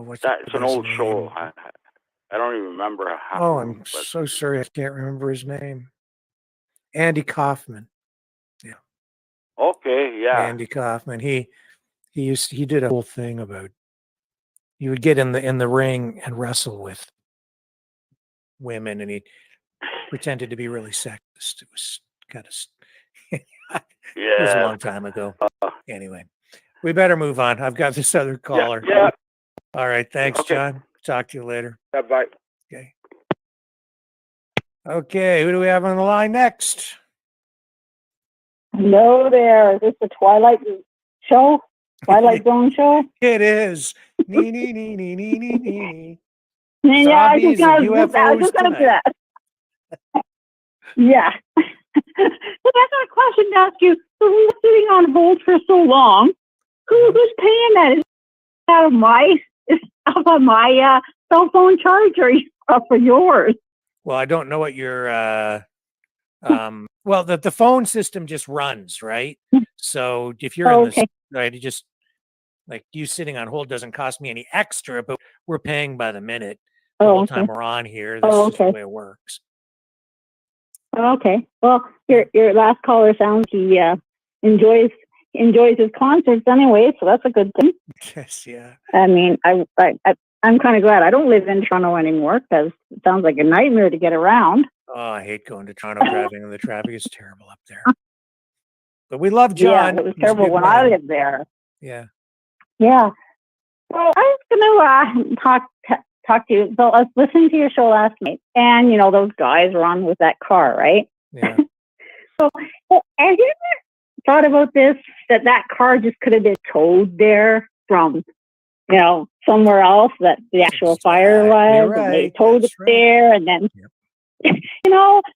What's It's an his old name? show. I don't even remember half Oh, of them, I'm but so sorry. I can't remember his name. Andy Kaufman. Yeah. okay, yeah. Andy Kaufman. He did a whole thing about he would get in the ring and wrestle with women, and he pretended to be really sexist. It was kind of it was a Yeah. long time ago. Anyway, we better move on. I've got this other caller. Yeah. All right. Thanks, Okay. John. Talk to you later. Bye. Okay. Okay. Who do we have on the line next? Hello there. Is this the Twilight show? Twilight Zone show? It is. Nee, nee, nee, nee, nee, nee, nee. Yeah, I Zombies just and got UFOs to tonight. that. Yeah. So that's a question to ask you. So we were sitting on hold for so long. Who's paying that? Is it out of my cell phone charge or for yours? Well, I don't know what your well, the phone system just runs, right? So if you're in this, right, it just like you sitting on hold doesn't cost me any extra, but we're paying by the minute the whole time we're on here. This is the way it works. Okay. Well, your last caller sounds he enjoys his concerts anyway, so that's a good thing. Yes, yeah. I mean, I'm kind of glad I don't live in Toronto anymore because it sounds like a nightmare to get around. Oh, I hate going to Toronto driving, and the traffic is terrible up there. But we love John. Yeah, it was He's a terrible good when man. I lived there. Yeah. Yeah. So I was going to talk to you. So I was listening to your show last night, and those guys were on with that car, right? Yeah. So have you ever thought about this? That car just could have been towed there from, somewhere else that the actual fire was, right. and they towed it there, and then,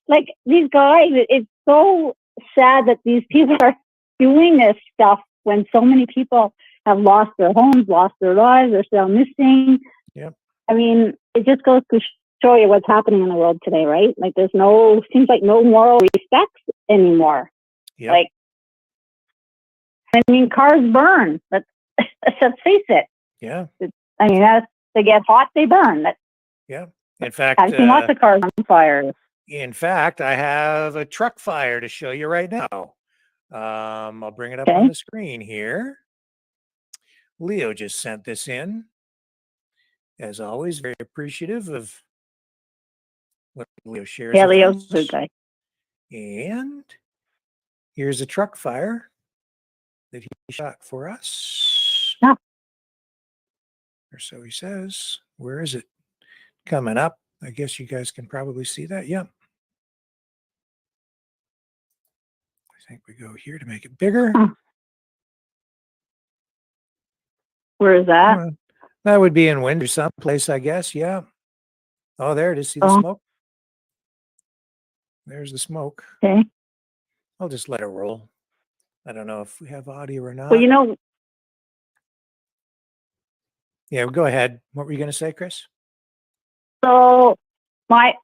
like these guys. It's so sad that these people are doing this stuff when so many people have lost their homes, lost their lives, they're still missing. Yep. I mean, it just goes to show you what's happening in the world today, right? Like seems like no moral respect anymore. Yep. Like, I mean, cars burn. Let's face it. Yeah. I mean, they get hot, they burn. Yeah. In fact, I've seen lots of cars on fire. In fact, I have a truck fire to show you right now. I'll bring it up on the screen here. Leo just sent this in. As always, very appreciative of what Leo shares. Yeah, with Leo's us. a good guy. And Here's a truck fire that he shot for us. Yeah. Or so he says. Where is it? Coming up. I guess you guys can probably see that. Yep. I think we go here to make it bigger. Where is that? That would be in winter someplace, I guess. Yeah. Oh, there it is. See the Oh. smoke? There's the smoke. Okay. I'll just let it roll. I don't know if we have audio or not. Well, you know, Yeah, go ahead. What were you going to say, Chris? so my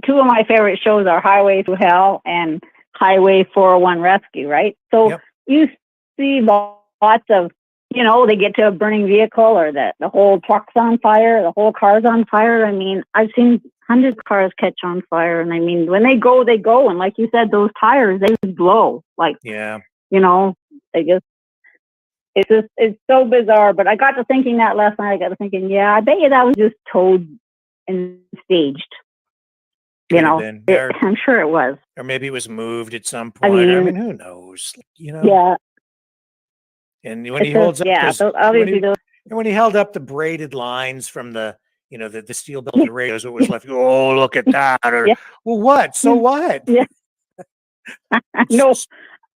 two of my favorite shows are Highway to Hell and Highway 401 Rescue, right? So you see lots of, you know, they get to a burning vehicle or the whole truck's on fire, the whole car's on fire. I mean, I've seen hundreds of cars catch on fire. And I mean, when they go, they go. And like you said, those tires, they just blow. Like, yeah, you know, it's so bizarre. But I got to thinking that last night. I got to thinking, yeah, I bet you that was just towed and staged. You know, I'm sure it was. Or maybe it was moved at some point. I mean, who knows? You know? Yeah. And when he holds up, when he held up the braided lines from the, you know, the steel belted radios, it was like, oh, look at that. Or, well, what? So what? Yeah. No,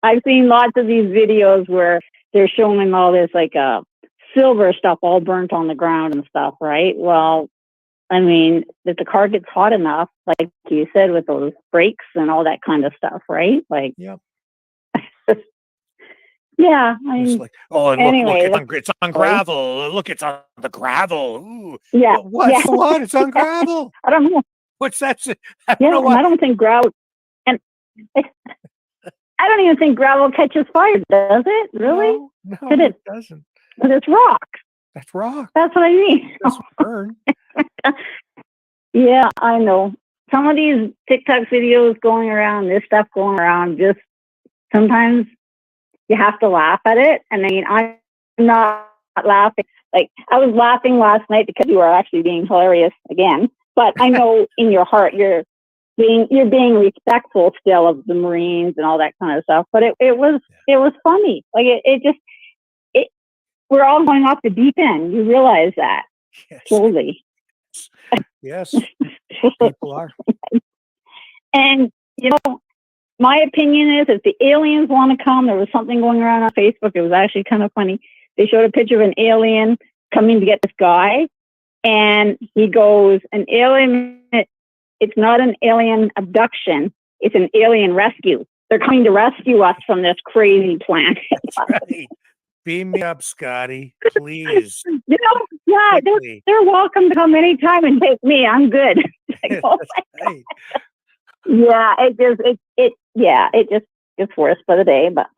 I've seen lots of these videos where they're showing all this like silver stuff all burnt on the ground and stuff, right? Well, I mean, if the car gets hot enough, like you said, with those brakes and all that kind of stuff, right? Like, yeah. Yeah, I mean, like, oh, and anyway, look, it's on gravel. Look, it's on the gravel. Ooh. Yeah. What? Yeah. So what? It's on gravel. I don't know. What's that? I don't know I don't think gravel, and I don't even think gravel catches fire, does it? Really? No, it doesn't. But it's rock. That's rock. That's what I mean. It doesn't burn. Yeah, I know. Some of these TikTok videos going around, this stuff going around, just sometimes you have to laugh at it. And I mean, I'm not laughing. Like, I was laughing last night because you were actually being hilarious again. But I know in your heart you're being respectful still of the Marines and all that kind of stuff. But it was funny. Like we're all going off the deep end. You realize that slowly. Yes, people are. And you know, my opinion is, if the aliens want to come, there was something going around on Facebook. It was actually kind of funny. They showed a picture of an alien coming to get this guy, and he goes, "An alien. It's not an alien abduction. It's an alien rescue. They're coming to rescue us from this crazy planet." Right. Beam me up, Scotty, please. You know, yeah, they're welcome to come anytime and take me. I'm good. Like, oh right. Yeah, it just gets worse by the day. But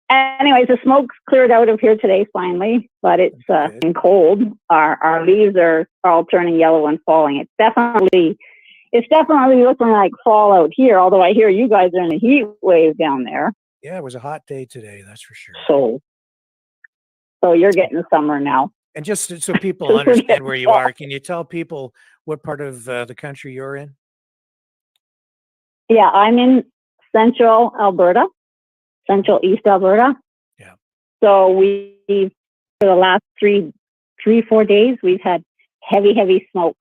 anyways, the smoke's cleared out of here today finally, but it's been cold. Our leaves are all turning yellow and falling. It's definitely looking like fall out here, although I hear you guys are in a heat wave down there. Yeah, it was a hot day today, that's for sure. So you're getting summer now. And just so people understand where you are, can you tell people what part of the country you're in? Yeah, I'm in central Alberta, central East Alberta. Yeah. So for the last 4 days, we've had heavy smoke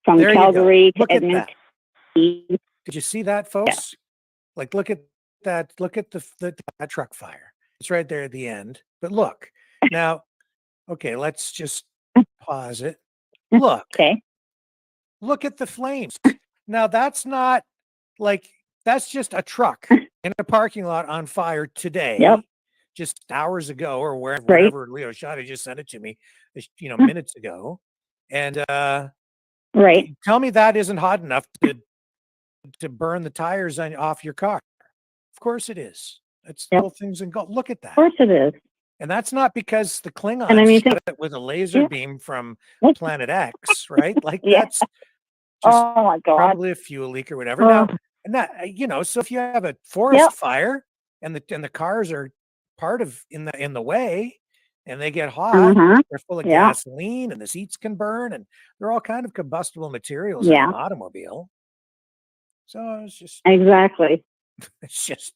from Calgary to Edmonton. Did you see that, folks? Yeah. Like, look at that. Look at that truck fire. It's right there at the end. But look, now, okay, let's just pause it. Look. Okay. Look at the flames. Now, that's not like, that's just a truck in a parking lot on fire today. Yep. Just hours ago, or wherever Leo shot it, just sent it to me, minutes ago. And right. Tell me that isn't hot enough to burn the tires off your car. Of course it is. It's whole things in gold. Look at that. Of course it is. And that's not because the Klingons shot it with a laser beam from Planet X, right? Like that's just oh my God. Probably a fuel leak or whatever. Now, and that so if you have a forest fire and the cars are part of in the way and they get hot, they're full of gasoline and the seats can burn and they're all kind of combustible materials in an automobile. So it's just exactly. It's just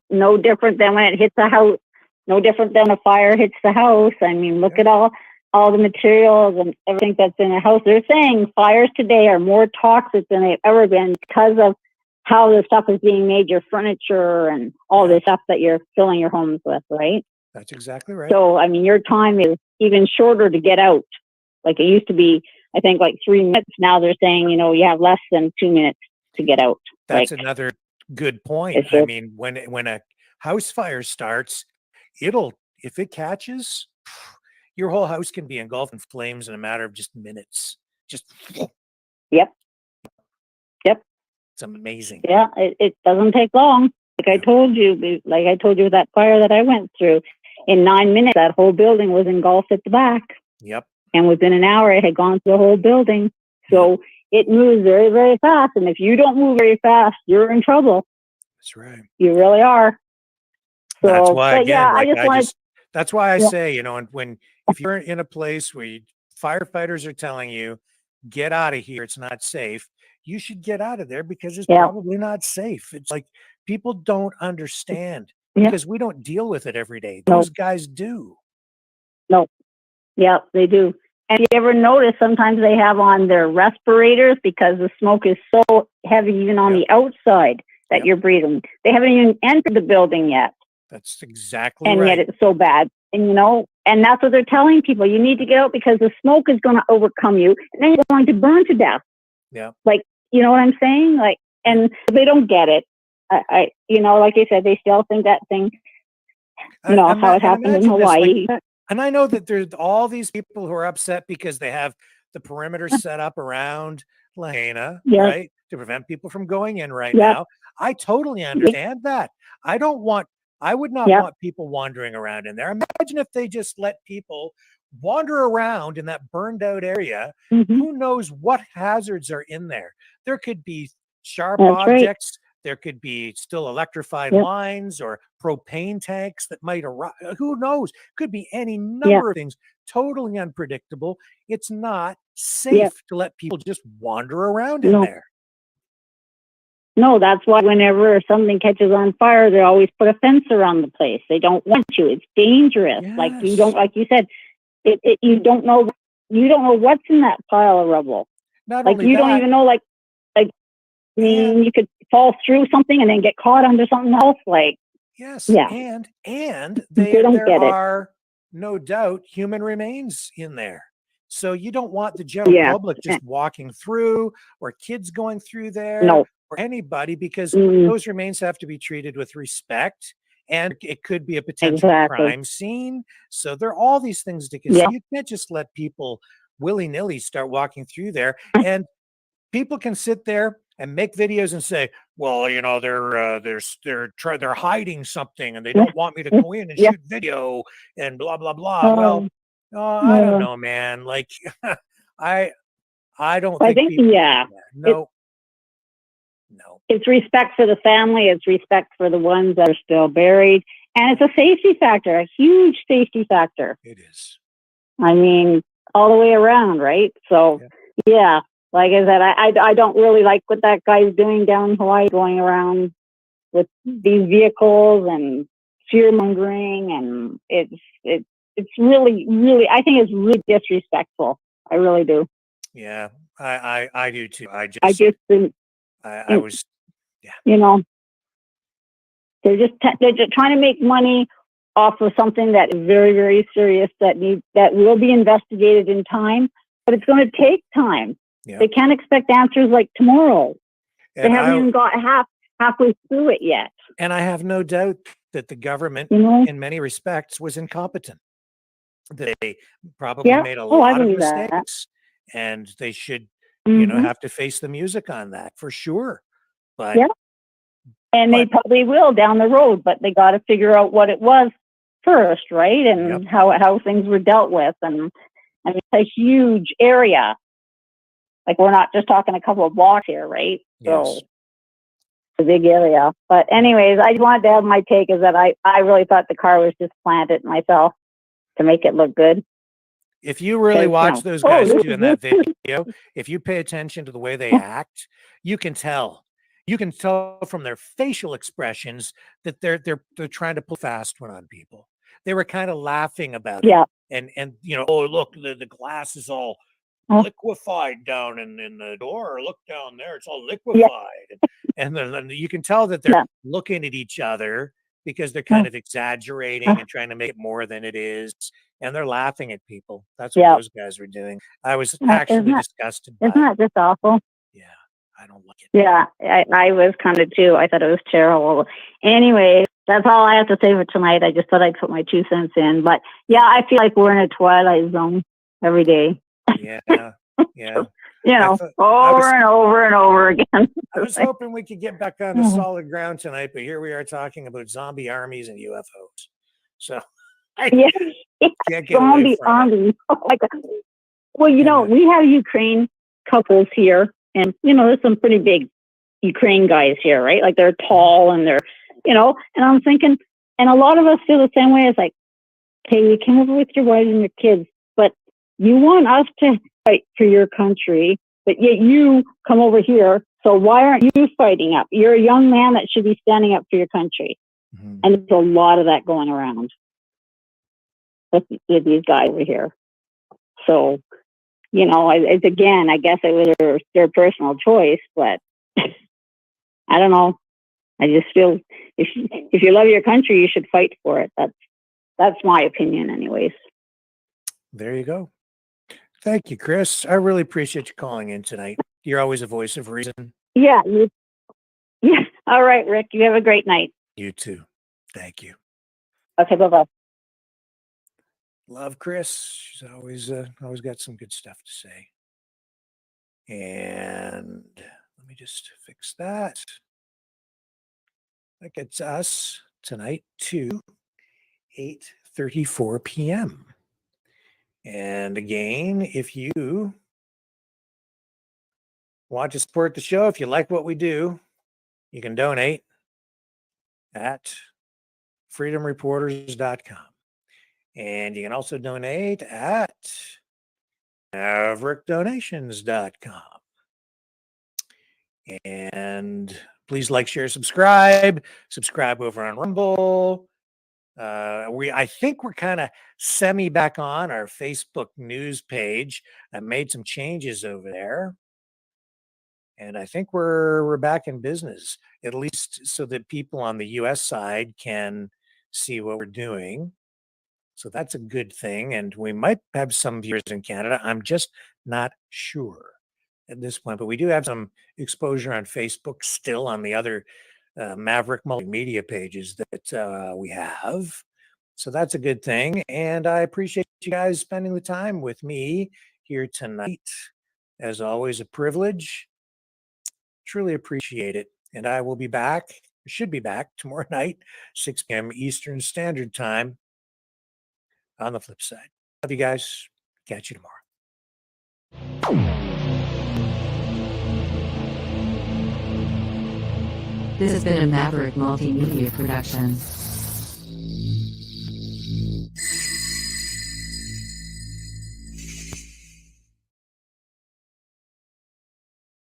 No different than when it hits a house. No different than a fire hits the house. I mean, look at all the materials and everything that's in a house. They're saying fires today are more toxic than they've ever been because of how the stuff is being made, your furniture and all this stuff that you're filling your homes with, right? That's exactly right. So, I mean, your time is even shorter to get out. Like it used to be, I think, like 3 minutes. Now they're saying, you have less than 2 minutes to get out. That's another good point. I mean, when a house fire starts, if it catches, your whole house can be engulfed in flames in a matter of just minutes. Yep. It's amazing. Yeah, it doesn't take long. Like I told you with that fire that I went through, in 9 minutes, that whole building was engulfed at the back. Yep. And within an hour, it had gone through the whole building. So it moves very, very fast. And if you don't move very fast, you're in trouble. That's right. You really are. So, that's why, again, that's why I Yeah. say, if you're in a place where firefighters are telling you, get out of here, it's not safe, you should get out of there because it's probably not safe. It's like people don't understand because we don't deal with it every day. Those guys do. No. Yeah, they do. And you ever notice sometimes they have on their respirators because the smoke is so heavy even on the outside that you're breathing. They haven't even entered the building yet. That's exactly and right. yet it's so bad. And and that's what they're telling people. You need to get out because the smoke is going to overcome you and then you're going to burn to death. Yeah. Like, you know what I'm saying? Like, and they don't get it. I like I said, they still think that thing, how it happened in Hawaii. And I know that there's all these people who are upset because they have the perimeter set up around Lahaina, right? To prevent people from going in right now. I totally understand that. I would not want people wandering around in there. Imagine if they just let people wander around in that burned out area. Who knows what hazards are in there? There could be sharp objects. There could be still electrified lines or propane tanks that might arrive. Who knows? Could be any number of things. Totally unpredictable. It's not safe to let people just wander around in there. No, that's why whenever something catches on fire, they always put a fence around the place. They don't want to. It's dangerous. Like you don't, like you said, you don't know what's in that pile of rubble. Not only don't even know, you could fall through something and then get caught under something else. And there are no doubt human remains in there. So you don't want the general public just walking through or kids going through there or anybody because those remains have to be treated with respect and it could be a potential crime scene. So there are all these things to consider. You can't just let people willy-nilly start walking through there. And people can sit there and make videos and say, well, they're hiding something and they don't want me to go in and shoot video and blah, blah, blah. Well, I don't know, man. Like, I don't think people do that. No. It's respect for the family. It's respect for the ones that are still buried. And it's a safety factor, a huge safety factor. It is. I mean, all the way around, right? So, like I said, I don't really like what that guy's doing down in Hawaii, going around with these vehicles and fear mongering, and it's really, really, I think it's really disrespectful. I really do. Yeah, I do too. I was, they're just trying to make money off of something that is very, very serious that will be investigated in time, but it's going to take time. Yeah. They can't expect answers like tomorrow. They haven't even got halfway through it yet. And I have no doubt that the government, in many respects, was incompetent. They probably made a lot of mistakes, and they should, have to face the music on that for sure. But and they probably will down the road, but they got to figure out what it was first, right? And how things were dealt with, and it's a huge area. Like, we're not just talking a couple of blocks here, right? So it's a big area. But anyways, I wanted to have my take is that I really thought the car was just planted myself to make it look good. If you really watch those guys doing that video, if you pay attention to the way they act, you can tell. you can tell from their facial expressions that they're trying to pull a fast one on people. They were kind of laughing about it. Yeah. And oh, look, the glass is all liquefied down in the door. Look down there, it's all liquefied. And then you can tell that they're looking at each other because they're kind of exaggerating and trying to make it more than it is. And they're laughing at people. That's what those guys were doing. I was actually disgusted by Isn't that just awful? I don't like it. Yeah, I was kind of too. I thought it was terrible. Anyway, that's all I have to say for tonight. I just thought I'd put my 2 cents in. But yeah, I feel like we're in a twilight zone every day. Yeah. Over and over and over again. I was hoping we could get back on the solid ground tonight, but here we are talking about zombie armies and UFOs. So I can't get away from armies. Oh my God. Well, we have Ukraine couples here. And, there's some pretty big Ukraine guys here, right? Like they're tall and they're, and I'm thinking, and a lot of us feel the same way. It's like, okay, you came over with your wife and your kids, but you want us to fight for your country, but yet you come over here. So why aren't you fighting up? You're a young man that should be standing up for your country. Mm-hmm. And there's a lot of that going around with these guys over here. So, again, I guess it was their personal choice, but I don't know. I just feel if you love your country, you should fight for it. That's my opinion, anyways. There you go. Thank you, Chris. I really appreciate you calling in tonight. You're always a voice of reason. Yeah. All right, Rick. You have a great night. You too. Thank you. Okay. Bye-bye. Love Chris. She's always got some good stuff to say. And let me just fix that. That gets us tonight to 8:34 p.m. And again, if you want to support the show, if you like what we do, you can donate at freedomreporters.com. And you can also donate at maverickdonations.com. And please like, share, subscribe. Subscribe over on Rumble. I think we're kind of semi back on our Facebook news page. I made some changes over there. And I think we're back in business, at least so that people on the US side can see what we're doing. So that's a good thing. And we might have some viewers in Canada. I'm just not sure at this point. But we do have some exposure on Facebook still on the other Maverick multimedia pages that we have. So that's a good thing. And I appreciate you guys spending the time with me here tonight. As always, a privilege. Truly appreciate it. And I will be back, should be back tomorrow night, 6 p.m. Eastern Standard Time. On the flip side. Love you guys. Catch you tomorrow. This has been a Maverick Multimedia production.